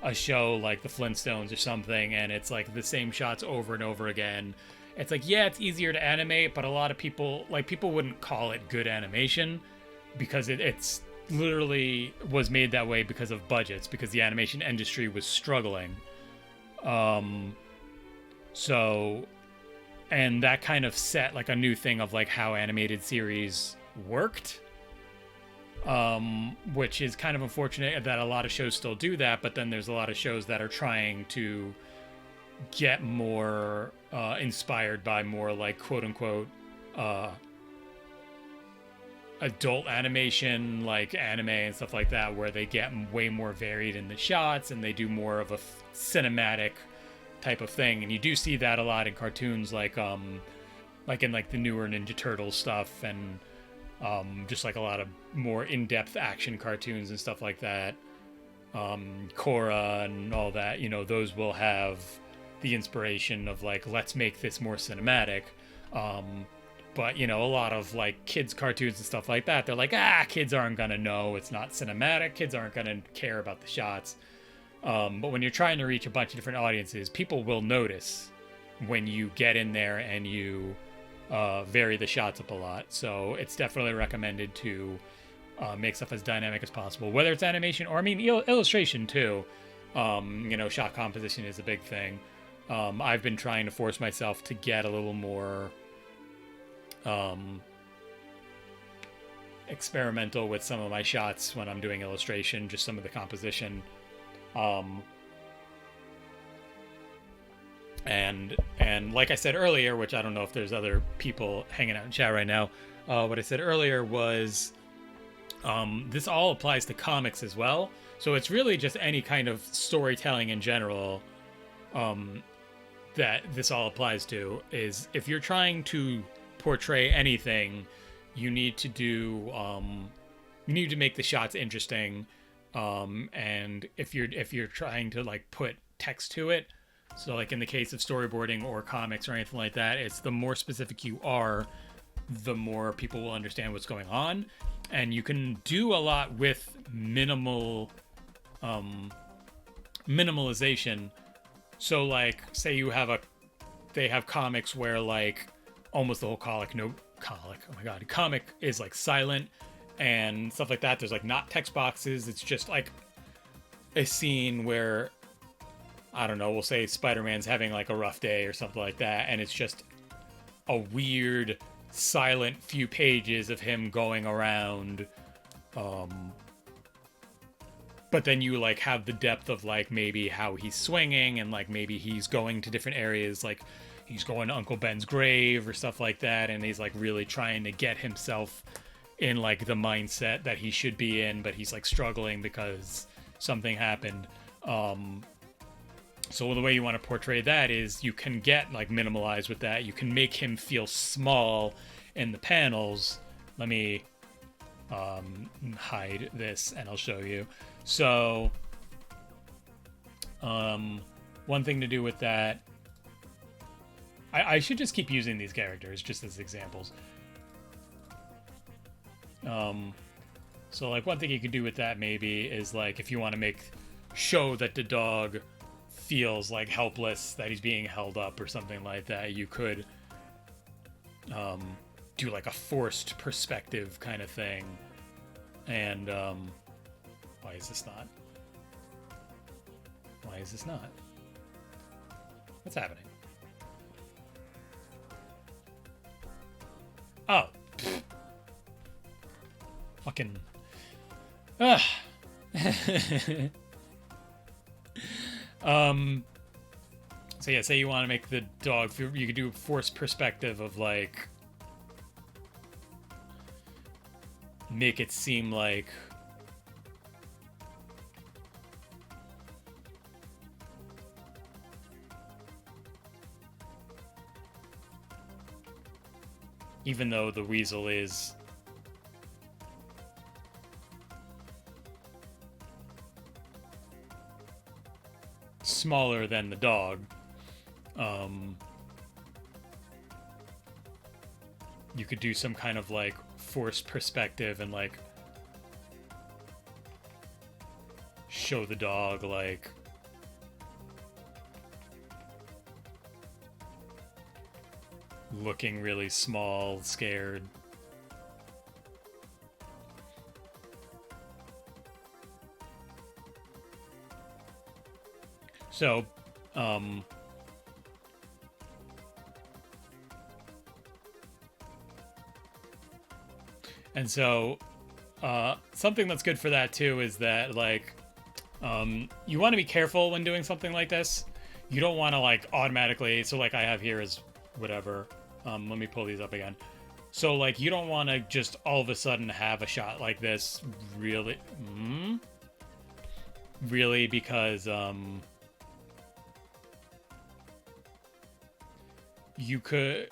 a show like the Flintstones or something, and it's like the same shots over and over again, it's like, yeah, it's easier to animate, but a lot of people wouldn't call it good animation because it's literally was made that way because of budgets, because the animation industry was struggling. So, and that kind of set like a new thing of like how animated series worked. Which is kind of unfortunate that a lot of shows still do that, but then there's a lot of shows that are trying to get more inspired by more like quote unquote adult animation, like anime and stuff like that, where they get way more varied in the shots and they do more of a cinematic type of thing. And you do see that a lot in cartoons, like in like the newer Ninja Turtles stuff, and just like a lot of more in-depth action cartoons and stuff like that. Korra and all that, those will have the inspiration of like, let's make this more cinematic. But a lot of like kids cartoons and stuff like that, they're like, kids aren't gonna know, it's not cinematic, kids aren't gonna care about the shots. But when you're trying to reach a bunch of different audiences, people will notice when you get in there and you vary the shots up a lot. So it's definitely recommended to make stuff as dynamic as possible, whether it's animation or illustration too. Shot composition is a big thing. I've been trying to force myself to get a little more experimental with some of my shots when I'm doing illustration, just some of the composition. And like I said earlier, which I don't know if there's other people hanging out in chat right now, what I said earlier was this all applies to comics as well. So it's really just any kind of storytelling in general that this all applies to. Is if you're trying to portray anything, you need to do you need to make the shots interesting, and if you're trying to like put text to it, so like in the case of storyboarding or comics or anything like that, it's the more specific you are, the more people will understand what's going on. And you can do a lot with minimalization. So like, say they have comics where like almost the whole comic is like silent and stuff like that. There's like not text boxes. It's just like a scene where, I don't know, we'll say Spider-Man's having like a rough day or something like that, and it's just a weird silent few pages of him going around, but but then you like have the depth of like maybe how he's swinging, and like maybe he's going to different areas, like he's going to Uncle Ben's grave or stuff like that, and he's like really trying to get himself in like the mindset that he should be in, but he's like struggling because something happened. So the way you want to portray that is you can get like minimalized with that. You can make him feel small in the panels. Let me hide this and I'll show you. So one thing to do with that, I should just keep using these characters just as examples. So like one thing you could do with that maybe is like if you want to show that the dog feels like helpless, that he's being held up or something like that, you could do like a forced perspective kind of thing. And why is this not? What's happening? Oh. Fucking. Ugh. So yeah, say you want to make the dog, you could do forced perspective of like, make it seem like even though the weasel is smaller than the dog, you could do some kind of like forced perspective and like show the dog like looking really small, scared. So, and so, something that's good for that too is that like, you want to be careful when doing something like this. You don't want to like automatically, so like I have here is whatever. Let me pull these up again. So like, you don't want to just all of a sudden have a shot like this, really, really, because, you could,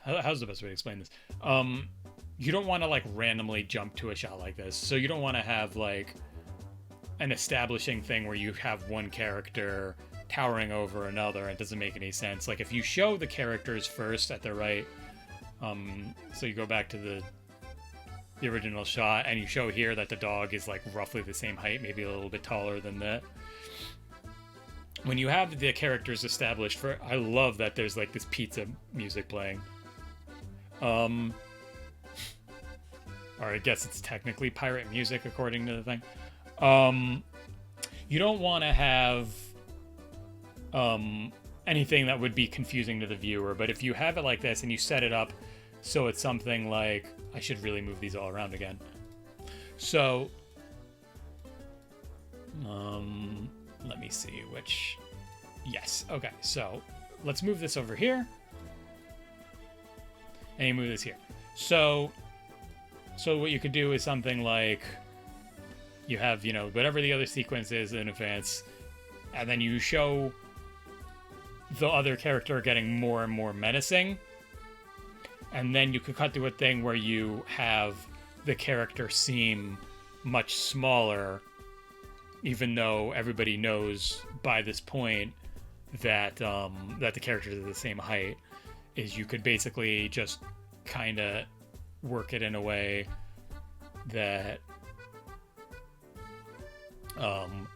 how's the best way to explain this? You don't want to like randomly jump to a shot like this. So you don't want to have like an establishing thing where you have one character towering over another. It doesn't make any sense. Like if you show the characters first at the right, so you go back to the original shot and you show here that the dog is like roughly the same height, maybe a little bit taller than that. When you have the characters established for, I love that there's like this pizza music playing. Or I guess it's technically pirate music according to the thing. You don't want to have anything that would be confusing to the viewer, but if you have it like this and you set it up so it's something like, I should really move these all around again. So, let me see which, yes, okay, so let's move this over here, and you move this here. So what you could do is something like, you have, you know, whatever the other sequence is in advance, and then you show the other character getting more and more menacing, and then you could cut to a thing where you have the character seem much smaller, even though everybody knows by this point that that the characters are the same height. Is you could basically just kind of work it in a way that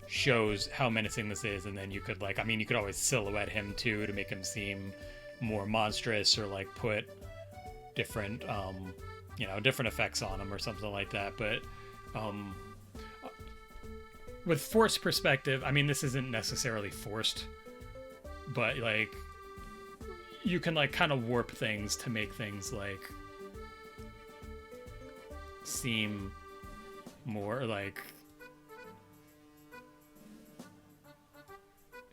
shows how menacing this is, and then you could like, I mean, you could always silhouette him too to make him seem more monstrous, or like put different you know, different effects on him or something like that. But with forced perspective, I mean, this isn't necessarily forced, but like you can like kind of warp things to make things like seem more like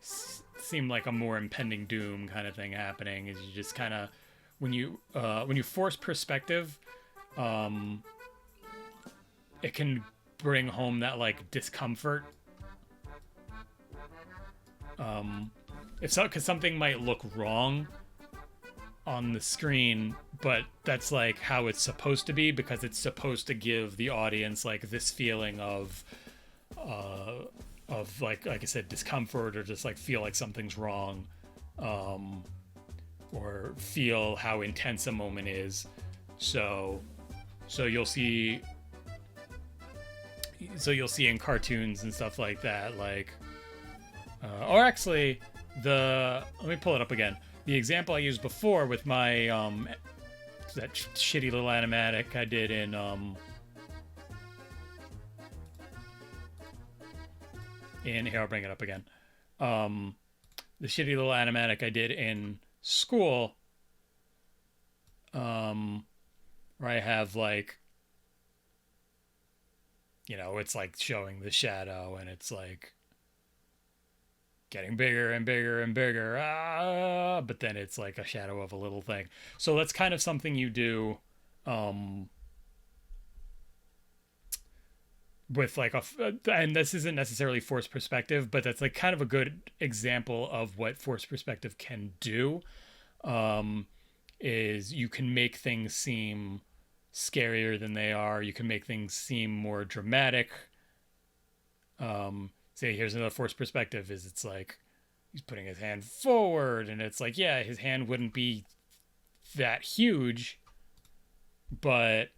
seem like a more impending doom kind of thing happening. Is you just kind of when you force perspective, um, it can bring home that like discomfort. Um, if so, because something might look wrong on the screen, but that's like how it's supposed to be because it's supposed to give the audience like this feeling uh like I said, discomfort or just like feel like something's wrong, um, or feel how intense a moment is. So so you'll see you'll see in cartoons and stuff like that, like or actually the let me pull it up again. The example I used before with my that shitty little animatic I did in here, I'll bring it up again. Um, the shitty little animatic I did in school, um, where I have like, it's like showing the shadow and it's like getting bigger and bigger and bigger. But then it's like a shadow of a little thing. So that's kind of something you do um, with like and this isn't necessarily forced perspective, but that's like kind of a good example of what forced perspective can do. Um, is you can make things seem scarier than they are. You can make things seem more dramatic. Say here's another forced perspective is it's like he's putting his hand forward and it's like, yeah, his hand wouldn't be that huge, but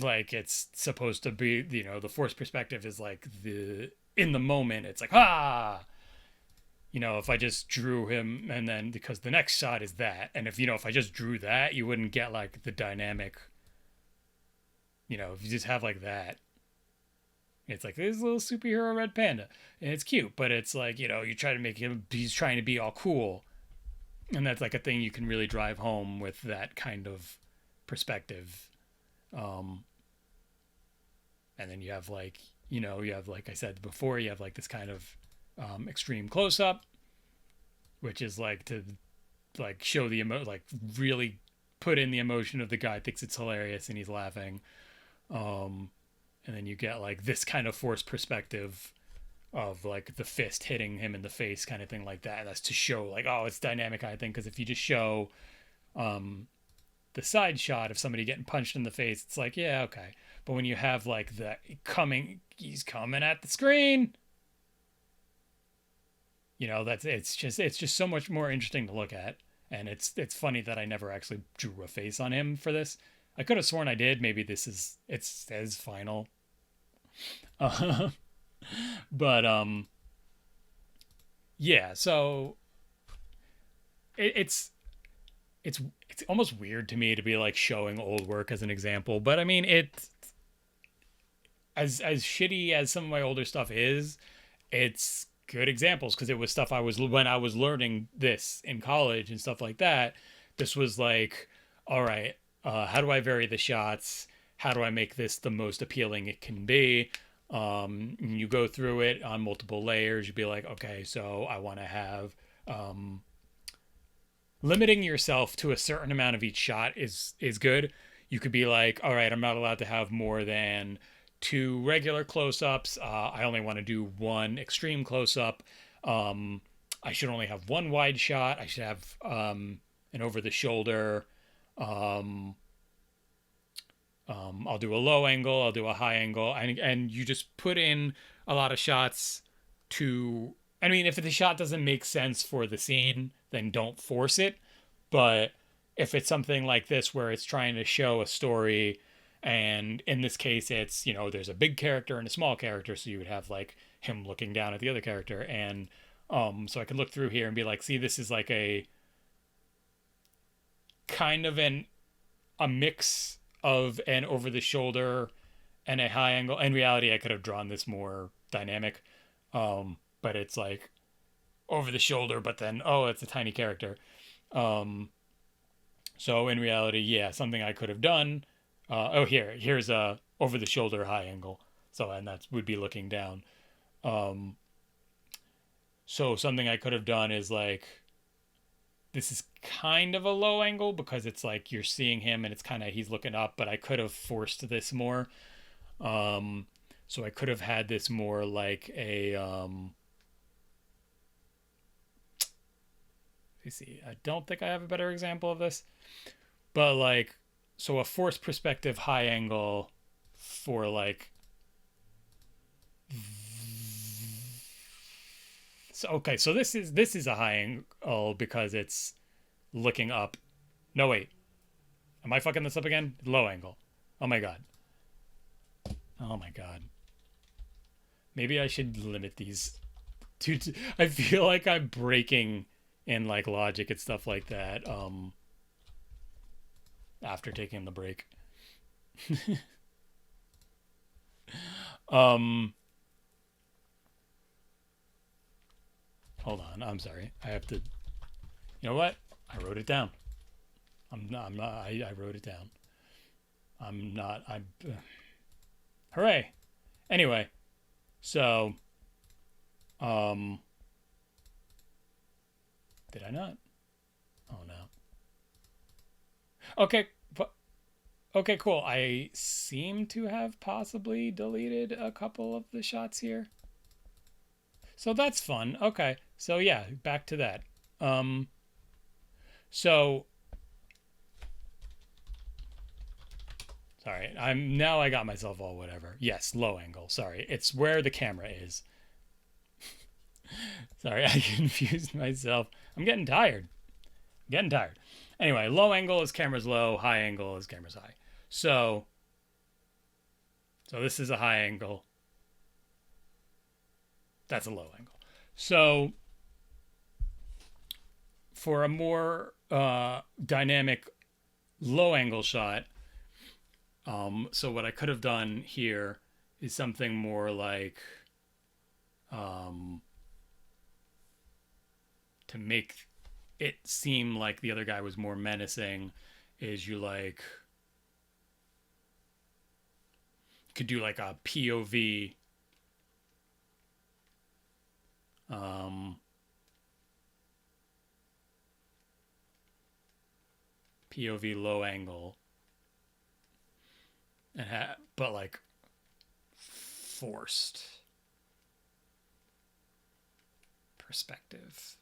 like it's supposed to be, the forced perspective is like the in the moment it's like, if I just drew him and then because the next shot is that, and if I just drew that, you wouldn't get like the dynamic. If you just have like that, it's like this little superhero red panda and it's cute, but it's like, you try to make him, he's trying to be all cool, and that's like a thing you can really drive home with that kind of perspective. um and then you have like, you have, like I said before, you have like this kind of extreme close up, which is like to like show the like really put in the emotion of the guy thinks it's hilarious and he's laughing. um and then you get like this kind of forced perspective of like the fist hitting him in the face kind of thing like that. That's to show like, oh, it's dynamic, I think, because if you just show um the side shot of somebody getting punched in the face, it's like, yeah, okay. But when you have like he's coming at the screen, that's it's just so much more interesting to look at. And it's funny that I never actually drew a face on him for this. I could have sworn I did. Maybe it says final. Uh, but yeah. So it's it's almost weird to me to be like showing old work as an example. But I mean, it as shitty as some of my older stuff is, it's good examples because it was stuff I was when I was learning this in college and stuff like that. This was like, all right, how do I vary the shots? How do I make this the most appealing it can be? You go through it on multiple layers. You'd be like, okay, so I want to have limiting yourself to a certain amount of each shot is good. You could be like, all right, I'm not allowed to have more than two regular close-ups. I only want to do one extreme close-up. I should only have one wide shot. I should have an over the shoulder. Um, I'll do a low angle. I'll do a high angle, and you just put in a lot of shots to. I mean, if the shot doesn't make sense for the scene, then don't force it. But if it's something like this where it's trying to show a story, and in this case, it's, there's a big character and a small character, so you would have like him looking down at the other character, and so I could look through here and be like, see, this is like a kind of a mix of an over the shoulder and a high angle. In reality, I could have drawn this more dynamic, but it's like over the shoulder, but then it's a tiny character. So in reality, yeah, something I could have done. Here's a over the shoulder high angle. So, and that would be looking down. Um, so something I could have done is like, this is kind of a low angle because it's like you're seeing him and it's kind of he's looking up, but I could have forced this more. Um, so I could have had this more like a let's see. I don't think I have a better example of this, but like so a forced perspective high angle for like so okay, so this is a high angle because it's looking up. No wait. Am I fucking this up again? Low angle. Oh my god. Oh my god. Maybe I should limit these to I feel like I'm breaking in like logic and stuff like that after taking the break. um Hold on. I'm sorry. I have to You know what? I wrote it down. I wrote it down. I'm not I'm Hooray. Anyway, so um did I not? Oh no. Okay, okay, cool. I seem to have possibly deleted a couple of the shots here. So that's fun. Okay. So yeah, back to that. Um so sorry. I got myself all whatever. Yes, low angle. Sorry. It's where the camera is. Sorry, I confused myself. I'm getting tired. Getting tired. Anyway, low angle is camera's low, high angle is camera's high. So this is a high angle. That's a low angle. So for a more dynamic low angle shot, so what I could have done here is something more like to make it seem like the other guy was more menacing is you like could do like a POV POV low angle and but like forced perspective.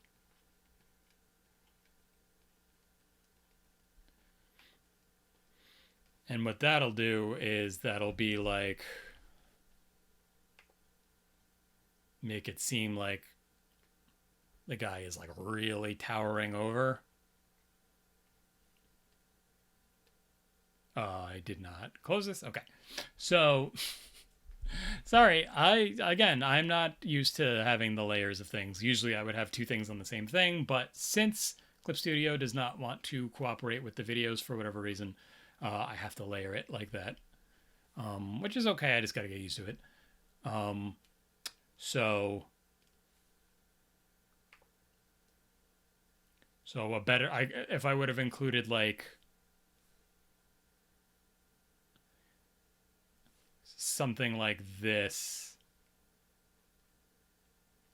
And what that'll do is that'll be like make it seem like the guy is like really towering over. I did not close this. Okay. So sorry, I'm not used to having the layers of things. Usually I would have two things on the same thing, but since Clip Studio does not want to cooperate with the videos for whatever reason, I have to layer it like that, which is okay. I just got to get used to it. So a better, if I would have included like something like this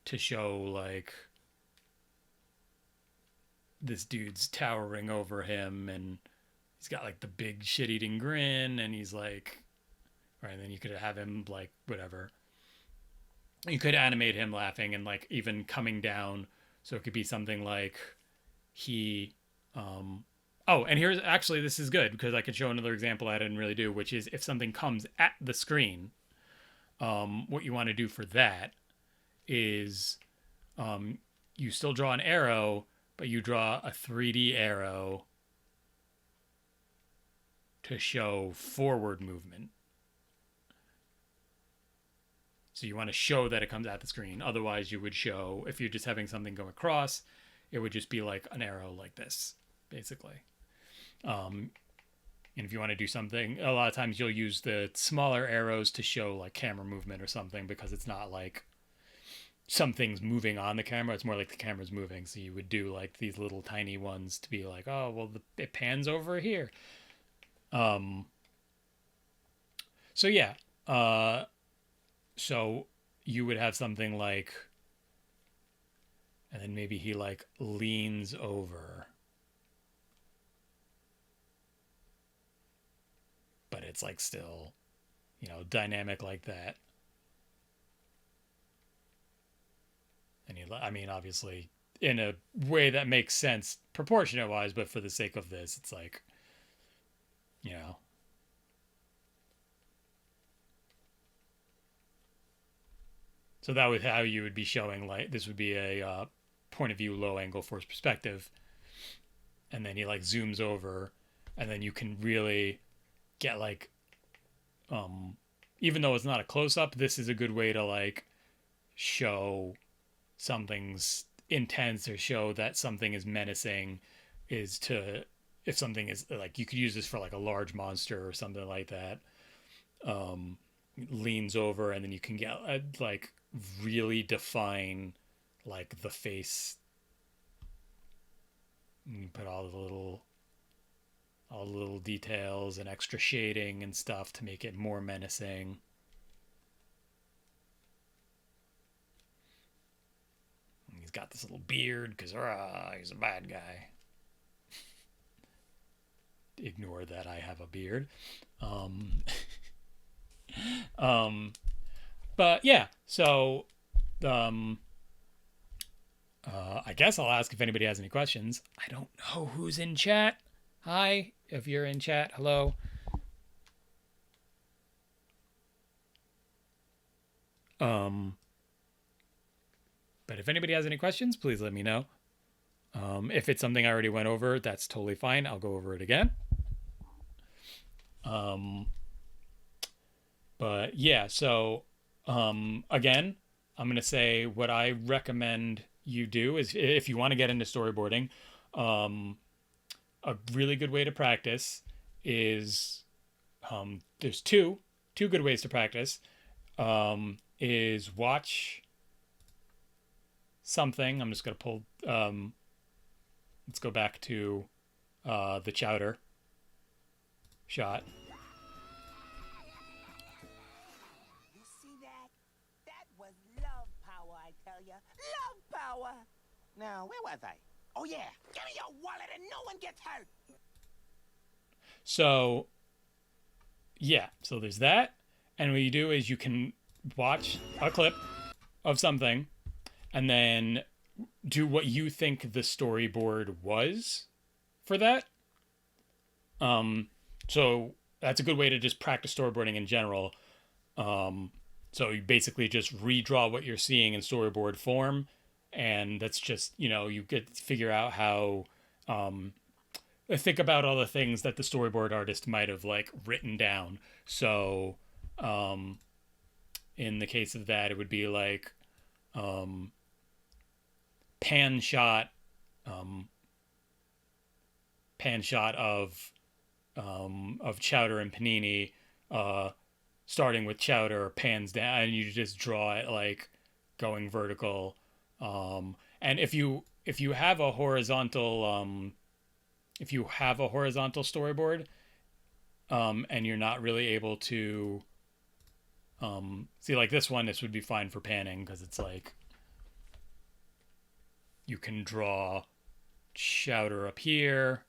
to show like this dude's towering over him and he's got like the big shit-eating grin and he's like, right, and then you could have him like whatever. You could animate him laughing and like even coming down. So it could be something like he oh, and here's actually this is good because I could show another example I didn't really do, which is if something comes at the screen, what you want to do for that is you still draw an arrow, but you draw a 3D arrow to show forward movement. So you want to show that it comes at the screen. Otherwise, you would show, if you're just having something go across, it would just be like an arrow like this, basically. And if you want to do something, a lot of times you'll use the smaller arrows to show like camera movement or something because it's not like something's moving on the camera. It's more like the camera's moving. So you would do like these little tiny ones to be like, oh, well, it pans over here. So So yeah, uh, so you would have something like, and then maybe he like leans over, but it's like still, dynamic like that. And I mean, obviously, in a way that makes sense proportionate wise, but for the sake of this, it's like, you know, so that would how you would be showing like this would be a point of view, low angle, forced perspective, and then he like zooms over, and then you can really get like, um, even though it's not a close up, this is a good way to like show something's intense or show that something is menacing, is to, if something is like, you could use this for like a large monster or something like that, um leans over, and then you can get like really define like the face. You put all the little details and extra shading and stuff to make it more menacing. He's got this little beard because he's a bad guy. Ignore that I have a beard. Um, um, but yeah, so um, I guess I'll ask if anybody has any questions. I don't know who's in chat. Hi, if you're in chat, hello. Um, but if anybody has any questions, please let me know. If it's something I already went over, that's totally fine. I'll go over it again. Um, but yeah, so again, I'm going to say what I recommend you do is if you want to get into storyboarding, um, a really good way to practice is, there's two good ways to practice, is watch something. I'm just going to pull, let's go back to the chowder shot. You see that? That was love power, I tell ya. Love power! Now, where was I? Oh, yeah. Give me your wallet and no one gets hurt. So yeah, so there's that. And what you do is you can watch a clip of something and then do what you think the storyboard was for that. So that's a good way to just practice storyboarding in general. So you basically just redraw what you're seeing in storyboard form, and that's just, you get to figure out how, think about all the things that the storyboard artist might have like written down. So um, in the case of that, it would be like, um, pan shot, um, pan shot of Chowder and Panini, uh, starting with Chowder, pans down, and you just draw it like going vertical. And if you have a horizontal, if you have a horizontal storyboard, and you're not really able to, see, like this one, this would be fine for panning because it's like you can draw Chowder up here.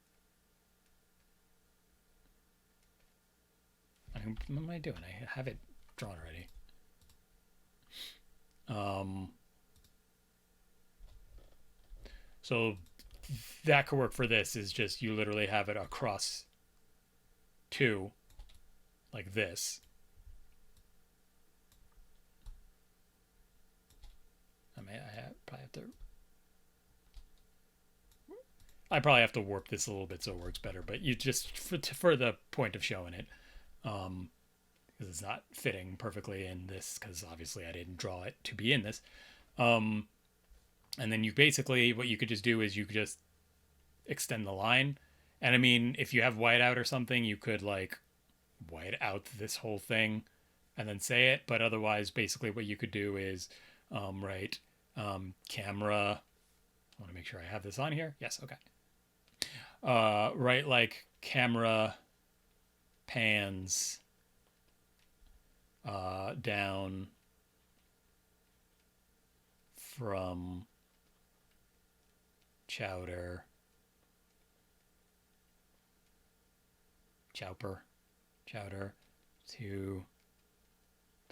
What am I doing? I have it drawn already. So that could work for this, is just you literally have it across two like this. I probably have to warp this a little bit so it works better, but you just for the point of showing it, because it's not fitting perfectly in this, because obviously I didn't draw it to be in this. Um, and then you basically, what you could just do is you could just extend the line. And I mean, if you have whiteout or something, you could like white out this whole thing and then say it. But otherwise, basically what you could do is, write, camera. I want to make sure I have this on here. Yes, okay. Write like camera pans down from chowder, chowder to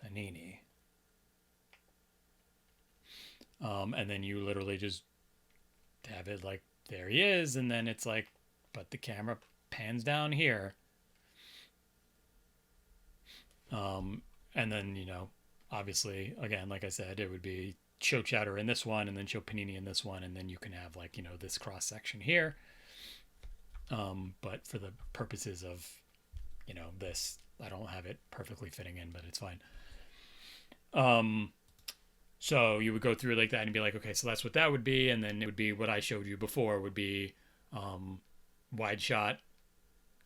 panini. And then you literally just have it like, there he is, and then it's like, but the camera pans down here. And then, obviously, again, like I said, it would be show chowder in this one and then show panini in this one, and then you can have like, this cross section here. But for the purposes of, this, I don't have it perfectly fitting in, but it's fine. So you would go through like that and be like, okay, so that's what that would be. And then it would be what I showed you before would be wide shot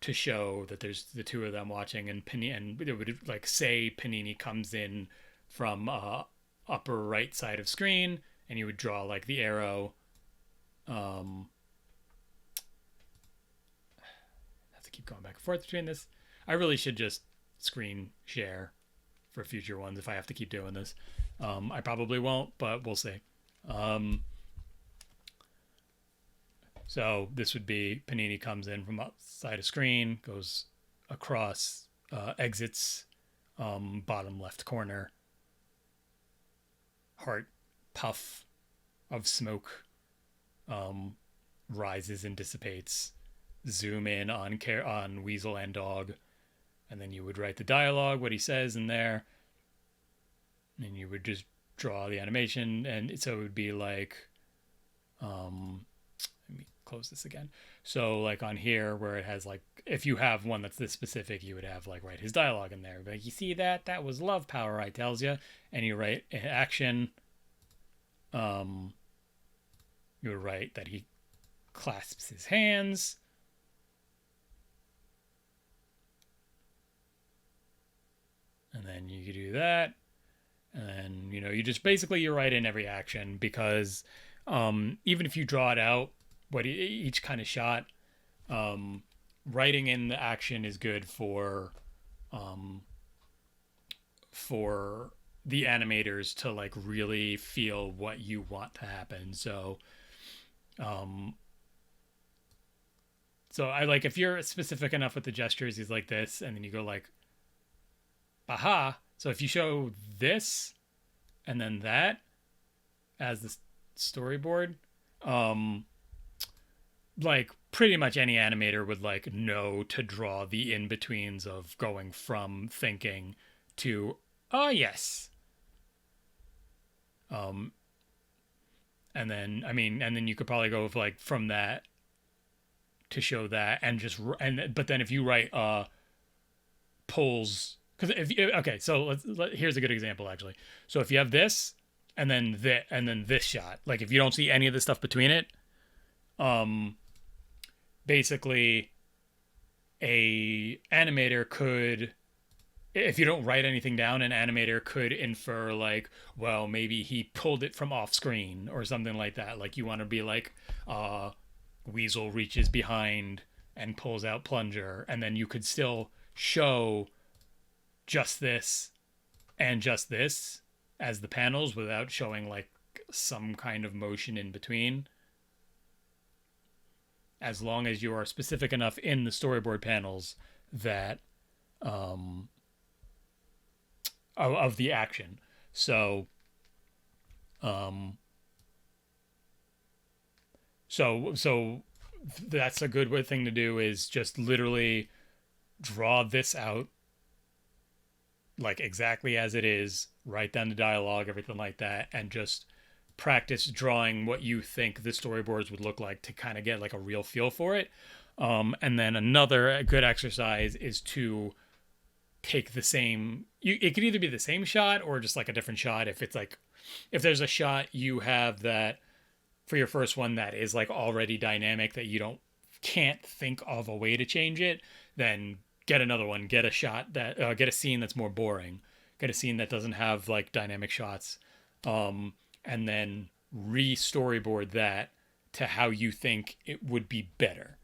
to show that there's the two of them watching, and it would like say Panini comes in from upper right side of screen, and you would draw like the arrow. I have to keep going back and forth between this. I really should just screen share for future ones if I have to keep doing this. I probably won't, but we'll see. So this would be Panini comes in from outside of screen, goes across, exits, bottom left corner, heart puff of smoke, rises and dissipates, zoom in on Weasel and Dog, and then you would write the dialogue, what he says in there, and you would just draw the animation. And so it would be like, let me close this again. So like on here where it has like, if you have one that's this specific, you would have like write his dialogue in there. But you see that was love power, I tells you. And you write action. You would write that he clasps his hands. And then you do that. And then, you just basically you write in every action, because even if you draw it out, what each kind of shot, writing in the action is good for the animators to like really feel what you want to happen. So I like, if you're specific enough with the gestures, he's like this, and then you go like, aha. So if you show this and then that as the storyboard, like pretty much any animator would like know to draw the in-betweens of going from thinking to, oh yes. And then you could probably go with like from that to show that, and but then if you write pulls, because here's a good example actually. So if you have this and then this shot, like if you don't see any of the stuff between it, basically a animator could, if you don't write anything down, an animator could infer like, well, maybe he pulled it from off screen or something like that. Like you want to be like, Weasel reaches behind and pulls out plunger, and then you could still show just this and just this as the panels without showing like some kind of motion in between, as long as you are specific enough in the storyboard panels that of the action. So so that's a good thing to do, is just literally draw this out like exactly as it is, write down the dialogue, everything like that, and just practice drawing what you think the storyboards would look like to kind of get like a real feel for it. And then another good exercise is to take the same, it could either be the same shot or just like a different shot. If it's like, if there's a shot you have that for your first one that is like already dynamic that you can't think of a way to change it, then get another one, get a shot that get a scene that's more boring, get a scene that doesn't have like dynamic shots, and then re-storyboard that to how you think it would be better.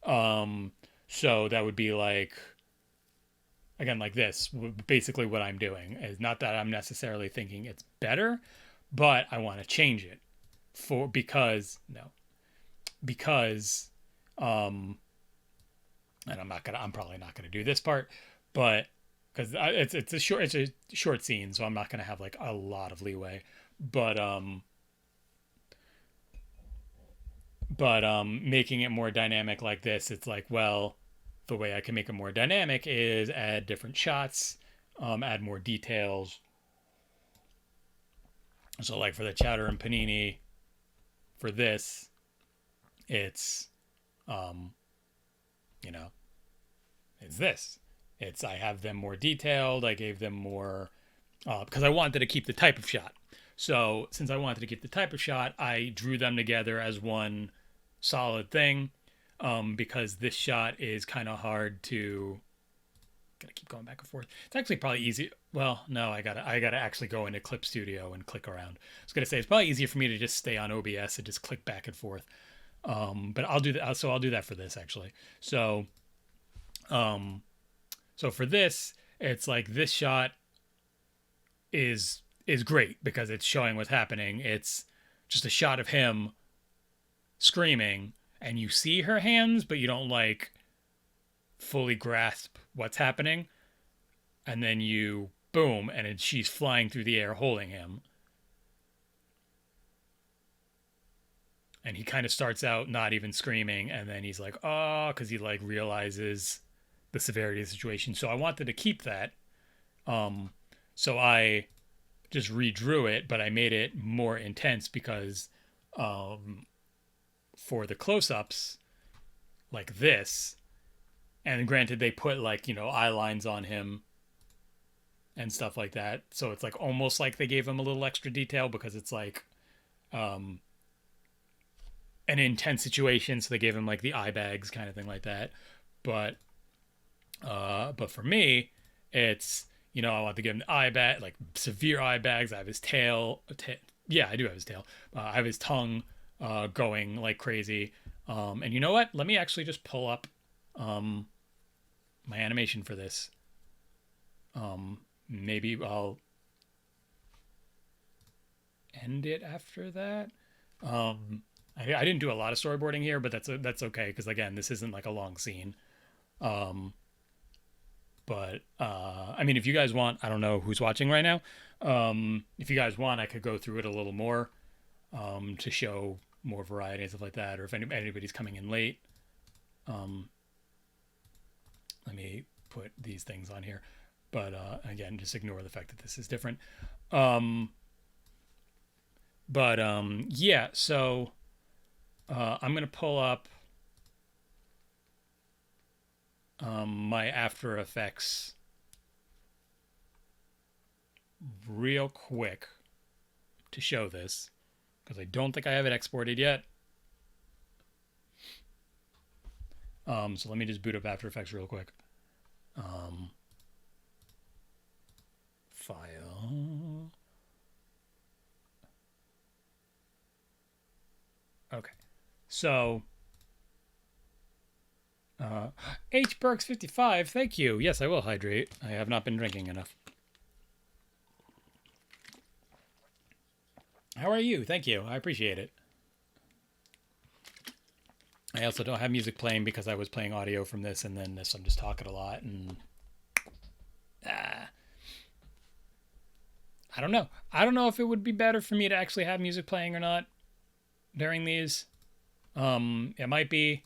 So that would be like, again, like this, basically what I'm doing is not that I'm necessarily thinking it's better, but I want to change it for because no, because um and I'm probably not gonna do this part, but because it's a short scene, so I'm not gonna have like a lot of leeway. But making it more dynamic like this, it's like, well, the way I can make it more dynamic is add different shots, add more details. So like for the chowder and panini, for this, it's um, you know, it's this. It's I have them more detailed. I gave them more because I wanted to keep the type of shot. So since I wanted to keep the type of shot, I drew them together as one solid thing. Because this shot is kind of hard to. Gotta keep going back and forth. It's actually probably easy. Well, no, I gotta actually go into Clip Studio and click around. I was gonna say it's probably easier for me to just stay on OBS and just click back and forth. But I'll do that. So I'll do that for this actually. So, um, so for this, it's like this shot is great because it's showing what's happening. It's just a shot of him screaming, and you see her hands, but you don't like fully grasp what's happening. And then you boom, and she's flying through the air holding him. And he kind of starts out not even screaming, and then he's like, oh, because he like realizes the severity of the situation. So I wanted to keep that. Um, so I just redrew it, but I made it more intense because um, for the close-ups like this, and granted they put like eye lines on him and stuff like that, so it's like almost like they gave him a little extra detail because it's like um, an intense situation, so they gave him like the eye bags kind of thing like that. But for me, it's I want to give him the eye bag, like severe eye bags. I have his tail. Yeah, I do have his tail. I have his tongue going like crazy. And you know what? Let me actually just pull up um, my animation for this. Maybe I'll end it after that. I didn't do a lot of storyboarding here, but that's okay because again, this isn't like a long scene. Um, but I mean, if you guys want, I don't know who's watching right now. If you guys want, I could go through it a little more to show more variety and stuff like that, or if anybody's coming in late. Let me put these things on here, but again, just ignore the fact that this is different. Um, but yeah, so I'm gonna pull up my After Effects real quick to show this because I don't think I have it exported yet. So let me just boot up After Effects real quick. File. Okay. So H Burks 55, thank you. Yes, I will hydrate. I have not been drinking enough. How are you? Thank you. I appreciate it. I also don't have music playing because I was playing audio from this, and then this I'm just talking a lot, and I don't know. I don't know if it would be better for me to actually have music playing or not during these. It might be,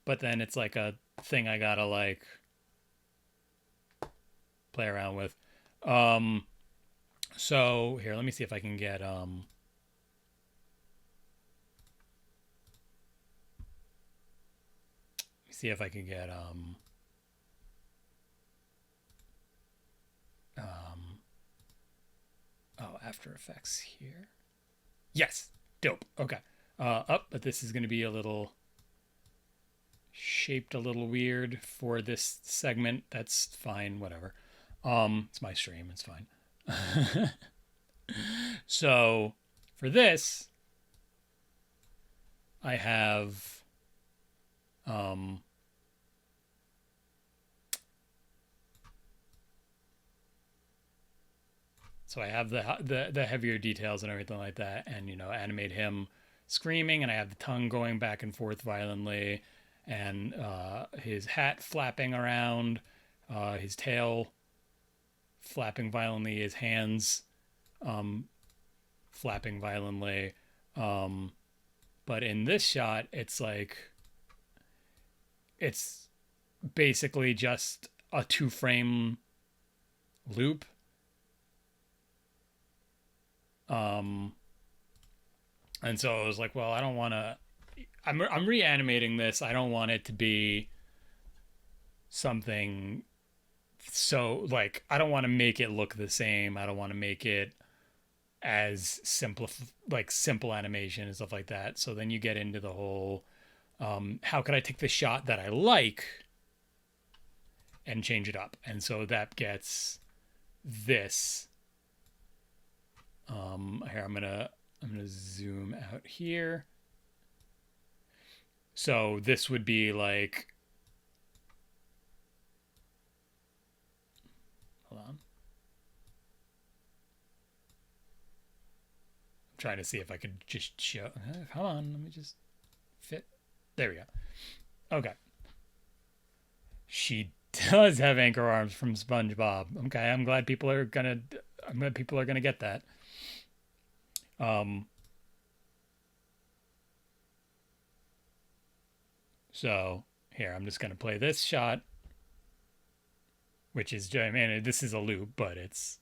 but then it's like a thing I gotta like play around with. So here, let me see if I can get see if I can get oh, After Effects here. Yes, dope. Okay. But this is going to be a little shaped a little weird for this segment. That's fine. Whatever. It's my stream. It's fine. So for this, I have So I have the heavier details and everything like that, and animate him screaming, and I have the tongue going back and forth violently, and his hat flapping around, his tail flapping violently, his hands um, flapping violently. Um, but in this shot, it's basically just a 2 frame loop. Um, and so I was like, well, I don't want to. I'm reanimating this. I don't want it to be something so like I don't want to make it look the same. I don't want to make it as simple animation and stuff like that. So then you get into the whole how could I take the shot that I like and change it up? And so that gets this. Here I'm gonna zoom out here. So this would be like, hold on. I'm trying to see if I could just show. Come on, let me just fit. There we go. Okay. She does have anchor arms from SpongeBob. Okay, I'm glad people are gonna. I'm glad people are gonna get that. Um. So here, I'm just gonna play this shot, which is, I mean, this is a loop, but it's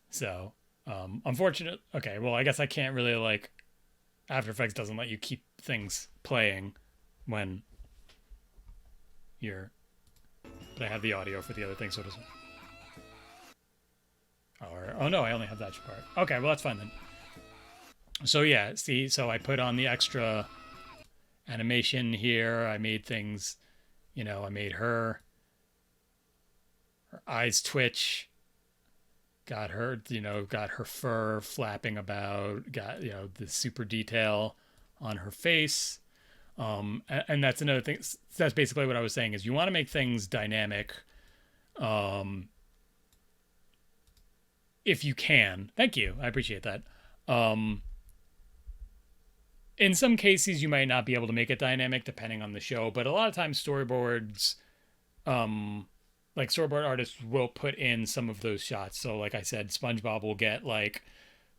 So, unfortunate. Okay, well, I guess I can't really like. After Effects doesn't let you keep things playing when you're. But I have the audio for the other thing, so it doesn't. Or oh no, I only have that part. Okay, well that's fine then. So yeah, see, so I put on the extra animation here. I made things, I made her eyes twitch, got her fur flapping about, got the super detail on her face. And that's another thing. That's basically what I was saying is you want to make things dynamic, if you can. Thank you, I appreciate that. In some cases, you might not be able to make it dynamic depending on the show, but a lot of times like storyboard artists will put in some of those shots. So like I said, SpongeBob will get like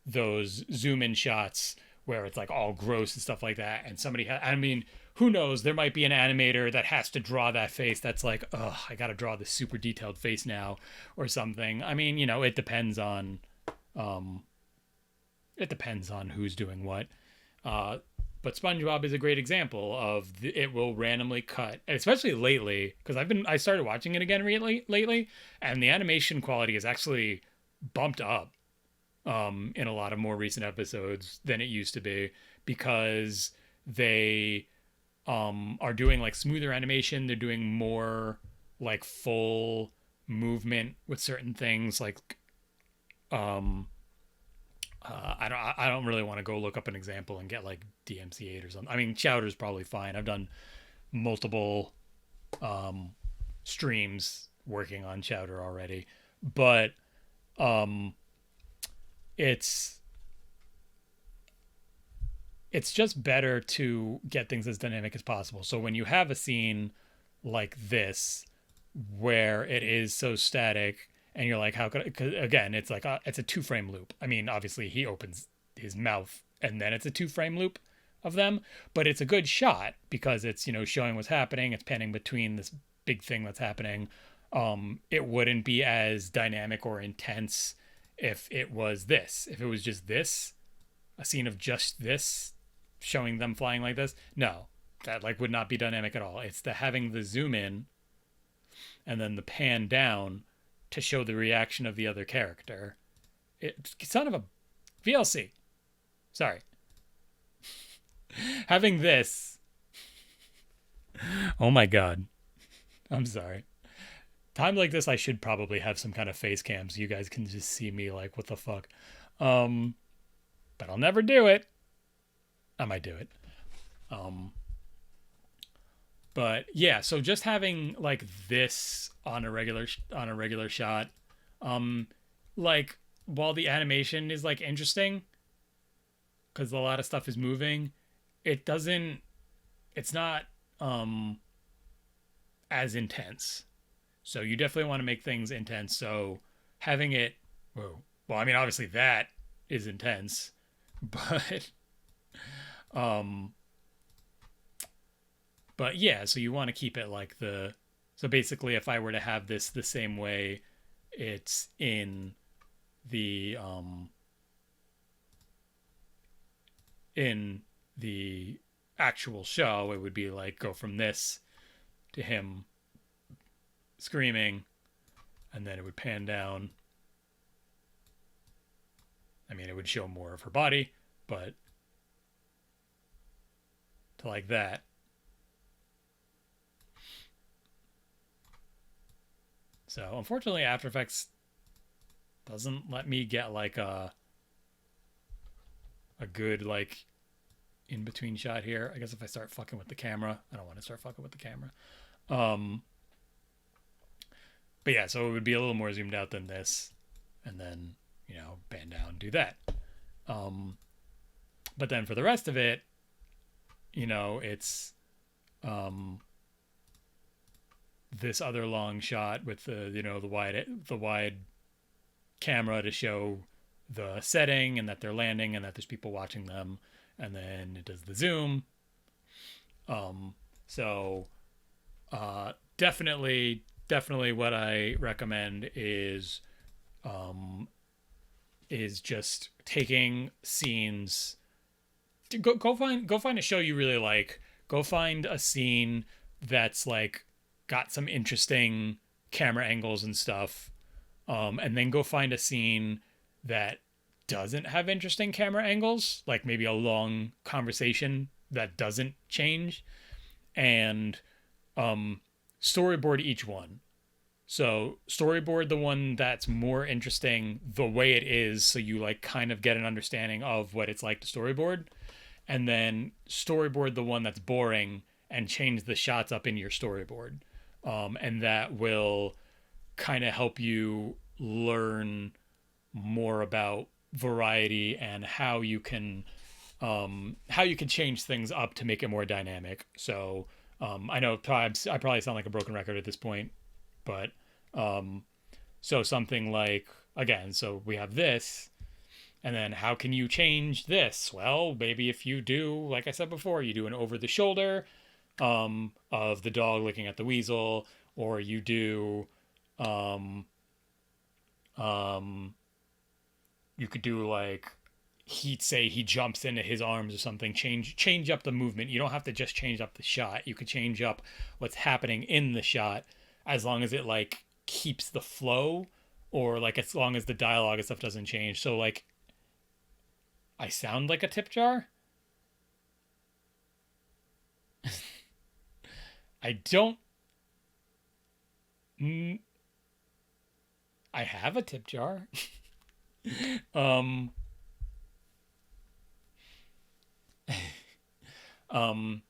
those zoom in shots where it's like all gross and stuff like that. And I mean, who knows? There might be an animator that has to draw that face. That's like, oh, I got to draw this super detailed face now or something. I mean, it depends on, who's doing what. But SpongeBob is a great example of it will randomly cut, especially lately, because I started watching it again lately, and the animation quality is actually bumped up in a lot of more recent episodes than it used to be because they are doing like smoother animation. They're doing more like full movement with certain things like I don't really want to go look up an example and get like DMC8 or something. I mean, Chowder's probably fine. I've done multiple streams working on Chowder already, but it's just better to get things as dynamic as possible. So when you have a scene like this where it is so static and you're like, how could I? Cause again, it's like it's a 2 frame loop. I mean, obviously he opens his mouth and then it's a 2 frame loop of them, but it's a good shot because it's showing what's happening. It's panning between this big thing that's happening. It wouldn't be as dynamic or intense if it was this. If it was just this, a scene of just this, showing them flying like this. No, that like would not be dynamic at all. It's the having the zoom in and then the pan down to show the reaction of the other character. It's kind of a VLC. Sorry. Having this. Oh my god. I'm sorry. Time like this, I should probably have some kind of face cam so you guys can just see me like, what the fuck. But I'll never do it. I might do it. Um, but yeah, so just having like this on a regular shot, um, like while the animation is like interesting because a lot of stuff is moving, it doesn't. It's not um as intense. So you definitely want to make things intense. So having it, whoa, well, I mean, obviously that is intense, but um, but yeah. So you want to keep it like the. So basically, if I were to have this the same way, it's the um in the actual show, it would be like go from this to him screaming, and then it would pan down. I mean, it would show more of her body, but to like that. So unfortunately, After Effects doesn't let me get like a good like in between shot here. I guess if I start fucking with the camera, I don't want to start fucking with the camera. Um, but yeah, so it would be a little more zoomed out than this, and then band down, do that. Um, but then for the rest of it, it's um this other long shot with the wide camera to show the setting and that they're landing and that there's people watching them, and then it does the zoom. um so definitely what I recommend um is just taking scenes. Go find a show you really like. Go find a scene that's like got some interesting camera angles and stuff. And then go find a scene that doesn't have interesting camera angles, like maybe a long conversation that doesn't change, and um, storyboard each one. So storyboard the one that's more interesting the way it is, so you like kind of get an understanding of what it's like to storyboard, and then storyboard the one that's boring and change the shots up in your storyboard. And that will kind of help you learn more about variety and how you can change things up to make it more dynamic. So I know I probably sound like a broken record at this point, but um, so something like, again, so we have this, and then how can you change this? Well, maybe if you do, like I said before, you do an over the shoulder of the dog looking at the weasel, or you do um, um, you could do like he'd say he jumps into his arms or something. Change up the movement. You don't have to just change up the shot. You could change up what's happening in the shot, as long as it like keeps the flow, or like as long as the dialogue and stuff doesn't change. So like I sound like a tip jar. I don't. mm, I have a tip jar. um um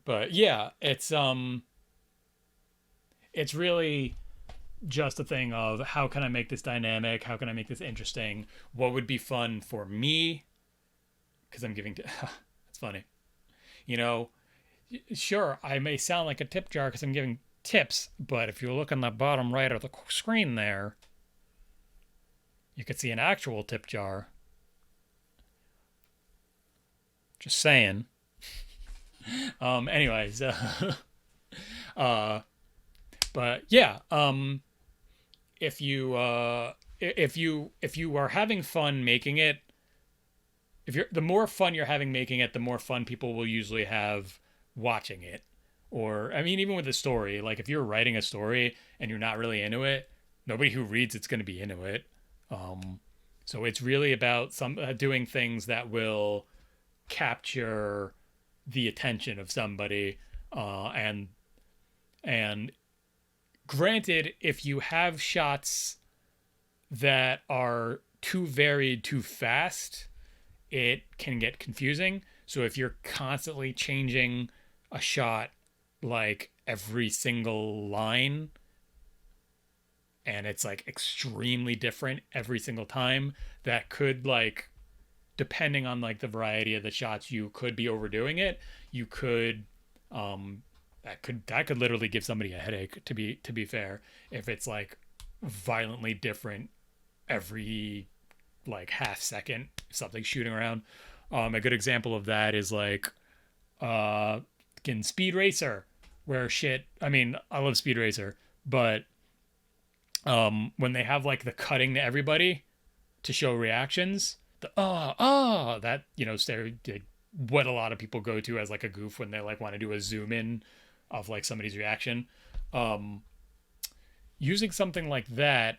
but yeah, it's really just a thing of how can I make this dynamic? How can I make this interesting? What would be fun for me? Because I'm giving. It's funny. You know, sure, I may sound like a tip jar because I'm giving tips, but if you look on the bottom right of the screen there, you could see an actual tip jar. Just saying. Anyways, uh, but yeah, if you if you are having fun making it, if you're the more fun you're having making it, the more fun people will usually have watching it. Or I mean, even with a story, like if you're writing a story and you're not really into it, nobody who reads it's going to be into it. Um, so it's really about some doing things that will capture the attention of somebody, and granted, if you have shots that are too varied too fast, it can get confusing. So if you're constantly changing a shot like every single line and it's like extremely different every single time, that could like, depending on like the variety of the shots, you could be overdoing it. You could that could literally give somebody a headache, to be fair, if it's like violently different every like half second, something shooting around. A good example of that is like in Speed Racer, where shit. I mean, I love Speed Racer, but when they have like the cutting to everybody to show reactions, the that what a lot of people go to as like a goof when they like want to do a zoom in of like somebody's reaction. Um, Using something like that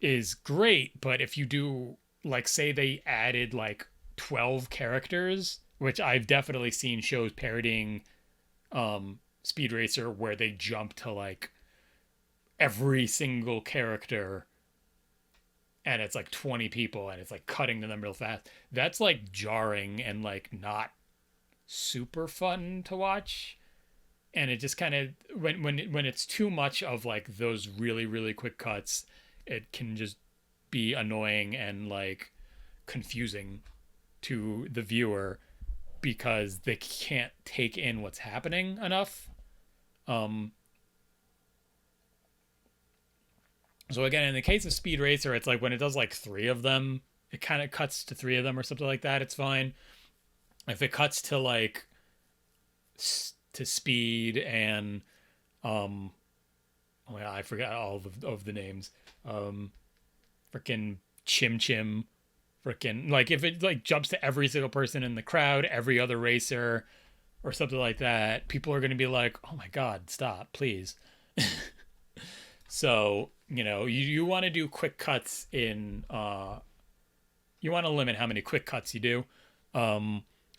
is great, but if you do like say they added like 12 characters, which I've definitely seen shows parodying Speed Racer where they jump to like every single character and it's like 20 people and it's like cutting to them real fast. That's like jarring and like not super fun to watch. And it just kind of when it's too much of like those really quick cuts, it can just be annoying and like confusing to the viewer because they can't take in what's happening enough. Um, so again, in the case of Speed Racer, it's like when it does like three of them, it kind of cuts to three of them or something like that. It's fine. If it cuts to like to Speed and oh yeah, I forgot all of the names. Freaking Chim Chim, freaking like if it like jumps to every single person in the crowd, every other racer, or something like that, people are going to be like, "Oh my god, stop, please." So you want to do quick cuts in. You want to limit how many quick cuts you do,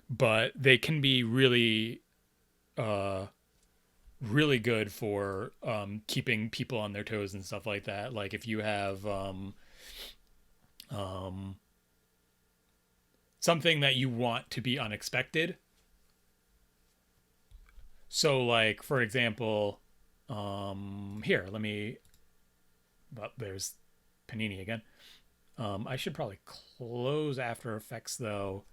but they can be uh, really good for keeping people on their toes and stuff like that. Like if you have um, something that you want to be unexpected. So, like for example, here, let me. Well, there's Panini again. I should probably close After Effects though,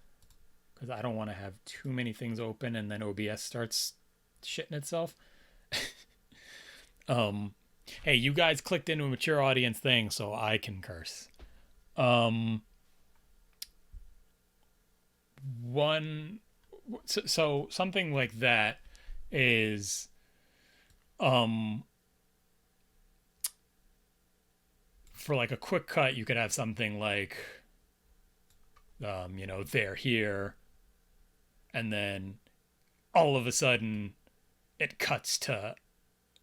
because I don't want to have too many things open and then OBS starts shitting itself. um, hey, you guys clicked into a mature audience thing, so I can curse. Um, one, so something like that is um for like a quick cut, you could have something like they're here, and then all of a sudden it cuts to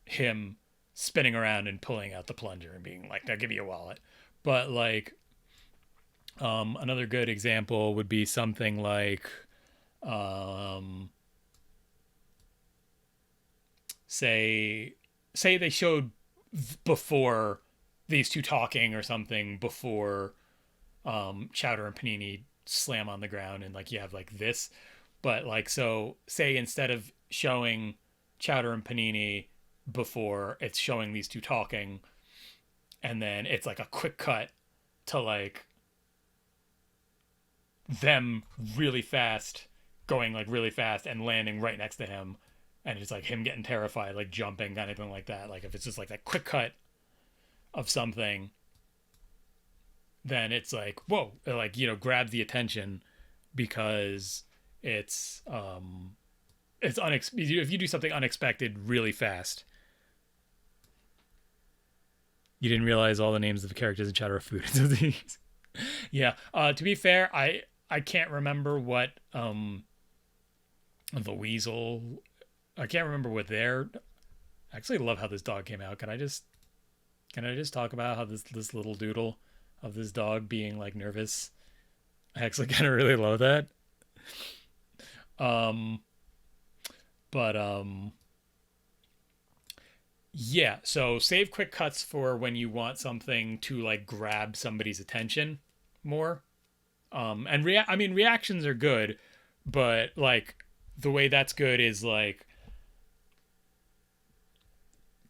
him spinning around and pulling out the plunger and being like, "Now give me your wallet." But like another good example would be something like um, say they showed before these two talking or something before Chowder and Panini slam on the ground and like you have like this, but like so say instead of showing Chowder and Panini before, it's showing these two talking, and then it's like a quick cut to like them really fast, going like really fast and landing right next to him, and it's like him getting terrified, like jumping, anything like that. Like if it's just like that quick cut of something, then it's like whoa, it like grabs the attention because it's if you do something unexpected really fast. You didn't realize all the names of the characters in Shadow of Food. Yeah. To be fair, I can't remember what the weasel. I can't remember what their. I actually love how this dog came out. Can I just talk about how this little doodle of this dog being like nervous? I actually kind of really love that. Um, but yeah. So save quick cuts for when you want something to like grab somebody's attention more. And I mean, reactions are good, but like the way that's good is like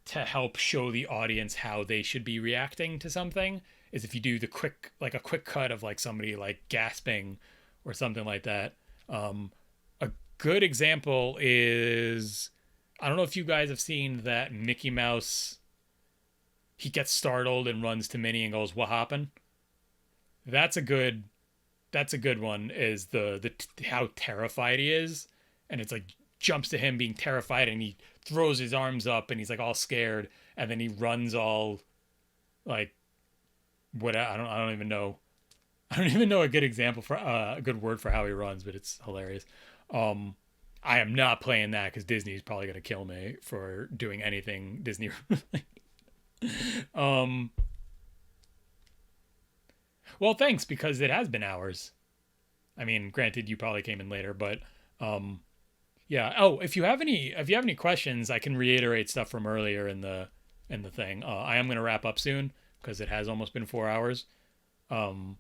to help show the audience how they should be reacting to something. Is if you do the quick, like a quick cut of like somebody like gasping or something like that. A good example is, I don't know if you guys have seen that Mickey Mouse. He gets startled and runs to Minnie and goes, "What happened?" That's a good. That's a good one. Is the how terrified he is, and it's like jumps to him being terrified, and he throws his arms up, and he's like all scared, and then he runs all like what I don't even know. I don't even know a good example for a good word for how he runs, but it's hilarious. Um, I am not playing that because Disney's probably gonna kill me for doing anything Disney. um, well, thanks because it has been hours. I mean, granted, you probably came in later, but um, yeah. Oh, if you have any questions, I can reiterate stuff from earlier in the thing. I am gonna wrap up soon because it has almost been 4 hours. Um,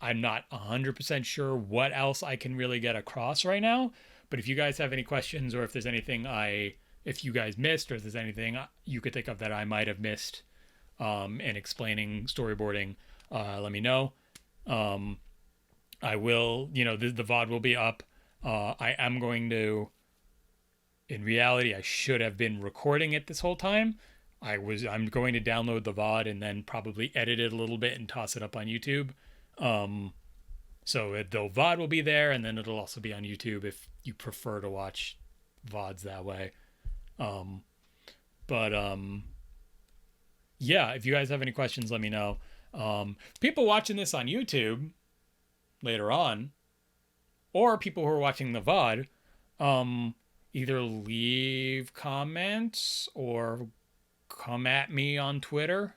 I'm not 100% sure what else I can really get across right now. But if you guys have any questions or if there's anything if you guys missed or if there's anything you could think of that I might have missed in explaining storyboarding, let me know. Um, I will, the VOD will be up. I am going to, in reality, I should have been recording it this whole time. I'm going to download the VOD and then probably edit it a little bit and toss it up on YouTube. Um, the VOD will be there, and then it'll also be on YouTube if you prefer to watch VODs that way. Um, but yeah, if you guys have any questions, let me know. People watching this on YouTube later on, or people who are watching the VOD, um, either leave comments or come at me on Twitter.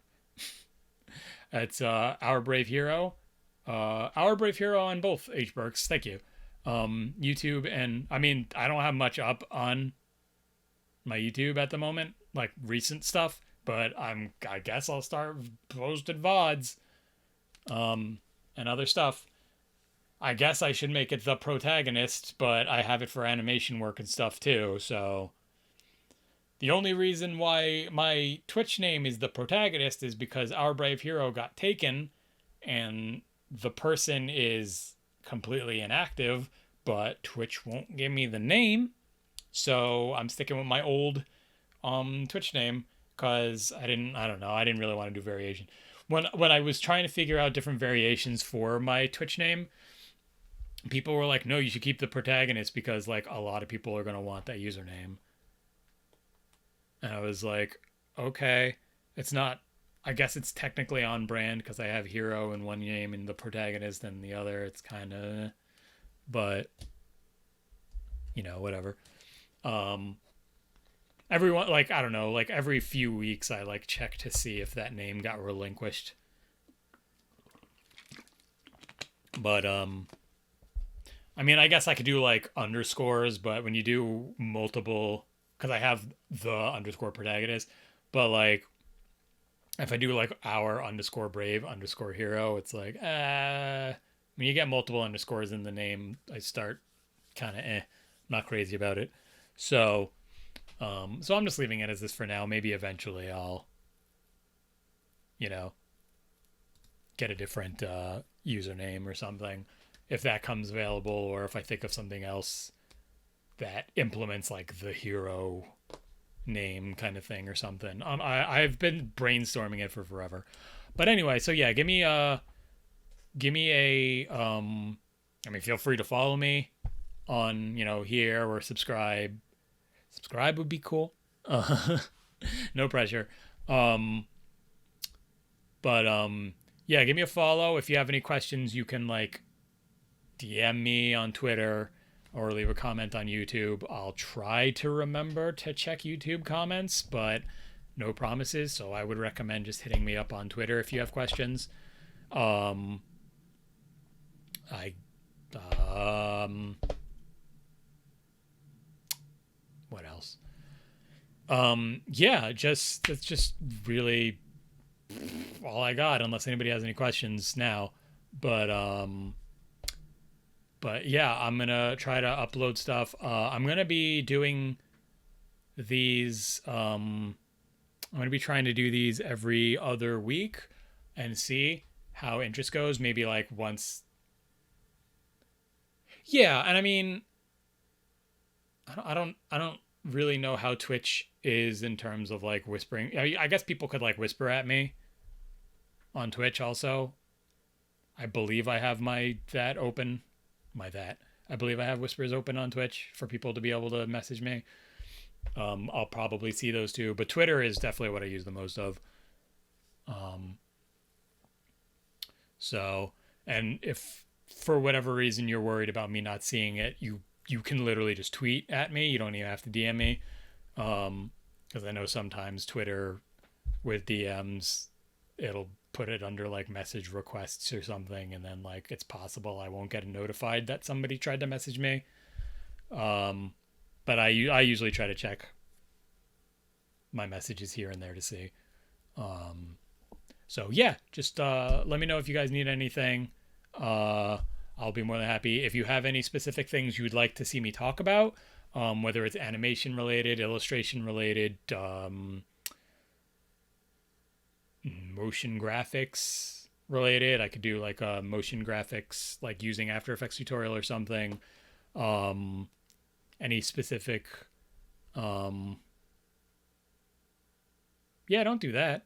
It's Our Brave Hero. Our Brave Hero on both H Burks. Thank you. YouTube, and I mean, I don't have much up on my YouTube at the moment, like recent stuff, but I guess I'll start posting VODs, and other stuff. I guess I should make it the protagonist, but I have it for animation work and stuff too, so the only reason why my Twitch name is the protagonist is because Our Brave Hero got taken and the person is completely inactive, but Twitch won't give me the name. So I'm sticking with my old Twitch name because I don't know, I didn't really want to do variation. When I was trying to figure out different variations for my Twitch name, people were like, "No, you should keep the protagonist because like a lot of people are going to want that username." And I was like, "Okay, it's not, I guess it's technically on brand because I have hero in one name and the protagonist in the other. It's kind of, but whatever. Um, Everyone, like, I don't know, like every few weeks I like check to see if that name got relinquished. But I mean, I guess I could do like underscores, but when you do multiple, because I have the underscore protagonist, but like if I do like our underscore brave underscore hero, it's like, when you get multiple underscores in the name, I start kind of not crazy about it. So, so I'm just leaving it as this for now. Maybe eventually I'll, you know, get a different username or something if that comes available, or if I think of something else that implements like the hero name kind of thing or something. I've been brainstorming it for forever, but anyway, so yeah, give me a I mean, feel free to follow me on here or subscribe. Subscribe would be cool. No pressure. Um, but yeah, give me a follow. If you have any questions, you can like DM me on Twitter or leave a comment on YouTube. I'll try to remember to check YouTube comments, but no promises. So I would recommend just hitting me up on Twitter if you have questions. Um, I what else? Yeah, that's just really all I got. Unless anybody has any questions now. But but yeah, I'm gonna try to upload stuff. I'm gonna be doing these. I'm gonna be trying to do these every other week and see how interest goes. Maybe like once. Yeah, and I mean, I don't really know how Twitch is in terms of like whispering. I guess people could like whisper at me on Twitch also. I believe I have my that open. My that. I believe I have whispers open on Twitch for people to be able to message me. I'll probably see those too, but Twitter is definitely what I use the most of. Um, so, and if for whatever reason you're worried about me not seeing it, you can literally just tweet at me. You don't even have to DM me. Because I know sometimes Twitter with DMs, it'll put it under like message requests or something, and then like it's possible I won't get notified that somebody tried to message me. Um, but I usually try to check my messages here and there to see. Um, so yeah, just let me know if you guys need anything. Uh, I'll be more than happy. If you have any specific things you would like to see me talk about, whether it's animation related, illustration related, motion graphics related, I could do like a motion graphics, like using After Effects tutorial or something. Um, any specific, um, yeah, don't do that.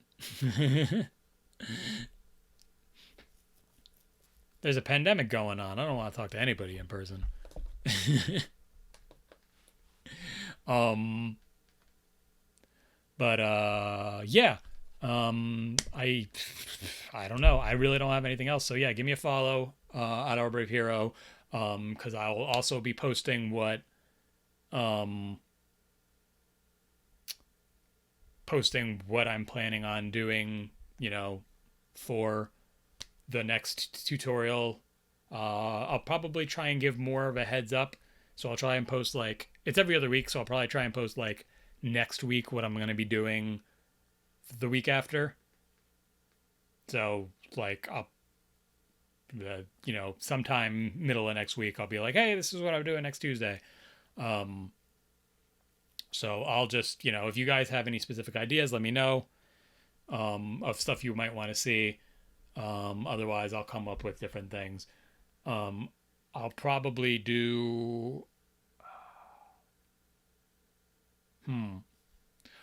There's a pandemic going on. I don't want to talk to anybody in person. um, but yeah. I don't know. I really don't have anything else. So yeah, give me a follow at Our Brave Hero. Because I will also be posting um what I'm planning on doing. You know, for the next tutorial. I'll probably try and give more of a heads up. So I'll try and post like it's every other week. So I'll probably try and post like next week what I'm going to be doing the week after. So like I'll sometime middle of next week I'll be like, hey, this is what I'm doing next Tuesday. Um, so I'll just if you guys have any specific ideas, let me know of stuff you might want to see. Otherwise, I'll come up with different things. Um, I'll probably do. Hmm.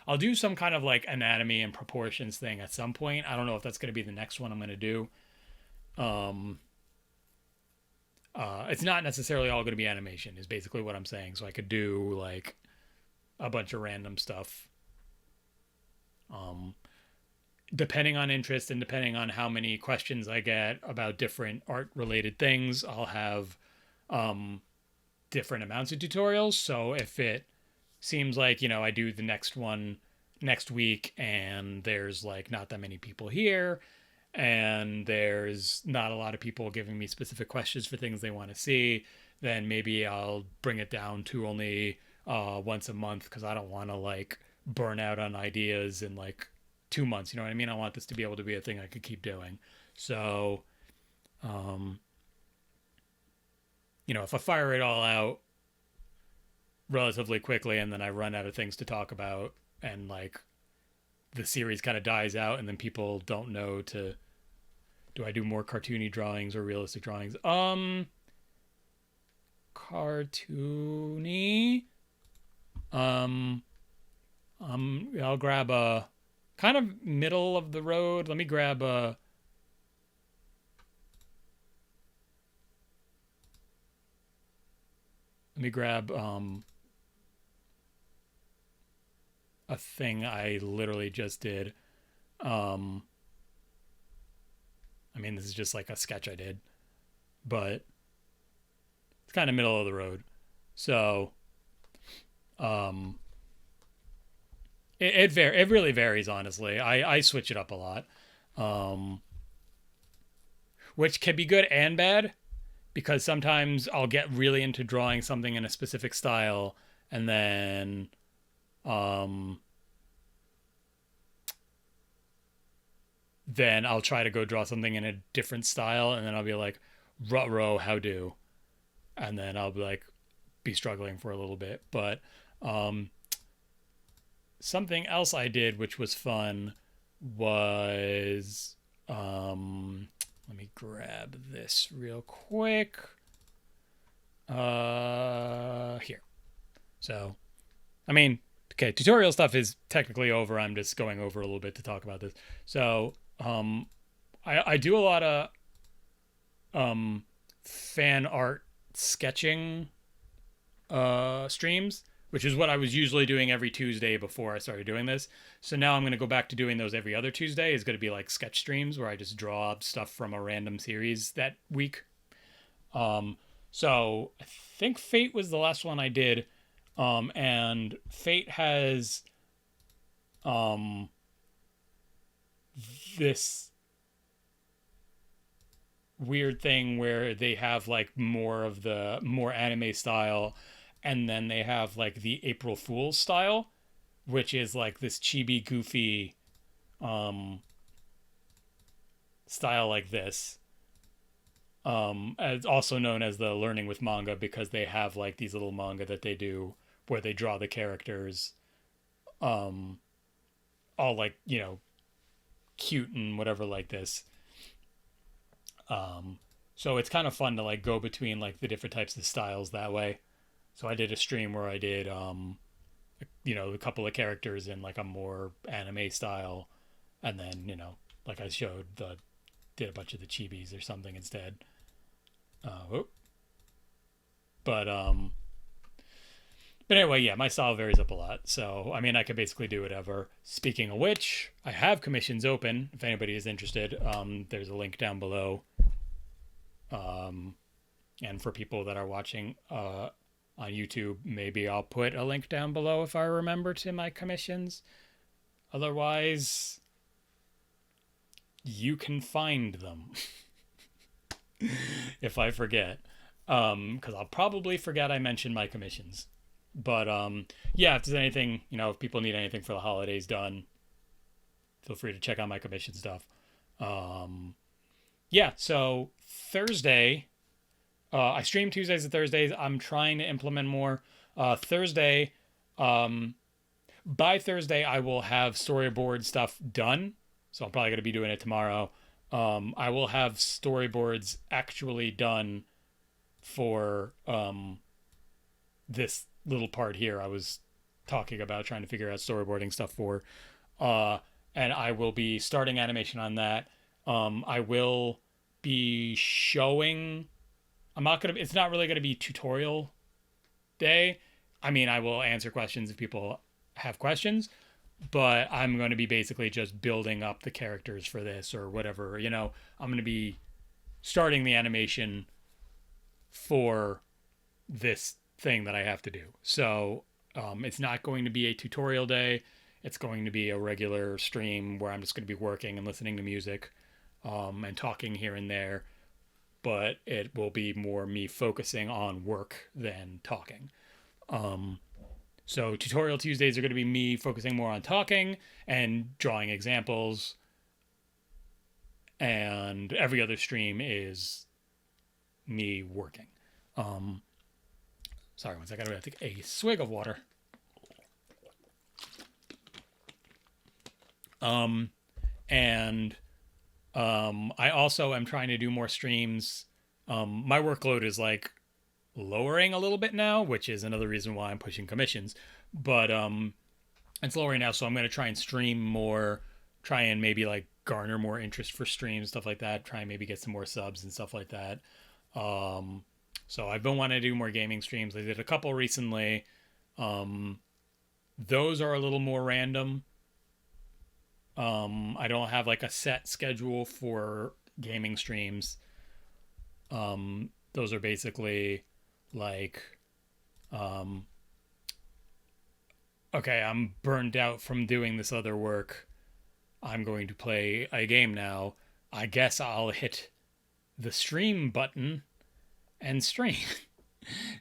I'll do some kind of like anatomy and proportions thing at some point. I don't know if that's going to be the next one I'm going to do. Um, it's not necessarily all going to be animation, is basically what I'm saying. So I could do like a bunch of random stuff. Um, Depending on interest and depending on how many questions I get about different art related things, I'll have um, different amounts of tutorials. So if it seems like, I do the next one next week and there's like not that many people here and there's not a lot of people giving me specific questions for things they want to see, then maybe I'll bring it down to only once a month because I don't want to like burn out on ideas in like 2 months. You know what I mean? I want this to be able to be a thing I could keep doing. So, um, if I fire it all out relatively quickly and then I run out of things to talk about and like the series kind of dies out and then people don't know to do I do more cartoony drawings or realistic drawings? Cartoony. Um I'll grab a kind of middle of the road. Let me grab a thing I literally just did. Um I mean, this is just like a sketch I did, but it's kind of middle of the road. So, um, it really varies, honestly. I switch it up a lot, um, which can be good and bad because sometimes I'll get really into drawing something in a specific style, and then um, then I'll try to go draw something in a different style, and then I'll be like, "Ruh-roh, how do?" And then I'll be like, be struggling for a little bit. But um, something else I did, which was fun, was let me grab this real quick. Here. So, I mean, okay, tutorial stuff is technically over. I'm just going over a little bit to talk about this. So, I do a lot of fan art sketching streams, which is what I was usually doing every Tuesday before I started doing this. So now I'm going to go back to doing those every other Tuesday. Is going to be like sketch streams where I just draw up stuff from a random series that week. Um, so I think Fate was the last one I did, and Fate has um, this weird thing where they have like more of the more anime style, and then they have like the April Fool's style, which is like this chibi goofy um style like this, as also known as the learning with manga, because they have like these little manga that they do where they draw the characters um all like, cute and whatever like this. So it's kind of fun to like go between like the different types of styles that way. So I did a stream where I did a couple of characters in like a more anime style, and then like I showed the did a bunch of the chibis or something instead. Oh, but but anyway, yeah, my style varies up a lot. So I mean, I could basically do whatever. Speaking of which, I have commissions open if anybody is interested. There's a link down below. Um, and for people that are watching on YouTube, maybe I'll put a link down below if I remember to my commissions. Otherwise, you can find them if I forget. Because I'll probably forget I mentioned my commissions. But yeah, if there's anything, if people need anything for the holidays done, feel free to check out my commission stuff. Yeah, so Thursday, I stream Tuesdays and Thursdays. I'm trying to implement more. Thursday, um, by Thursday, I will have storyboard stuff done. So I'm probably going to be doing it tomorrow. I will have storyboards actually done for this little part here I was talking about, trying to figure out storyboarding stuff for. Uh, and I will be starting animation on that. I will be showing. It's not really gonna be tutorial day. I mean, I will answer questions if people have questions, but I'm going to be basically just building up the characters for this or whatever. I'm going to be starting the animation for this thing that I have to do. So it's not going to be a tutorial day. It's going to be a regular stream where I'm just going to be working and listening to music and talking here and there. But it will be more me focusing on work than talking. So tutorial Tuesdays are going to be me focusing more on talking and drawing examples. And every other stream is me working. Sorry, one second. I'm going to take a swig of water. And I also am trying to do more streams. My workload is like lowering a little bit now, which is another reason why I'm pushing commissions. But it's lowering now, so I'm going to try and stream more, try and maybe like garner more interest for streams, stuff like that. Try and maybe get some more subs and stuff like that. So I've been wanting to do more gaming streams. I did a couple recently. Those are a little more random. I don't have like a set schedule for gaming streams. Those are basically like, okay, I'm burned out from doing this other work. I'm going to play a game now. I guess I'll hit the stream button and stream.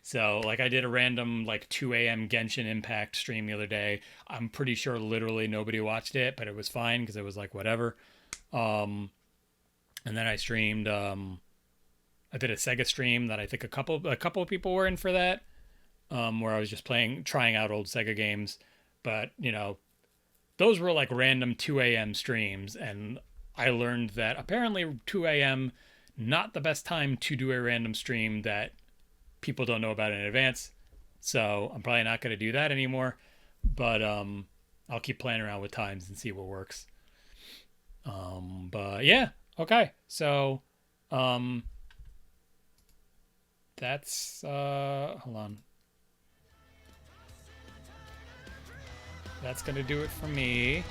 So, like, I did a random, like, 2 a.m. Genshin Impact stream the other day. I'm pretty sure literally nobody watched it, but it was fine because it was, like, whatever. And then I streamed. I did a Sega stream that I think a couple of people were in for that, where I was just trying out old Sega games. But those were like random 2 a.m. streams, and I learned that apparently 2 a.m. not the best time to do a random stream that people don't know about in advance. So I'm probably not going to do that anymore. But I'll keep playing around with times and see what works. But yeah, okay. So um, that's hold on. That's gonna do it for me.